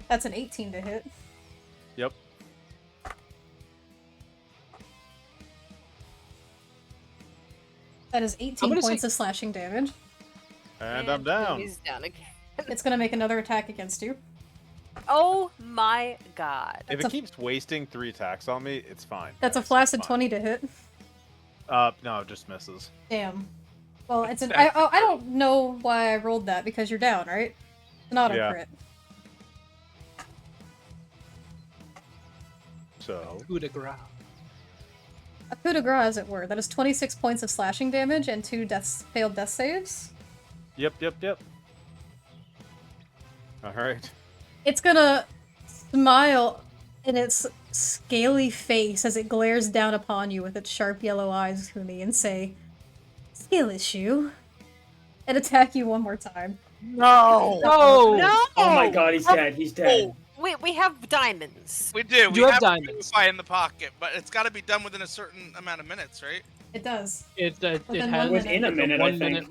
That's an 18 to hit. Yep. That is I'm 18 gonna points say- of slashing damage. And I'm down. He's down again. It's gonna make another attack against you. Oh my god. If That's it keeps wasting 3 attacks on me, it's fine. That's a guys, it's flaccid fine. 20 to hit. No, it just misses. Damn. Well, it's an. I don't know why I rolled that because you're down, right? It's an auto Yeah. crit. So, Coup de grace. A coup de grace, as it were. That is 26 points of slashing damage and 2 failed death saves. yep. Alright. It's gonna smile in its scaly face as it glares down upon you with its sharp yellow eyes, Humi, and say, "Skill issue," and attack you one more time. No! No! No! Oh my god, he's dead. He's dead. Wait, we have diamonds. We do. We You have have diamonds. Purify in the pocket, but it's got to be done within a certain amount of minutes, right? It does. It Within has 1 Within a minute. minute, I 1 think. minute.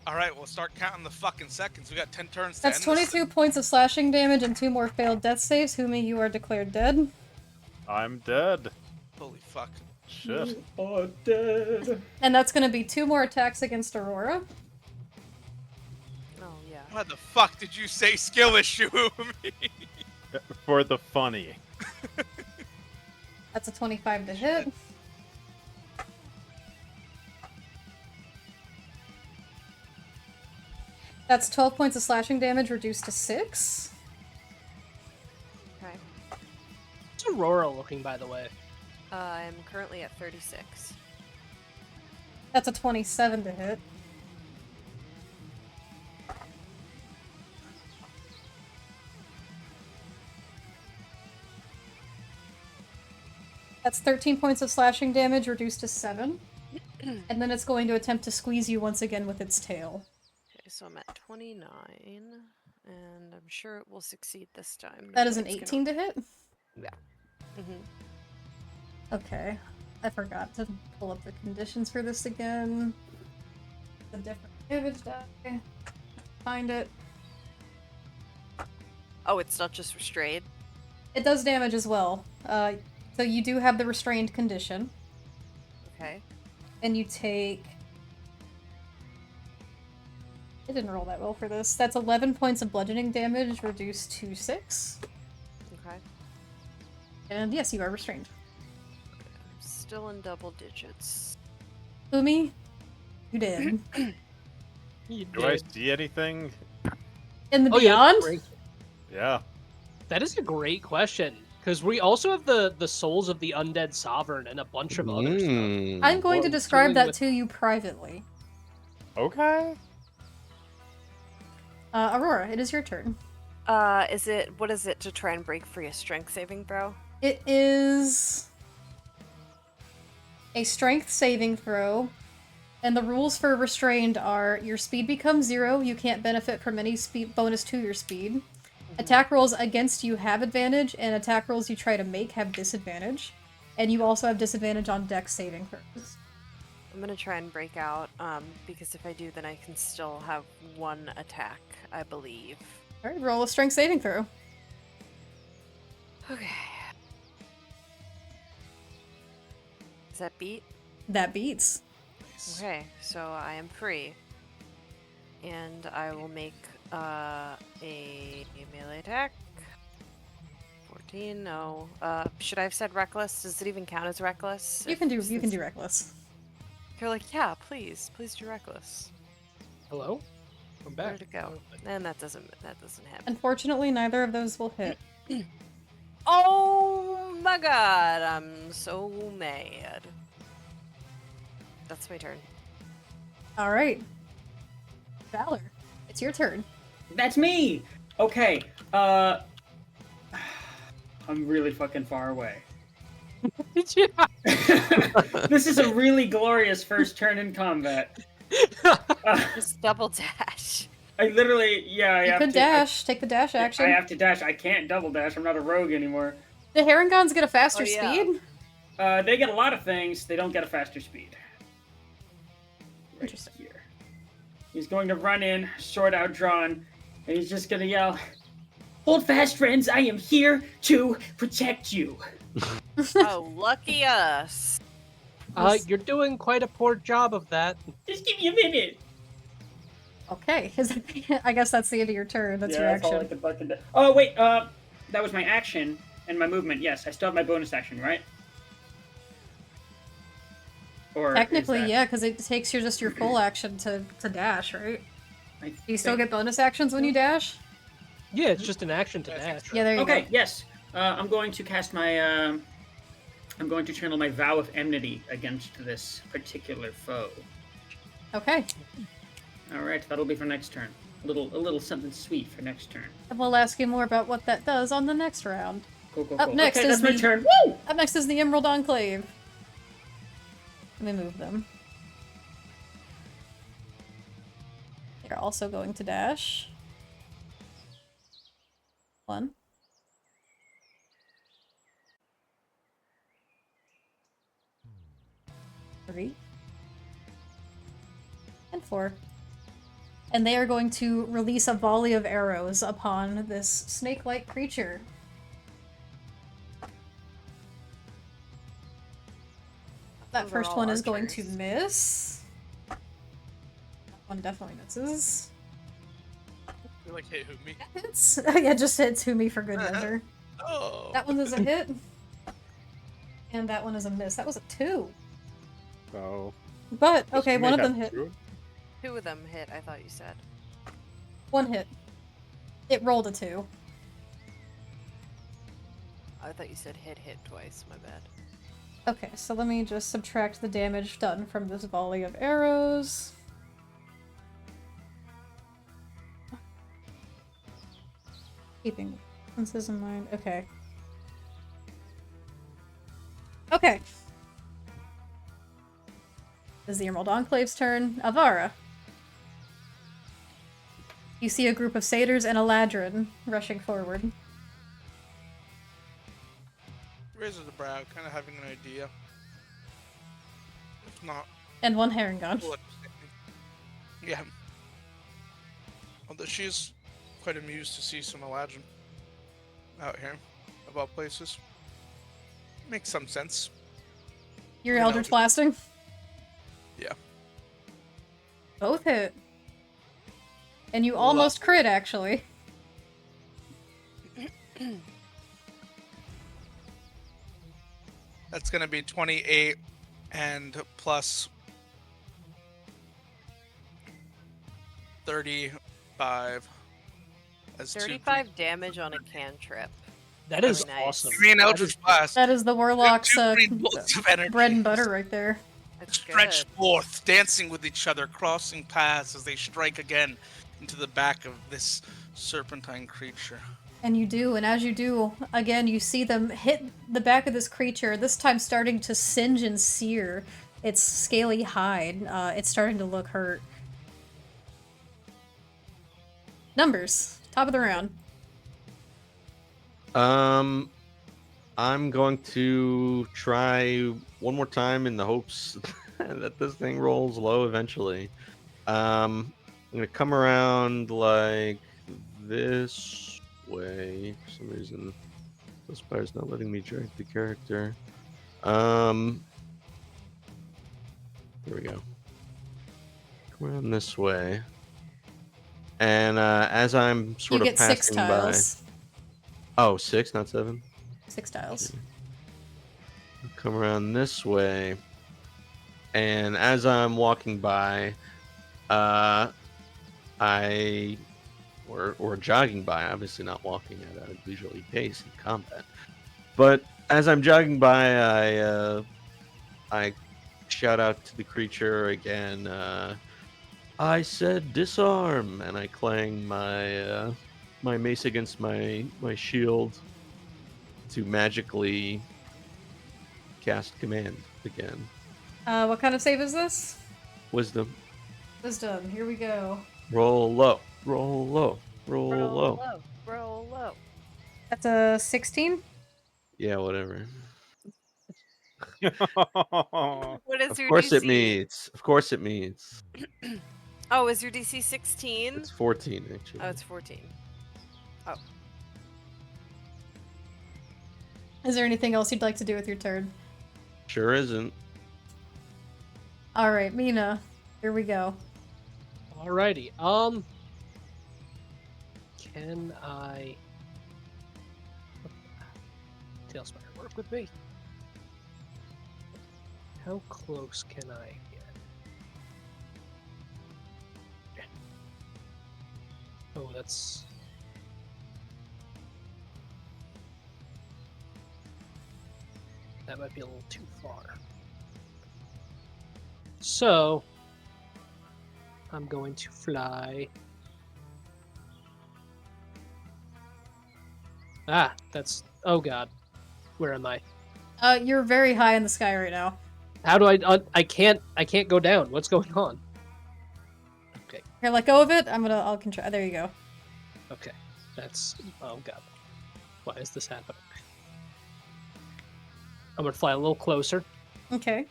All right, we'll start counting the fucking seconds. We got 10 turns. To That's end 22 points of slashing damage and 2 more failed death saves. Humi, you are declared dead. I'm dead. This. Holy fuck! Shit. Oh, dead. And that's gonna be 2 more attacks against Aurora. Oh yeah. Why the fuck did you say skill issue? For the funny. That's a 25 to hit. That's 12 points of slashing damage reduced to 6. Okay. What's Aurora looking, by the way? I'm currently at 36. That's a 27 to hit. That's 13 points of slashing damage reduced to 7. And then it's going to attempt to squeeze you once again with its tail. Okay, so I'm at 29, and I'm sure it will succeed this time. That is an 18 to hit? Mm-hmm. Okay. I forgot to pull up the conditions for this again. The different damage die. Find it. Oh, it's not just restrained? It does damage as well. So you do have the restrained condition, Okay. and you take... I didn't roll that well for this. That's 11 points of bludgeoning damage reduced to 6. Okay. And yes, you are restrained. I'm still in double digits. Umi, you did. Do I see anything? In the Oh yeah, beyond? great. Yeah. That is a great question. Because we also have the souls of the undead sovereign and a bunch of other stuff. Mm. I'm going to What describe dealing that with- to you privately. Okay. Aurora, it is your turn. What is it to try and break free? A strength saving throw? It is a strength saving throw, and the rules for restrained are your speed becomes 0, you can't benefit from any speed bonus to your speed. Attack rolls against you have advantage, and attack rolls you try to make have disadvantage. And you also have disadvantage on dex saving throws. I'm gonna try and break out, because if I do, then I can still have 1 attack, I believe. Alright, roll a strength saving throw. Okay. Is that beat? That beats. Nice. Okay, so I am free. And I will make a melee attack for 13, no. Should I have said reckless? Does it even count as reckless? You can do reckless. You're like, yeah, please do reckless. Hello? I'm back. Where'd it go? And that doesn't hit. Unfortunately, neither of those will hit. Oh my god, I'm so mad. That's my turn. All right. Valor, it's your turn. That's me! Okay, I'm really fucking far away. This is a really glorious first turn in combat. Just double dash. I literally, yeah, You could dash. Take the dash action. I have to dash. I can't double dash. I'm not a rogue anymore. The Herringons get a faster yeah. speed? They get a lot of things. They don't get a faster speed. Right Interesting. here. He's going to run in, sword out drawn, and he's just going to yell, "Hold fast, friends. I am here to protect you." Oh, lucky us. You're doing quite a poor job of that. Just give me a minute. Okay, I guess that's the end of your turn. That's your That's all I action. can fucking do. Oh, wait, that was my action and my movement. Yes, I still have my bonus action, right? Or is Technically, that- yeah, because it takes just your full action to dash, right? I Do you still think- get bonus actions when you dash? Yeah, it's just an action to dash. Yeah, there you Okay, go. yes. I'm going to cast my, I'm going to channel my Vow of Enmity against this particular foe. Okay. Alright, that'll be for next turn. A little something sweet for next turn. And we'll ask you more about what that does on the next round. Cool. Up next okay, is that's my the- turn. Woo! Up next is the Emerald Enclave. Let me move them. They're also going to dash. 1. Three. And 4. And they are going to release a volley of arrows upon this snake-like creature. That Those are first all one is going to archers. miss. That one definitely misses. You're like, hey, who me? Hits. Yeah, just hits Humi for good measure. Oh. That one is a hit. And that one is a miss. That was a 2. Oh. But, okay, You one may of them have hit. two. 2 of them hit, I thought you said. 1 hit. It rolled a 2. I thought you said hit twice, my bad. Okay, so let me just subtract the damage done from this volley of arrows. Keeping senses in mind. Okay. Okay. This is the Emerald Enclave's turn. Avara. You see a group of satyrs and a ladrin rushing forward. Raises the brow, kind of having an idea. If not, And 1 Herringon. full understanding. Yeah. Although she's quite amused to see some Eladrin out here, of all places. Makes some sense. You're An Eldritch Eldritch. Blasting? Yeah. Both hit. And you almost crit, actually. That's gonna be 28 and plus 35 as 35 damage on a cantrip. That is Very nice. awesome. 2 green Eldritch Blast. That is the Warlock's Two green bolts of energy. bread and butter right there. That's Stretch good. forth, dancing with each other, crossing paths as they strike again into the back of this serpentine creature. And you do, and as you do, again, you see them hit the back of this creature, this time starting to singe and sear its scaly hide. It's starting to look hurt. Numbers. Top of the round. I'm going to try one more time in the hopes that this thing rolls low eventually. I'm gonna come around like this way. For some reason, this fire's not letting me drag the character. There we go. Come around this way. And as I'm sort You of get 6 passing by. tiles. Oh, 6, not 7. 6 tiles. Come around this way, and as I'm walking by, or jogging by, obviously not walking at a leisurely pace in combat, but as I'm jogging by, I shout out to the creature again. I said disarm, and I clang my my mace against my shield to magically cast command again. What kind of save is this? Wisdom. Wisdom. Here we go. Roll low. Roll low. Roll low. low. Roll low. That's a 16. Yeah, whatever. What is Of your course DC? it meets. Of course it meets. Oh, is your DC 16? It's 14 actually. Oh, it's 14. Oh. Is there anything else you'd like to do with your turn? Sure isn't. All right, Mina. Here we go. Alrighty. Can I? Tailspire, work with me. How close can I get? Oh, that's. That might be a little too far. So, I'm going to fly. Ah, that's. Oh god. Where am I? You're very high in the sky right now. How do I can't go down. What's going on? Okay. Here, let go of it. I'll control. There you go. Okay. That's. Oh god. Why is this happening? I'm gonna fly a little closer. Okay.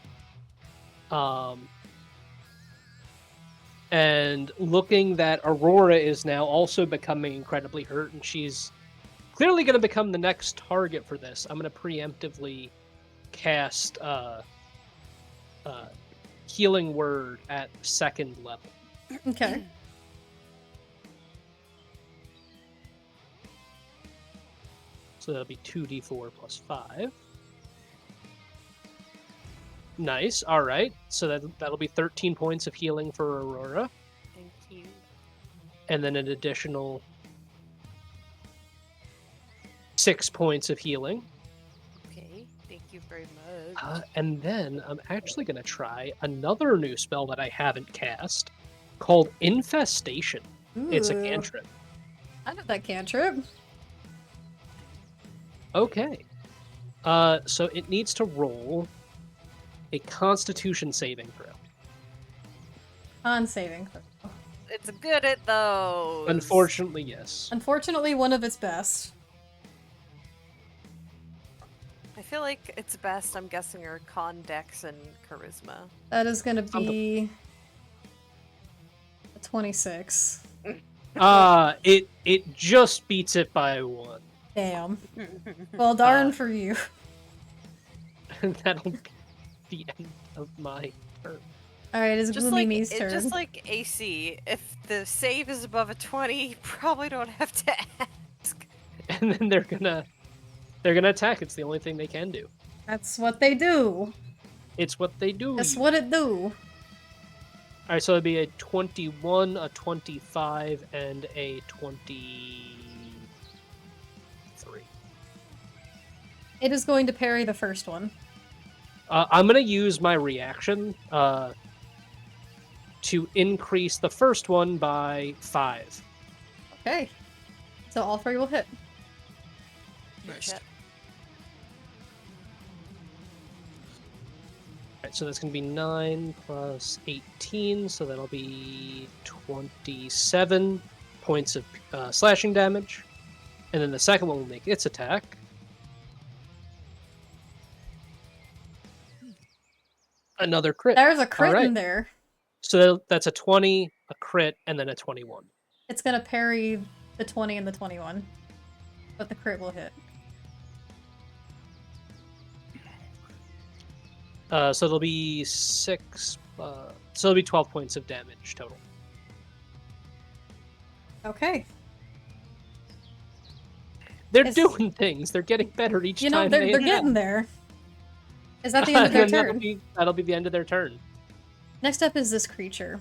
And looking that Aurora is now also becoming incredibly hurt, and she's clearly going to become the next target for this. I'm going to preemptively cast Healing Word at 2nd level. Okay. So that'll be 2d4 plus 5. Nice. All right. So that'll be 13 points of healing for Aurora, Thank you. and then an additional 6 points of healing. Okay, thank you very much. And then I'm actually going to try another new spell that I haven't cast called Infestation. It's a Ooh. cantrip. I know that cantrip. Okay. So it needs to roll a Constitution saving throw. Con saving throw. It's good at those. Unfortunately, yes. Unfortunately, one of its best. I feel like it's best, I'm guessing, are con, dex, and charisma. That is going to be a 26. It just beats it by 1. Damn. Well, darn for you. That'll be the end of my turn. All right, it's Just Gloomy like Me's turn. just like AC, if the save is above a 20, you probably don't have to ask. And then they're gonna attack. It's the only thing they can do. That's what they do. It's what they do. That's what it do. Alright, so it'd be a 21, a 25, and a 23. It is going to parry the first one. I'm gonna use my reaction to increase the first one by 5. Okay. So all 3 will hit. Nice. Shit. Alright, so that's gonna be 9 plus 18, so that'll be 27 points of slashing damage. And then the second one will make its attack. Another crit. There's a crit Alright. in there. So that's a 20, a crit, and then a 21. It's going to parry the 20 and the 21. But the crit will hit. So it'll be 6. So it'll be 12 points of damage total. Okay. They're It's- doing things. They're getting better each You know, time. they're they getting there. Is that the end of their And then turn? that'll be the end of their turn. Next up is this creature.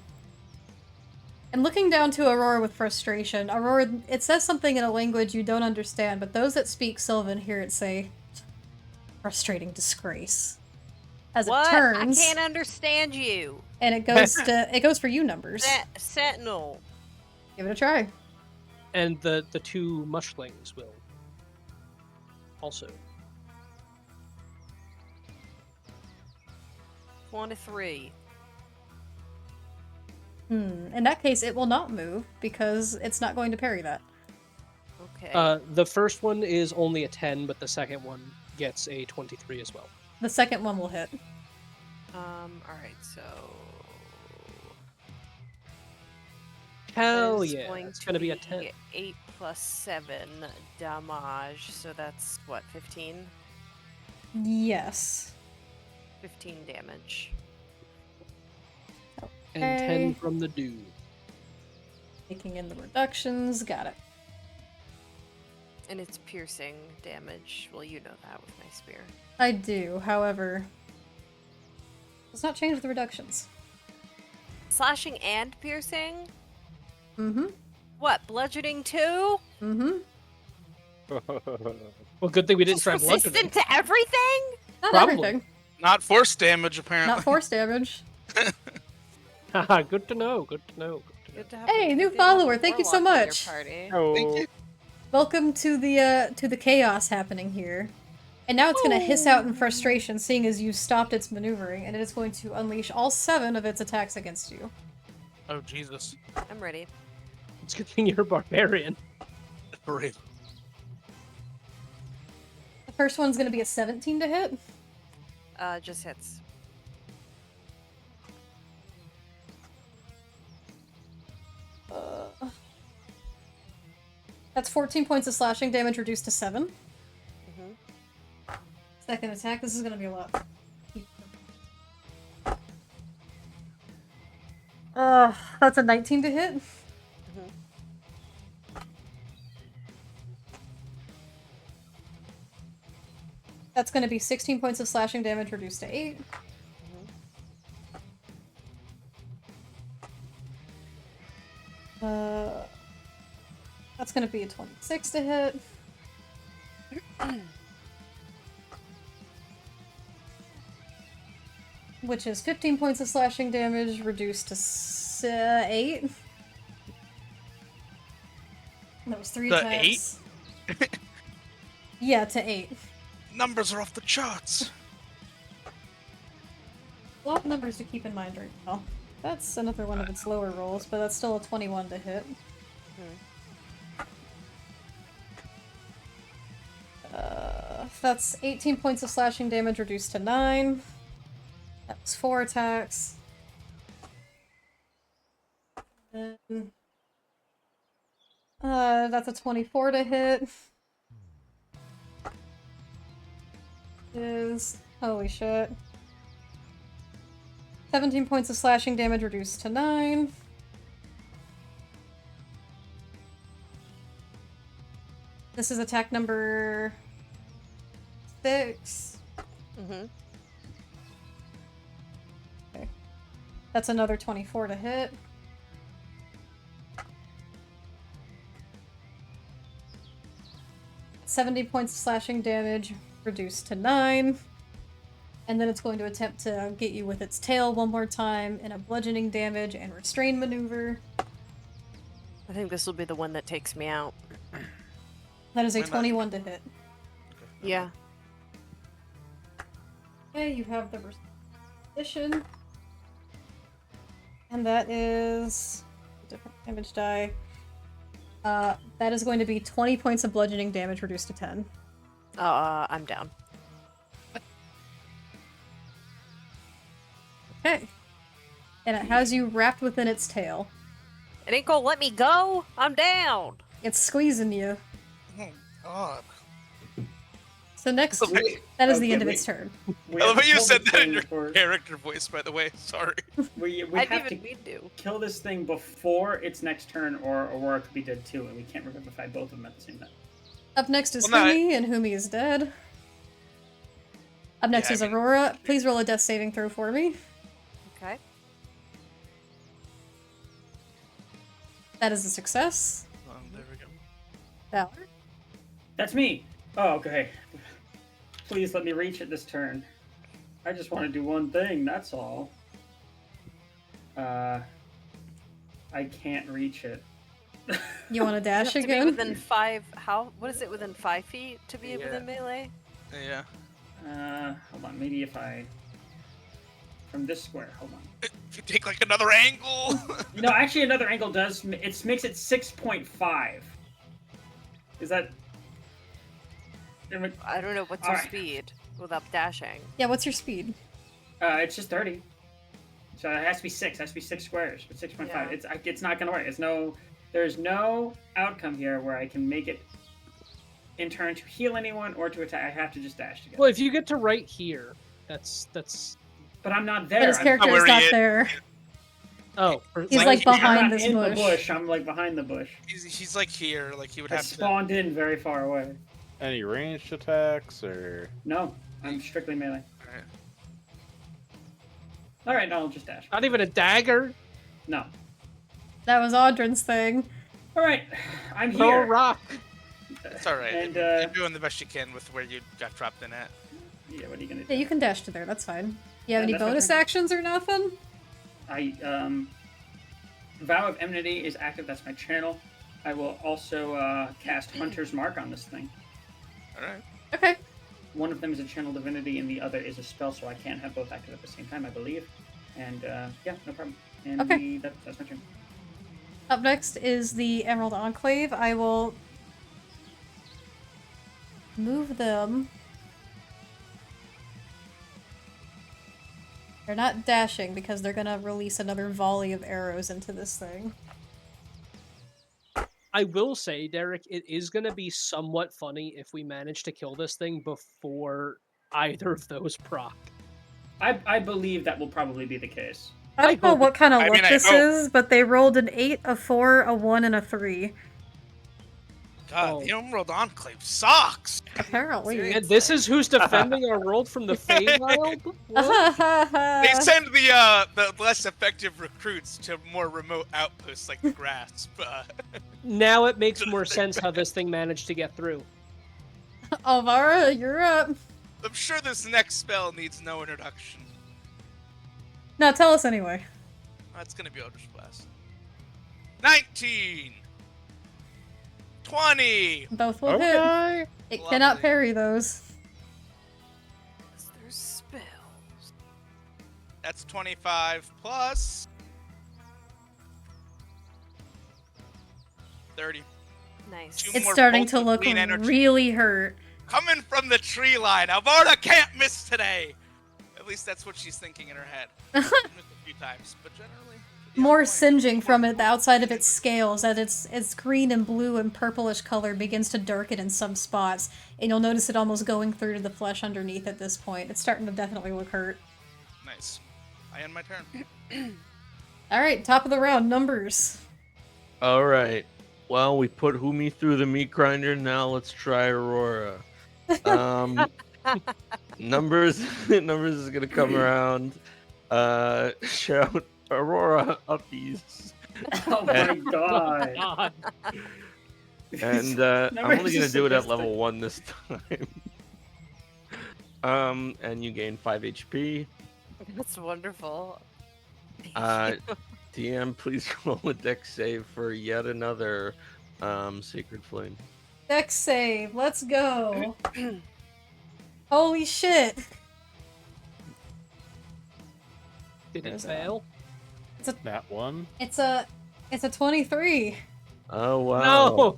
And looking down to Aurora with frustration, Aurora, it says something in a language you don't understand, but those that speak Sylvan hear it say, frustrating disgrace. As What? it turns, I can't understand you. and it goes for you numbers. Sentinel. Give it a try. And the two mushlings will also. 1-3. In that case, it will not move, because it's not going to parry that. Okay. The first one is only a 10, but the second one gets a 23 as well. The second one will hit. Alright, so... Hell that is yeah, going it's gonna be a 10. 8 plus 7 damage, so that's what, 15? Yes. 15 damage. And Okay. 10 from the dude. Taking in the reductions, got it. And it's piercing damage. Well, you know that with my spear. I do, however, does not change the reductions. Slashing and piercing? Mm-hmm. What, bludgeoning too? Mm-hmm. Well, good thing we didn't Just try bludgeoning. resistant to everything? Not Probably. everything. Not force damage, apparently. Not force damage. Haha, good to know. Good to know. Good to know. Good to have Hey, a new good follower, thank you so warlock in your much. party. Thank you. Welcome to the chaos happening here. And now it's gonna hiss out in frustration, seeing as you stopped its maneuvering, and it is going to unleash all 7 of its attacks against you. Oh, Jesus. I'm ready. It's a good thing you're a barbarian. For real. The first one's gonna be a 17 to hit. Just hits. That's 14 points of slashing damage reduced to 7. Mm-hmm. Second attack, this is gonna be a lot. That's a 19 to hit. Mm-hmm. That's gonna be 16 points of slashing damage reduced to 8. That's gonna be a 26 to hit. Which is 15 points of slashing damage reduced to 8. That was 3 To attacks. Yeah, to 8. Numbers are off the charts. A lot of numbers to keep in mind right now. That's another one of its lower rolls, but that's still a 21 to hit. That's 18 points of slashing damage reduced to 9. That was 4 attacks. Then, that's a 24 to hit. Is holy shit. 17 points of slashing damage reduced to 9. This is attack number 6. Mm-hmm. Okay. That's another 24 to hit. $70 points of slashing damage reduced to 9. And then it's going to attempt to get you with its tail one more time in a bludgeoning damage and restrain maneuver. I think this will be the one that takes me out. That is a Why not? 21 to hit. Yeah. Okay, you have the position. And that is a different damage die. That is going to be 20 points of bludgeoning damage reduced to 10. I'm down. Okay. And it has you wrapped within its tail. It ain't gonna let me go. I'm down. It's squeezing you. Oh, God. So next, Okay. that is the Okay, end of wait. its turn. We I have love how to you kill said this that in thing your before- character voice, by the way. Sorry. We I have to didn't even mean to. kill this thing before its next turn, or Aurora could be dead too, and we can't revivify both of them at the same time. Up next is Well, no, Humi, and Humi is dead. Up next Yeah, is I mean- Aurora. Please roll a death saving throw for me. Okay. That is a success. There we go. Valor. That's me. Oh, okay. Please let me reach it this turn. I just want to do one thing, that's all. I can't reach it. You want to You dash have to be again? within 5. What is it? Within 5 feet to be Yeah. within melee? Yeah. Hold on, maybe if I... From this square, hold on. If you take like another angle. No, actually another angle does, it makes it 6.5. Is that... I don't know what's your Alright. speed without dashing. Yeah, what's your speed? It's just 30. So it has to be 6. It has to be 6 squares. But 6.5. Yeah. It's not gonna work. There's no outcome here where I can make it in turn to heal anyone or to attack. I have to just dash together. Well, if you get to right here, that's. But I'm not there. But his character where is he not is. there. Oh, He's like I'm behind not this in bush. the bush. I'm like behind the bush. He's like here, like he would I have to. spawned in very far away. Any ranged attacks or? No, I'm strictly melee. Alright. All right, no, I'll just dash. not even a dagger. No. That was Audrin's thing. All right, I'm Throw a here. rock. It's all right. And You're doing the best you can with where you got dropped in at. yeah, what are you gonna do? Yeah, you can dash to there. That's fine. You have Yeah, any that's my bonus turn. actions or nothing? Vow of Enmity is active. That's my channel. I will also cast Hunter's Mark on this thing. All right. Okay. One of them is a channel divinity, and the other is a spell, so I can't have both active at the same time, I believe. And yeah, no problem. And Okay. that's my turn. Up next is the Emerald Enclave. I will move them. They're not dashing because they're gonna release another volley of arrows into this thing. I will say, Derek, it is going to be somewhat funny if we manage to kill this thing before either of those proc. I believe that will probably be the case. I don't know hope- what kind of I luck mean, I this hope. is, but they rolled an 8, a 4, a 1, and a 3. God, Oh. the Emerald Enclave sucks. Apparently. And this is who's defending our world from the Feywild? What? They send the less effective recruits to more remote outposts like the Grasp. Now it makes more sense how this thing managed to get through. Alvara, you're up. I'm sure this next spell needs no introduction. Now tell us anyway. That's gonna be Eldritch Blast. 19! 20! Both will hit. Okay. It cannot Lovely. parry those. There's spells. That's 25 plus 30. Nice. Two It's more starting bolts to of look green energy. really hurt. Coming from the tree line. Alvarda can't miss today. At least that's what she's thinking in her head. She's missed a few times, but generally. yeah, More fine. singeing from it, the outside of its scales, as its green and blue and purplish color begins to darken in some spots, and you'll notice it almost going through to the flesh underneath at this point. It's starting to definitely look hurt. Nice. I end my turn. Alright, top of the round, numbers. All right. Well, we put Humi through the meat grinder. Now let's try Aurora. Numbers is gonna come around. Shout Aurora uppies. Oh my god. God. And I'm Numbers only gonna is do it at sadistic. level 1 this time. And you gain 5 HP. That's wonderful. Thank Uh, you. DM, please roll a dex save for yet another Sacred Flame. Dex save, let's go. Holy shit. Did it There's fail? Nat 1. It's a 23. Oh wow! No!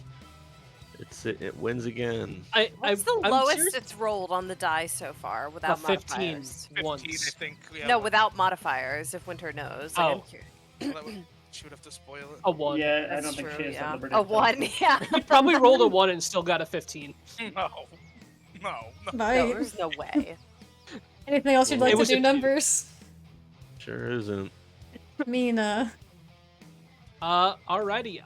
It wins again. What's the I'm lowest serious- it's rolled on the die so far without 15 modifiers? 15, once. I think. Yeah, No, without modifiers, if Winter knows. Like, I'm Oh. curious. so that would- she would have to spoil it. A 1. Yeah, I That's don't think true, she has yeah. the liberty. A to tell. 1, yeah. You probably rolled a 1 and still got a 15. No. No. No, Right. there's no way. Anything else you'd like It to was do, a- numbers? Sure isn't. Mina. Alrighty,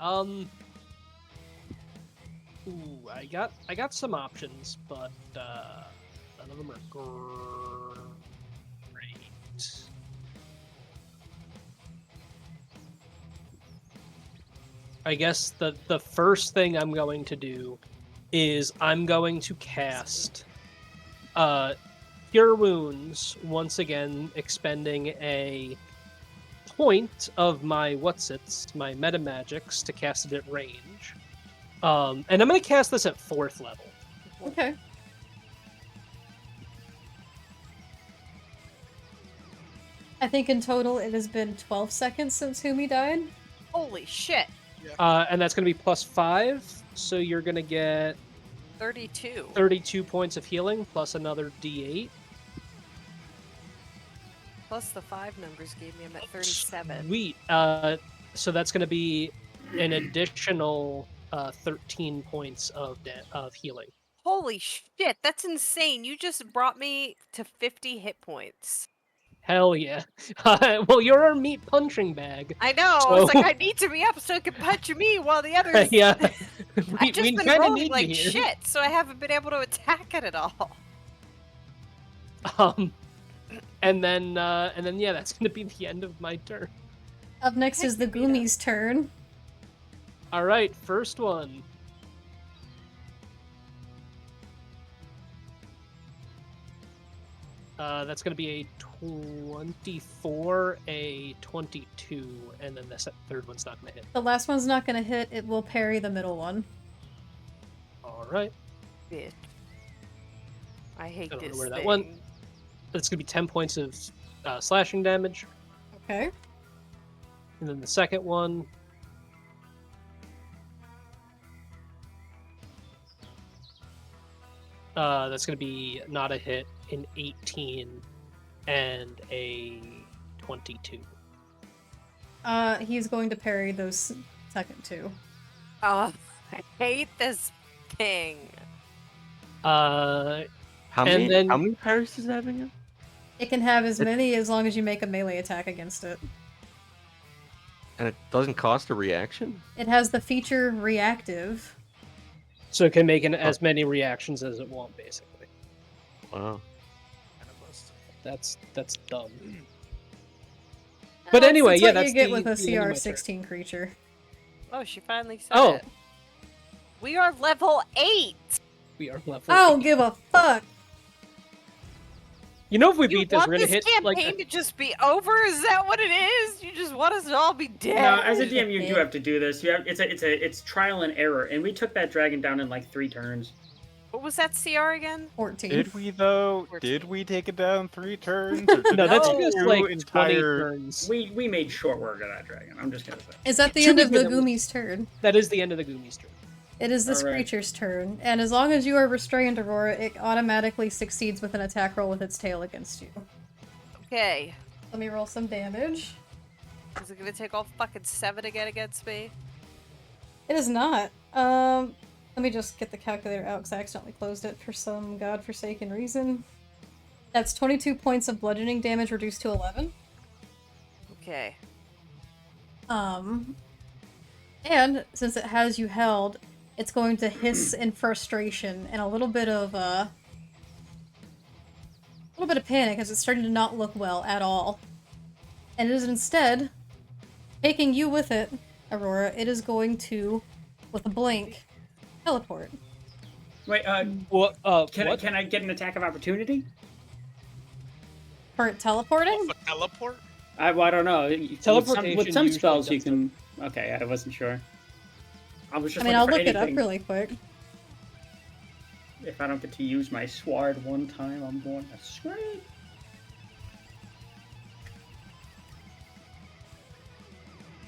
Ooh, I got some options, but none of them are great. I guess the first thing I'm going to do is I'm going to cast Cure Wounds once again, expending a point of my my meta magics to cast it at range. And I'm going to cast this at 4th level. Okay. I think in total it has been 12 seconds since Humi died. Holy shit! And that's going to be +5, so you're going to get 32. 32 points of healing plus another D8. Plus the 5 numbers gave me, I'm at 37. Sweet. So that's going to be an additional 13 points of healing. Holy shit, that's insane. You just brought me to 50 hit points. Hell yeah. Well, you're our meat punching bag. I know. So... It's like I need to be up so I can punch me while the others. Yeah. I've just been kinda rolling need like you here. shit, so I haven't been able to attack it at all. And then yeah, that's gonna be the end of my turn. Up next is the Goomies' turn. All right, first one. That's gonna be a 24, a 22, and then the third one's not gonna hit. The last one's not gonna hit, it will parry the middle one. All right. Bitch. I hate I don't know this where that thing. went. That's gonna be 10 points of slashing damage. Okay. And then the second one. That's going to be not a hit, an 18 and a 22. He's going to parry those second two. Oh, I hate this thing. How How many parries does it have again? It can have as many as long as you make a melee attack against it. And it doesn't cost a reaction? It has the feature reactive. So it can make as many reactions as it wants, basically. Wow. That's dumb. But anyway, that's yeah, what that's you get the, with a the end of my turn. CR16 creature. Oh, she finally said Oh. it. We are level 8! We are level. I don't 8. give a fuck! You know, if we You beat this, want we're gonna this hit like. campaign to just be over? Is that what it is? You just want us to all be dead? No, as a DM, you do have to do this. You have it's trial and error, and we took that dragon down in like 3 turns. What was that CR again? 14. Did we though? 14. Did we take it down 3 turns? Or did No, that's No. just two like 20 entire... turns. We made short work of that dragon. I'm just gonna say. Is that the To end be of the fair, Goomies' turn? That is the end of the Goomies turn. It is this Alright. creature's turn, and as long as you are restrained, Aurora, it automatically succeeds with an attack roll with its tail against you. Okay. Let me roll some damage. Is it gonna take all fucking 7 again against me? It is not. Let me just get the calculator out because I accidentally closed it for some godforsaken reason. That's 22 points of bludgeoning damage reduced to 11. Okay. And since it has you held, it's going to hiss in frustration and a little bit of panic as it's starting to not look well at all. And it is instead taking you with it, Aurora. It is going to, with a blink, teleport. Wait, What? can what? I get an attack of opportunity? For it teleporting? A teleport? I don't know. Teleportation With some usually spells, you does can. Okay, I wasn't sure. I was just. I mean, I'll looking look for it up anything. really quick. If I don't get to use my sword one time, I'm going to scream.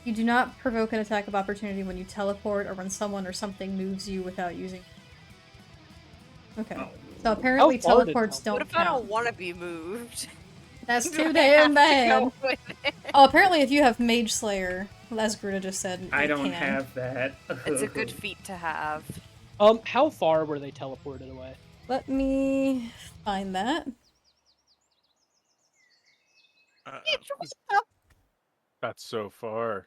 You do not provoke an attack of opportunity when you teleport or when someone or something moves you without using... Okay. Oh. So apparently How far did teleports it don't What if I count. don't want to be moved? That's Do too I damn have to bad. go with it? Oh, apparently if you have Mage Slayer, as Gruta just said, I it don't can. have that. It's a good feat to have. How far were they teleported away? Let me find that. That's so far.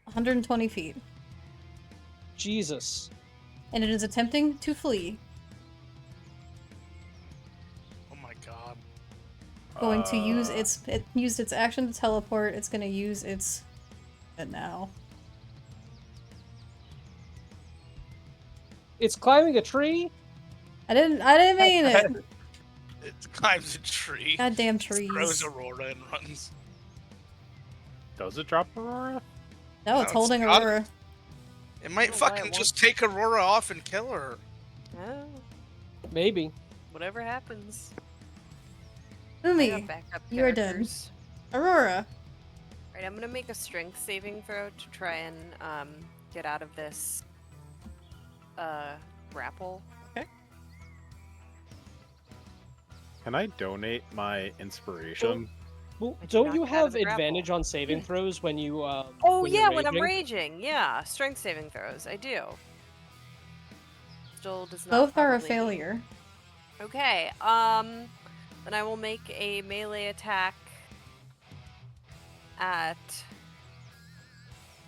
120 feet. Jesus. and it is attempting to flee. Oh my god. Going to use it used its action to teleport. It's going to use its now. It's climbing a tree. I didn't mean it. It climbs a tree. Goddamn Throws trees. Aurora and runs. Does it drop Aurora? No, No, it's it's holding got it. Aurora. It might don't know why fucking it just take Aurora off and kill her. Oh, Maybe. whatever happens. I Umi, got backup you are done. characters. Aurora. Right, I'm gonna make a strength saving throw to try and get out of this grapple. Can I donate my inspiration? Well, I did don't not you get out of have the grapple. advantage on saving throws when you Oh when yeah, you're when I'm raging? raging, yeah, strength saving throws, I do. Still does not. Both are a probably- failure. Okay, then I will make a melee attack at.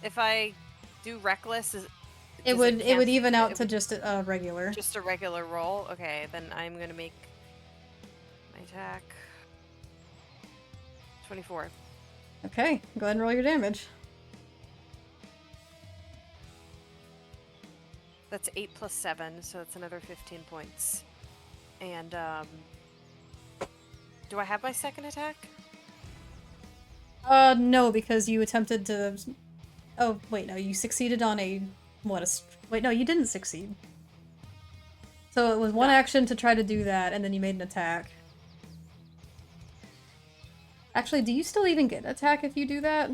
If I do reckless, It would even out it to would- just a regular. just a regular roll. Okay, then I'm gonna make my attack 24. Okay, go ahead and roll your damage. That's 8 plus 7, so that's another 15 points. And do I have my second attack? No, because you attempted to. Oh wait, no, you succeeded on a wait, no, you didn't succeed. So it was one No. action to try to do that, and then you made an attack. Actually, do you still even get an attack if you do that?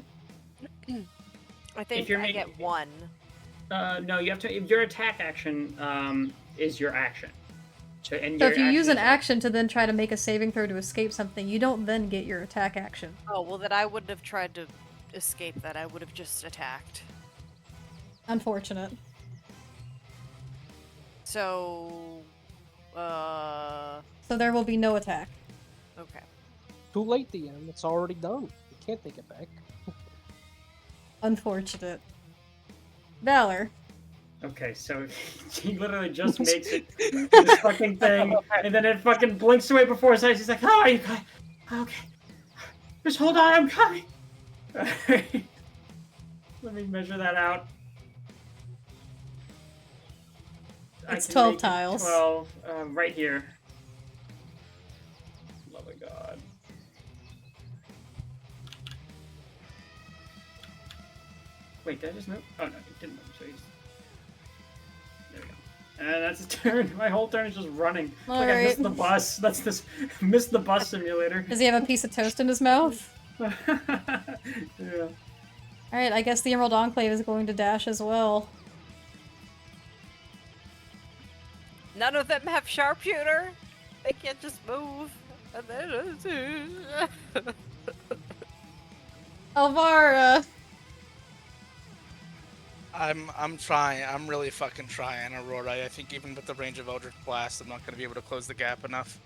I think you're I making- get 1. No, you have to. If your attack action is your action. So So if you use an action to then try to make a saving throw to escape something, you don't then get your attack action. Oh, well, then I wouldn't have tried to escape that. I would have just attacked. Unfortunate. So, So there will be no attack. okay. Too late, DM. It's already done. You can't take it back. Unfortunate. Valor. Okay, so he literally just makes it do this fucking thing, and then it fucking blinks away before his eyes. He's like, "Oh, you guys, okay, just hold on, I'm coming." Alright. Let me measure that out. I It's can 12 make it tiles. 12, right here. Oh my god. Wait, did I just move? Oh no, it didn't move. So he's... There we go. And that's his turn. My whole turn is just running. Like I missed Alright. the bus. That's this missed the bus simulator. Does he have a piece of toast in his mouth? Yeah. Alright, I guess the Emerald Enclave is going to dash as well. None of them have sharpshooter. They can't just move. Elvara! I'm trying. I'm really fucking trying, Aurora. I think even with the range of Eldritch Blast, I'm not going to be able to close the gap enough.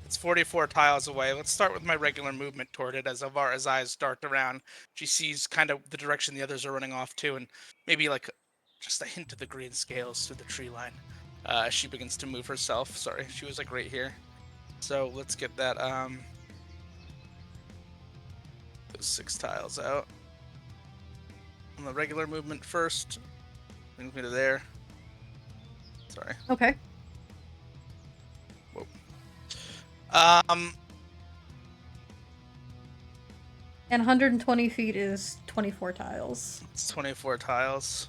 It's 44 tiles away. Let's start with my regular movement toward it as Elvara's eyes dart around. She sees kind of the direction the others are running off to, and maybe like just a hint of the green scales through the tree line. She begins to move herself. Sorry, she was like right here. So let's get that those 6 tiles out. On the regular movement first. Brings me to there. Sorry. Okay. Um, And 120 feet is 24 tiles. it's 24 tiles.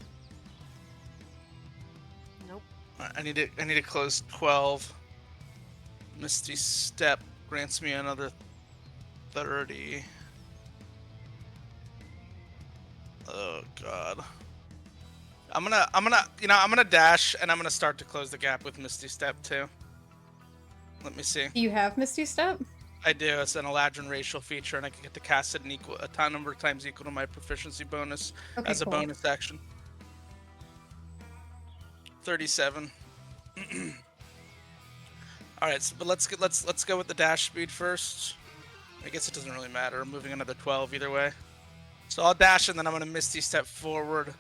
Nope. I need to close 12. Misty Step grants me another 30. Oh god. I'm gonna dash and I'm gonna start to close the gap with Misty Step too. Let me see. Do you have Misty Step? I do. It's an Eladrin racial feature, and I can get to cast it a ton number of times equal to my proficiency bonus Okay, as a cool. bonus action. 37. All right, but let's go with the dash speed first. I guess it doesn't really matter. I'm moving another 12 either way. So I'll dash and then I'm gonna Misty Step forward,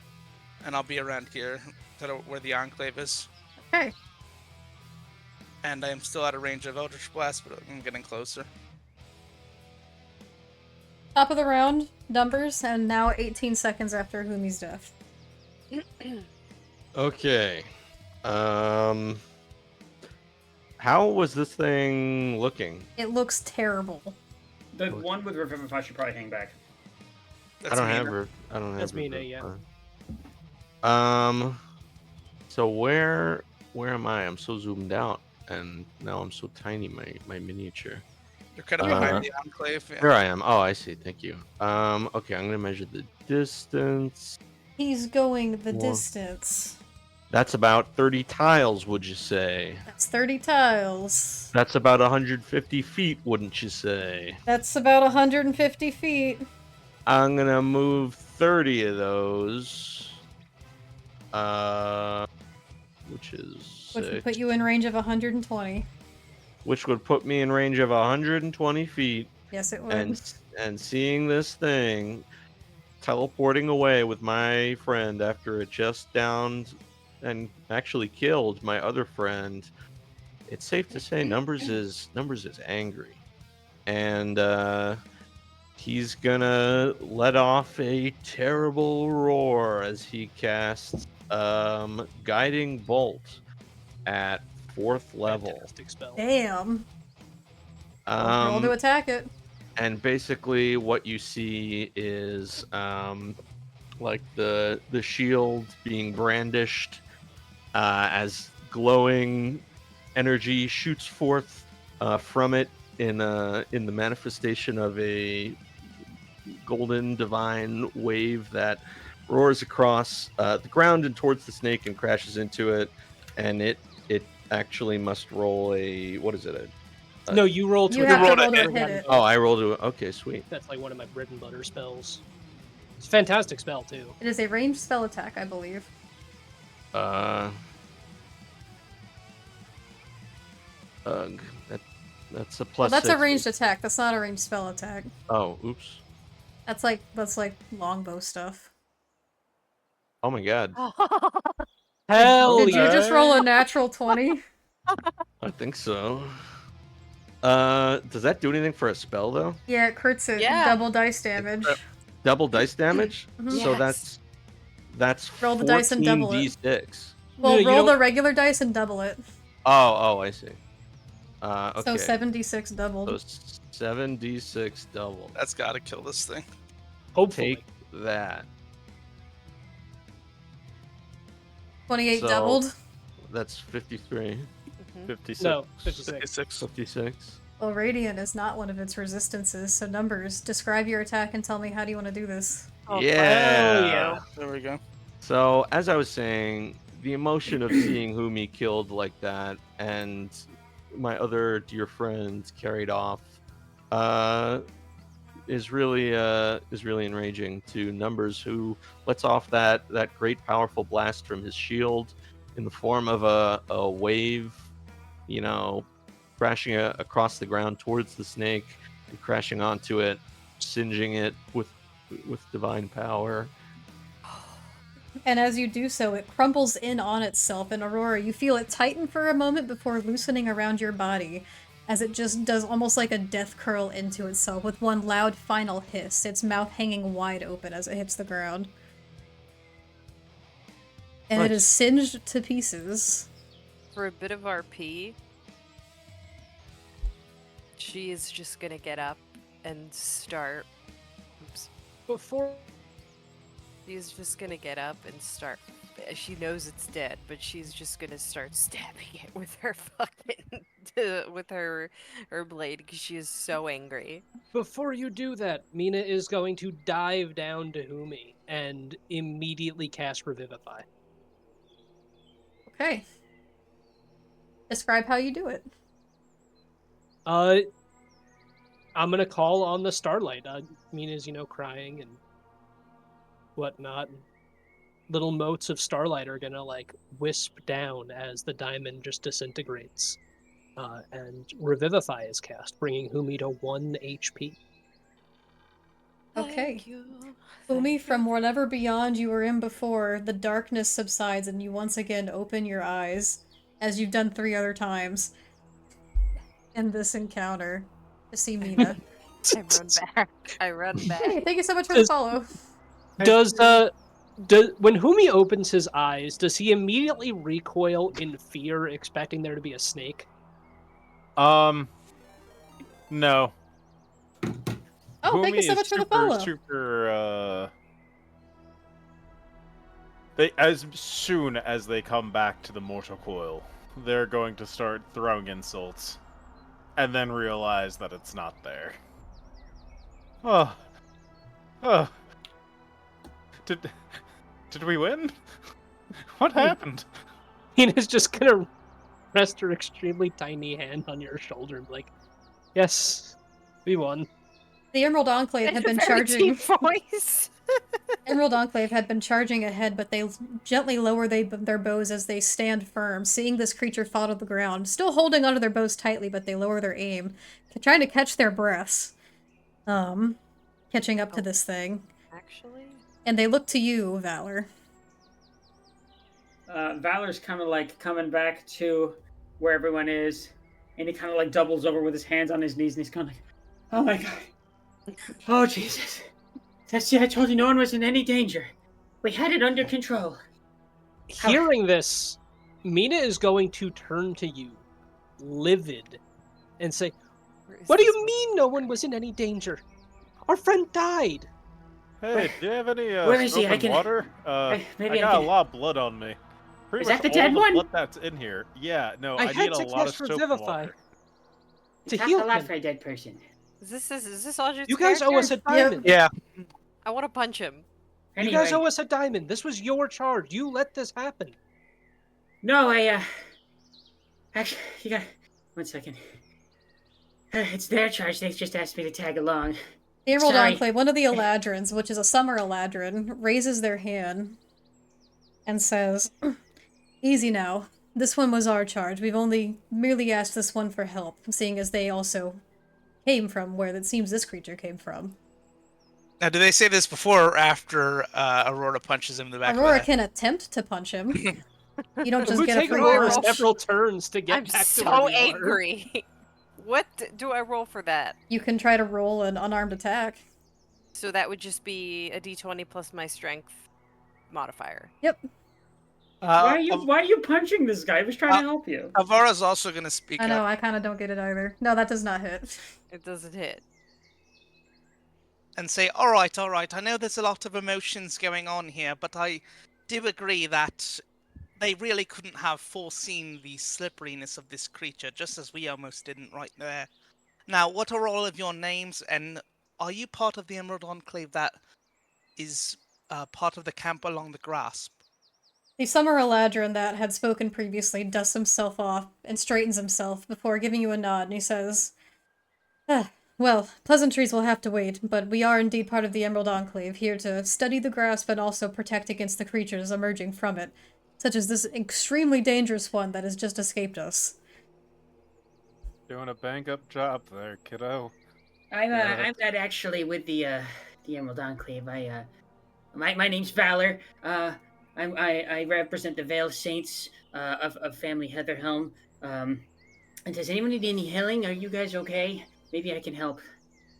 and I'll be around here, where the Enclave is. Okay. And I am still out of range of Eldritch Blast, but I'm getting closer. Top of the round, numbers, and now 18 seconds after Humi's death. Okay. How was this thing looking? It looks terrible. The one with Revivify should probably hang back. That's I don't Mina. have her. I don't have That's her. Mina, yeah. So where am I? I'm so zoomed out, and now I'm so tiny. My miniature. You're kind of You're behind here. the Enclave. Yeah. Here I am. Oh, I see. Thank you. Okay, I'm gonna measure the distance. He's going the Whoa. distance. That's about 30 tiles, would you say? That's 30 tiles. That's about 150 feet, wouldn't you say? That's about 150 feet. I'm gonna move 30 of those. Which is Which would 6. put you in range of 120. Which would put me in range of 120 feet. Yes, it would. And seeing this thing teleporting away with my friend after it just downed and actually killed my other friend, it's safe to say Numbers is angry, and he's gonna let off a terrible roar as he casts Guiding Bolt at 4th level. Fantastic spell. Damn. Roll to attack it. And basically what you see is like the shield being brandished as glowing energy shoots forth from it in the manifestation of a golden divine wave that roars across the ground and towards the snake and crashes into it, and it actually must roll a, what is it, No, you roll to You have roll to roll to to hit it. oh, I rolled a, okay, sweet. That's like one of my bread and butter spells. It's a fantastic spell too. It is a ranged spell attack, I believe. That's a Well, plus that's a 6. ranged attack. That's not a ranged spell attack. Oh, oops. That's like longbow stuff. Oh my god. Hell Did you yeah! just roll a natural 20? I think so. Does that do anything for a spell though? Yeah, it crits it. Yeah. Double dice damage. Double dice damage? Mhm. So Yes. that's Roll the dice and double it. 14d6. Well, you roll don't- the regular dice and double it. Oh, I see. Okay. So 7d6 doubled. So 7d6 double. That's gotta kill this thing. Hopefully. Take that. 28 So- doubled. That's 53. 56. No, 56. 56. 56. Well, Radiant is not one of its resistances, so Numbers, describe your attack and tell me how do you want to do this. Oh, Yeah. There we go. So, as I was saying, the emotion of seeing Humi killed like that and my other dear friends carried off is really enraging to Numbers, who lets off that great powerful blast from his shield in the form of a wave, crashing across the ground towards the snake and crashing onto it, singeing it with divine power. And as you do so, it crumbles in on itself, and Aurora, you feel it tighten for a moment before loosening around your body, as it just does almost like a death curl into itself with one loud final hiss, its mouth hanging wide open as it hits the ground. And it Nice. is singed to pieces. For a bit of RP, she is just gonna get up and start. Oops. Before She's just gonna get up and start. She knows it's dead, but she's just gonna start stabbing it with her with her blade because she is so angry. Before you do that, Mina is going to dive down to Humi and immediately cast Revivify. Okay. Describe how you do it. I'm gonna call on the Starlight. Mina's, crying and whatnot. Little motes of starlight are gonna wisp down as the diamond just disintegrates, and Revivify is cast, bringing Humi to 1 HP. Okay. Thank you. Umi, Thank from you. whatever beyond you were in before, the darkness subsides and you once again open your eyes, as you've done 3 other times in this encounter, to see Mina. I run back. I run back. Hey, thank you so much for the Does- follow. Does when Humi opens his eyes, does he immediately recoil in fear, expecting there to be a snake? No. Oh, thank you Humi so is much for the follow. super. They as soon as they come back to the mortal coil, they're going to start throwing insults, and then realize that it's not there. Oh, oh. Did we win? What happened? Mina's just gonna rest her extremely tiny hand on your shoulder and be like, yes, we won. The Emerald Enclave had In a been very charging. deep voice. Emerald Enclave had been charging ahead, but they gently lower their bows as they stand firm, seeing this creature fall to the ground, still holding onto their bows tightly, but they lower their aim, trying to catch their breaths. Catching up to this thing. Actually, And they look to you, Valor. Valor's kind of like coming back to where everyone is, and he kind of like doubles over with his hands on his knees, and he's kind of like, "Oh my god, oh Jesus! I told you no one was in any danger. We had it under control." Hearing this, Mina is going to turn to you, livid, and say, where is what do this you mean no one was in any danger? Our friend died. Hey, do you have any Where is he? soap I and can- water? maybe I I got can- a lot of blood on me. Pretty Is much that the all dead the one? blood that's in here. Yeah, no, I I had need a to lot of cast soap and Revivify. water. To Talk heal a lot him. for a dead person. Is this Audrey's You guys owe us a character? diamond. Yeah. I want to punch him. You guys Anyway, owe us a diamond. This was your charge. You let this happen. no, actually, you got 1 second. It's their charge. They just asked me to tag along. The Emerald Sorry. Enclave, one of the Eladrins, which is a summer Eladrin, raises their hand and says, easy now. This one was our charge. We've only merely asked this one for help, seeing as they also came from where it seems this creature came from. Now, do they say this before or after Aurora punches him in the back Aurora of the head? can attempt to punch him. You don't It just would get a take free Aurora punch. several turns to get I'm back to so where we were. angry. What do I roll for that? You can try to roll an unarmed attack. So that would just be a d20 plus my strength modifier. Yep. Why are you punching this guy? He was trying to help you. Avora's also going to speak I know, up I kind of don't get it either. No, that does not hit. It doesn't hit. and say, all right, I know there's a lot of emotions going on here, but I do agree that they really couldn't have foreseen the slipperiness of this creature, just as we almost didn't right there. Now, what are all of your names, and are you part of the Emerald Enclave that is part of the camp along the Grasp? The Summer Eladrin that had spoken previously dusts himself off and straightens himself before giving you a nod, and he says, well, pleasantries will have to wait, but we are indeed part of the Emerald Enclave, here to study the Grasp and also protect against the creatures emerging from it, such as this extremely dangerous one that has just escaped us. Doing a bang-up job there, kiddo. I'm not actually with the Emerald Enclave. My name's Valor. I represent the Veil Saints of Family Heatherhelm. And does anyone need any healing? Are you guys okay? Maybe I can help.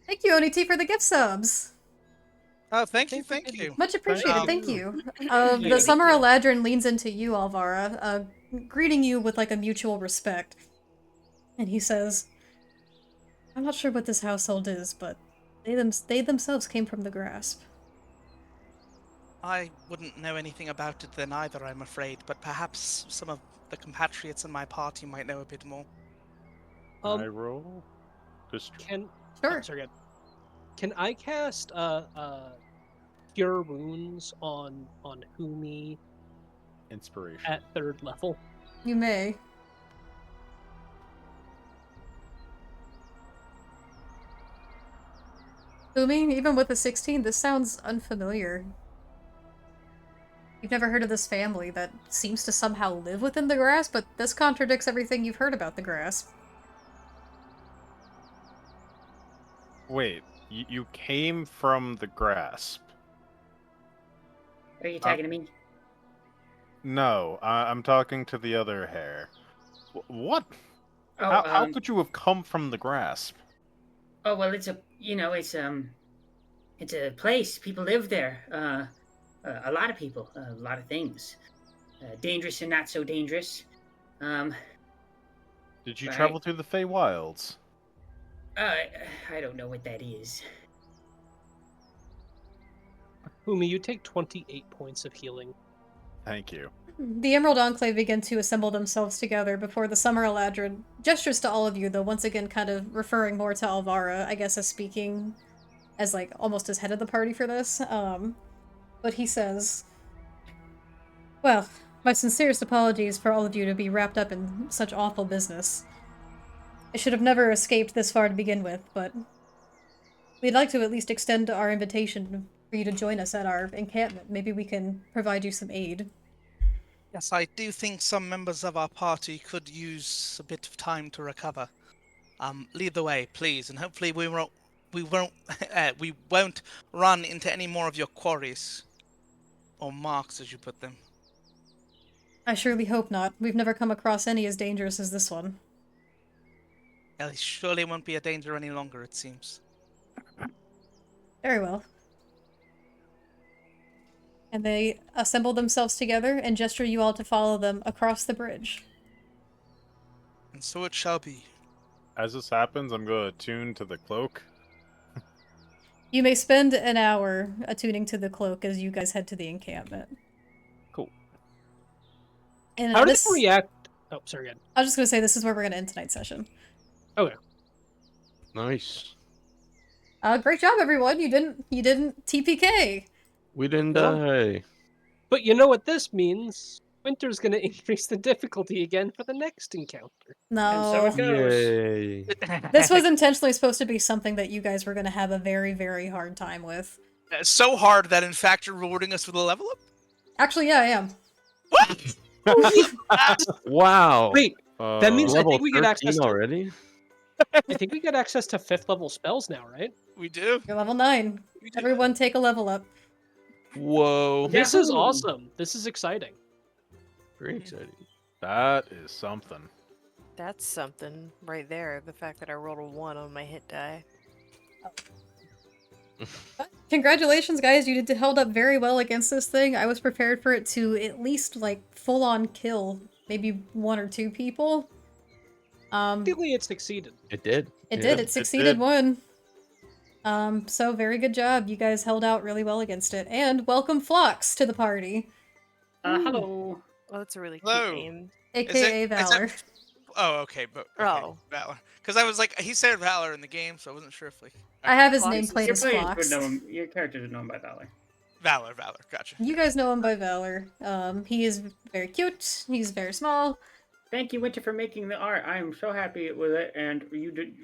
Thank you, Oniti, for the gift subs! Oh, thank you. Much appreciated, thank you. The you. Summer Eladrin leans into you, Alvara, greeting you with like a mutual respect. And he says, I'm not sure what this household is, but they themselves came from the Grasp. I wouldn't know anything about it then either, I'm afraid, but perhaps some of the compatriots in my party might know a bit more. I roll? Just Can Sure. oh, sorry, go ahead. Can I cast Cure Wounds on Humi inspiration. at 3rd level? You may. Umi, even with a 16, this sounds unfamiliar. You've never heard of this family that seems to somehow live within the Grasp, but this contradicts everything you've heard about the Grasp. Wait, You came from the grasp. Are you talking to me? No, I'm talking to the other hair. What? Oh, How could you have come from the grasp? Oh well, it's a place. People live there. A lot of people, a lot of things, dangerous and not so dangerous. Um, Did you Right. travel through the Feywilds? uh, I don't know what that is. Umi, you take 28 points of healing. Thank you. The Emerald Enclave begin to assemble themselves together before the Summer Eladrin gestures to all of you, though once again kind of referring more to Alvara, I guess, as speaking as, like, almost as head of the party for this. But he says, well, my sincerest apologies for all of you to be wrapped up in such awful business. I should have never escaped this far to begin with, but we'd like to at least extend our invitation for you to join us at our encampment. Maybe we can provide you some aid. Yes, I do think some members of our party could use a bit of time to recover. Lead the way, please, and hopefully we won't we won't run into any more of your quarries or marks, as you put them. I surely hope not. We've never come across any as dangerous as this one. Well, it surely won't be a danger any longer, it seems. Very well. And they assemble themselves together and gesture you all to follow them across the bridge. And so it shall be. As this happens, I'm going to attune to the cloak. You may spend an hour attuning to the cloak as you guys head to the encampment. Cool. And How do this, they react? Oh, sorry, again. I was just going to say, this is where we're going to end tonight's session. Okay. Nice. Great job, everyone. You didn't TPK. We didn't Well, die. But you know what this means? Winter's gonna increase the difficulty again for the next encounter. And so No. it goes. Yay. This was intentionally supposed to be something that you guys were going to have a very, very hard time with. So hard that in fact you're rewarding us with a level up? Actually, yeah, I am. What? Wow. Wait, that means I Level think we get 13 access to, already? I think we get access to 5th level spells now, right? We do. You're level 9. We do. Everyone take a level up. Whoa. This is Yahoo! awesome. This is exciting. Very exciting. That is something. That's something right there. The fact that I rolled a 1 on my hit die. Congratulations, guys. You held up very well against this thing. I was prepared for it to at least, like, full-on kill maybe 1 or 2 people. Really, it succeeded. It did. It Yeah, did. It succeeded did. 1. So very good job. You guys held out really well against it. And welcome Phlox to the party, Hello. Oh, that's a really Hello. cute name. aka is that- Valor. Oh, okay, but okay, Oh. Valor. Because I was like, he said Valor in the game, so I wasn't sure if like. I have his Phlox name is- played Your as players Phlox. would know him. Your characters would know him by Valor. Valor, gotcha. You guys know him by Valor. He is very cute. He's very small. Thank you, Winter, for making the art. I am so happy with it, and you did.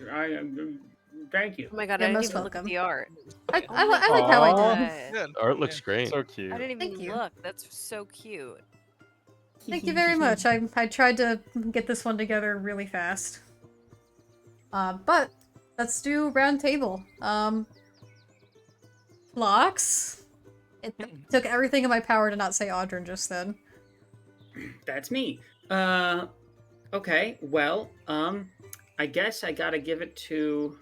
Thank you. Oh my god, You're I didn't most even look welcome. at the art. I Oh my like how I Aw. did. God. Good. Art looks great. So cute. I didn't Thank even you. look. That's so cute. Thank you very much. I tried to get this one together really fast. But let's do round table. Phlox. It took everything in my power to not say Audrin just then. That's me. Okay. Well, I guess I gotta give it to.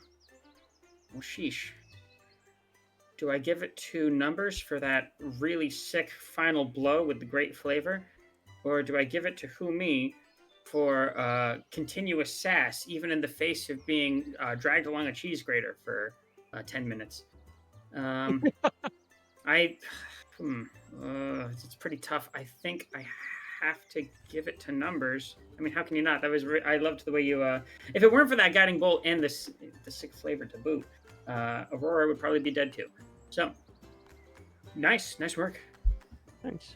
Oh, sheesh. Do I give it to Numbers for that really sick final blow with the great flavor? Or do I give it to Humi for continuous sass, even in the face of being dragged along a cheese grater for 10 minutes? It's pretty tough. I think I have to give it to Numbers. I mean, how can you not? That was I loved the way you. If it weren't for that guiding bolt and the sick flavor to boot, Aurora would probably be dead too. So, nice work. Thanks.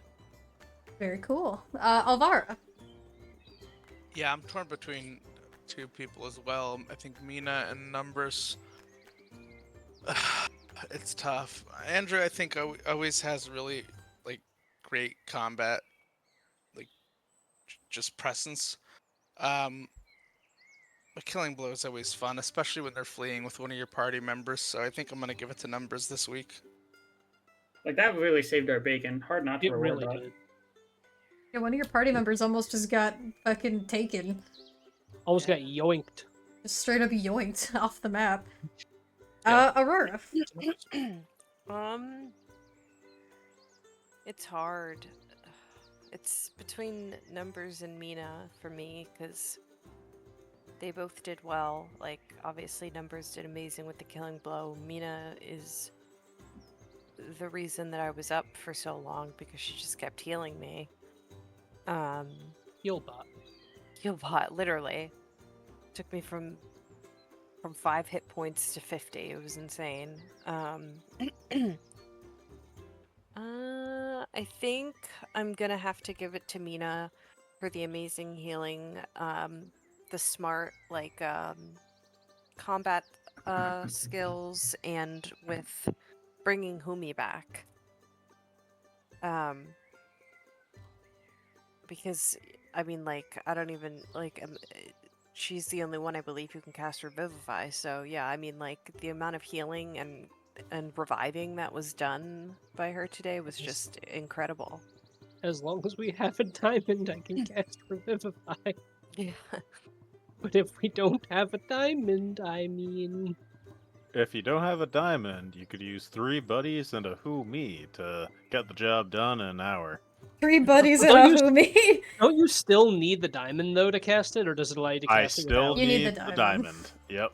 Very cool. Alvara. Yeah, I'm torn between 2 people as well. I think Mina and Numbers. It's tough. Andrew, I think, always has really like great combat, like just presence. A killing blow is always fun, especially when they're fleeing with one of your party members. So I think I'm gonna give it to numbers this week. Like, that really saved our bacon. Hard not to It reward really that. did. Yeah, one of your party members almost just got fucking taken. Almost got yoinked. Just straight up yoinked off the map. Yeah. Aurora. It's hard. It's between Numbers and Mina for me, because they both did well. Like, obviously Numbers did amazing with the killing blow. Mina is the reason that I was up for so long, because she just kept healing me. Healbot. Healbot, literally. Took me from 5 hit points to 50. It was insane. I think I'm gonna have to give it to Mina for the amazing healing, the smart, like, combat skills, and with bringing Humi back. Because, I mean, like, I don't even, like, she's the only one, I believe, who can cast Revivify, so yeah, I mean, like, the amount of healing and reviving that was done by her today was just incredible. As long as we have a diamond, I can cast Revivify. Yeah. But if we don't have a diamond, I mean... If you don't have a diamond, you could use 3 buddies and a who me to get the job done in an hour. 3 buddies and Don't a you- Humi. Don't you still need the diamond, though, to cast it? Or does it allow you to I cast it still without? You need need the the diamond. diamond. Yep.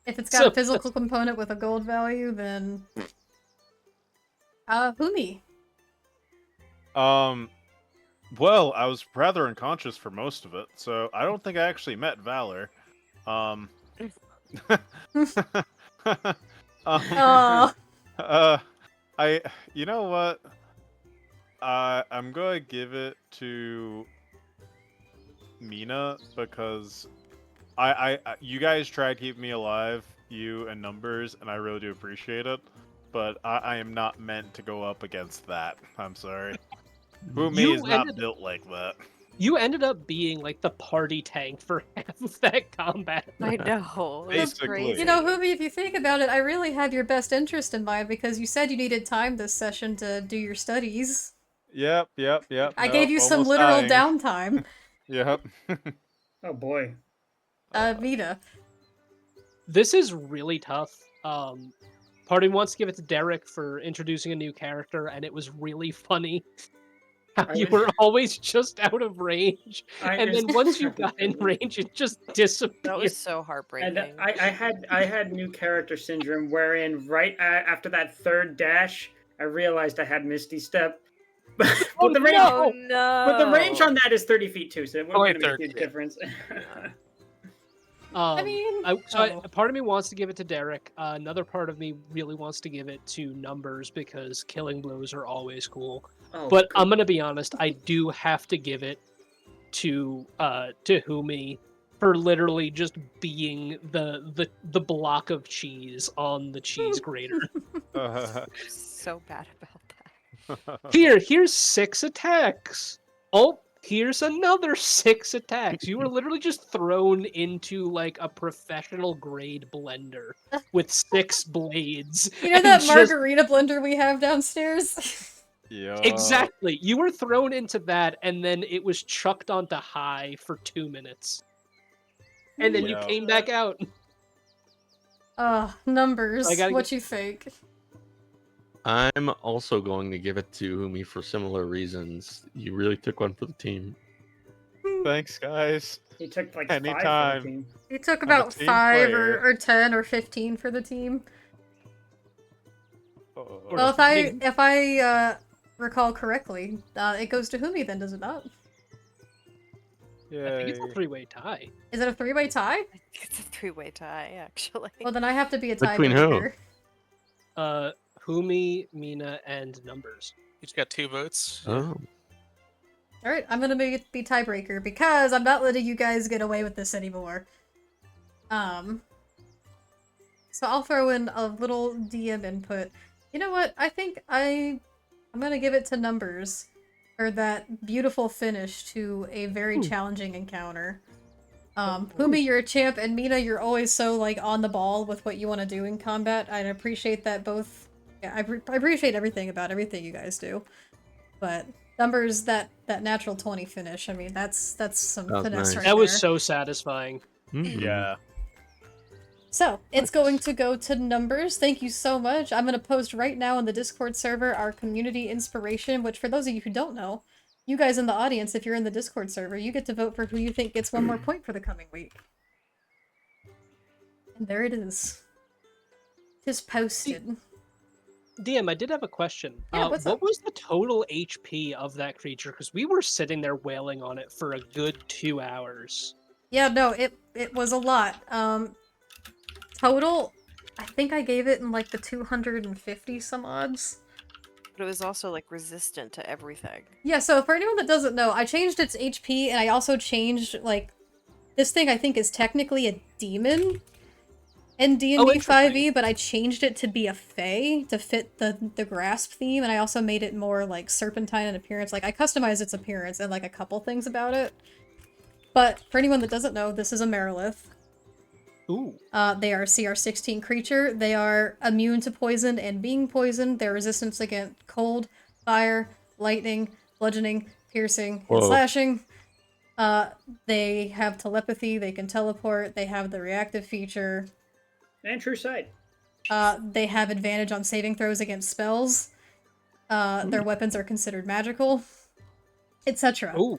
If it's got So- a physical component with a gold value, then... Humi. Well, I was rather unconscious for most of it, so I don't think I actually met Valor. Oh. You know what? I'm gonna give it to Mina because you guys tried keeping me alive, you and Numbers, and I really do appreciate it. But I am not meant to go up against that. I'm sorry. Who-Me You is not ended- built like that. You ended up being, like, the party tank for half of that combat. I know. It was Basically. crazy. You know, Humi, if you think about it, I really have your best interest in mind because you said you needed time this session to do your studies. Yep. I gave you some almost literal dying. downtime. Yep. Oh boy. Vita. This is really tough. Part of me wants to give it to Derek for introducing a new character, and it was really funny how you were always just out of range, and then once you got in range, it just disappeared. That was so heartbreaking. And I had new character syndrome, wherein right after that third dash, I realized I had Misty Step. but the range, Oh no! but the range on that is 30 feet too, so it Only wouldn't make a 30, huge yeah. difference. I mean... Part of me wants to give it to Derek. Another part of me really wants to give it to Numbers because killing blows are always cool. Oh, But I'm gonna be honest, I do have to give it to Humi for literally just being the block of cheese on the cheese grater. So bad about that. Here's 6 attacks. Oh, here's another 6 attacks. You were literally just thrown into like a professional grade blender with 6 blades. You know and that just- margarita blender we have downstairs? Yeah. Exactly. You were thrown into that, and then it was chucked onto high for 2 minutes. And then you Yeah. came back out. Numbers. I gotta What you think? I'm also going to give it to Humi for similar reasons. You really took one for the team. Thanks, guys. he took like 5 for Anytime. the team. You took I'm a about team 5 player. or 10 or 15 for the team. Oh, Well, if I recall correctly, it goes to Humi then, does it not? I think it's a yay. 3-way tie. Is it a 3-way tie? I think it's a 3-way tie, actually. Well, then I have to be a Between who? tiebreaker. Humi, Mina, and Numbers. Each got 2 votes. Oh. Alright, I'm gonna be tiebreaker because I'm not letting you guys get away with this anymore. So I'll throw in a little DM input. You know what? I think I'm gonna give it to Numbers for that beautiful finish to a very challenging encounter. Pumi, you're a champ, and Mina, you're always so, like, on the ball with what you want to do in combat. I appreciate that both. Yeah, I appreciate everything about everything you guys do. But Numbers, that natural 20 finish, I mean, that's some That was finesse nice. right That was there. so satisfying. Mhm. Yeah. So, it's Nice. going to go to Numbers. Thank you so much. I'm going to post right now on the Discord server our community inspiration, which for those of you who don't know, you guys in the audience, if you're in the Discord server, you get to vote for who you think gets one more point for the coming week. And there it is. Tis posted. DM, I did have a question. Yeah, what's what up? was the total HP of that creature? Because we were sitting there wailing on it for a good 2 hours. Yeah, no, it was a lot. Total, I think I gave it in like the 250 some odds. But it was also like resistant to everything. Yeah, so for anyone that doesn't know, I changed its HP and I also changed, like, this thing I think is technically a demon in D&D 5e, but I changed it to be a fae to fit the grasp theme, and I also made it more, like, serpentine in appearance. Like, I customized its appearance and, like, a couple things about it. But for anyone that doesn't know, this is a Merilith. Ooh. They are a CR16 creature. They are immune to poison and being poisoned. Their resistance against cold, fire, lightning, bludgeoning, piercing, and Whoa. slashing. They have telepathy, they can teleport, they have the reactive feature. And true sight. They have advantage on saving throws against spells. Their weapons are considered magical, etc. Ooh.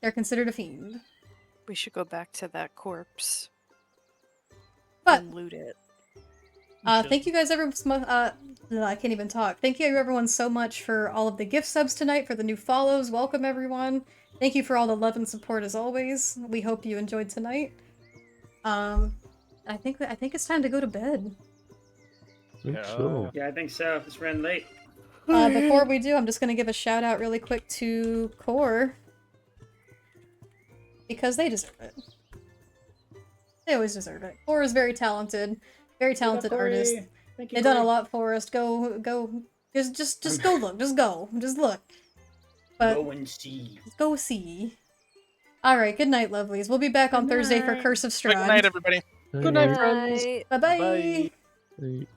They're considered a fiend. We should go back to that corpse But and loot it. thank you guys everyone. I can't even talk. Thank you everyone so much for all of the gift subs tonight, for the new follows. Welcome everyone. Thank you for all the love and support as always. We hope you enjoyed tonight. I think it's time to go to bed. Think so. Yeah, I think so. It's ran late. Before we do, I'm just gonna give a shout out really quick to Core. Because they deserve it. They always deserve it. Core is very talented artist. Thank you, They've done a Corey. lot for us. Go, just go look. Just look. But Go and see. go see. Alright, good night, lovelies. We'll be back on Good Thursday for night. Curse of Good Strahd. night, everybody. Good night, friends. Bye-bye. Bye. Hey.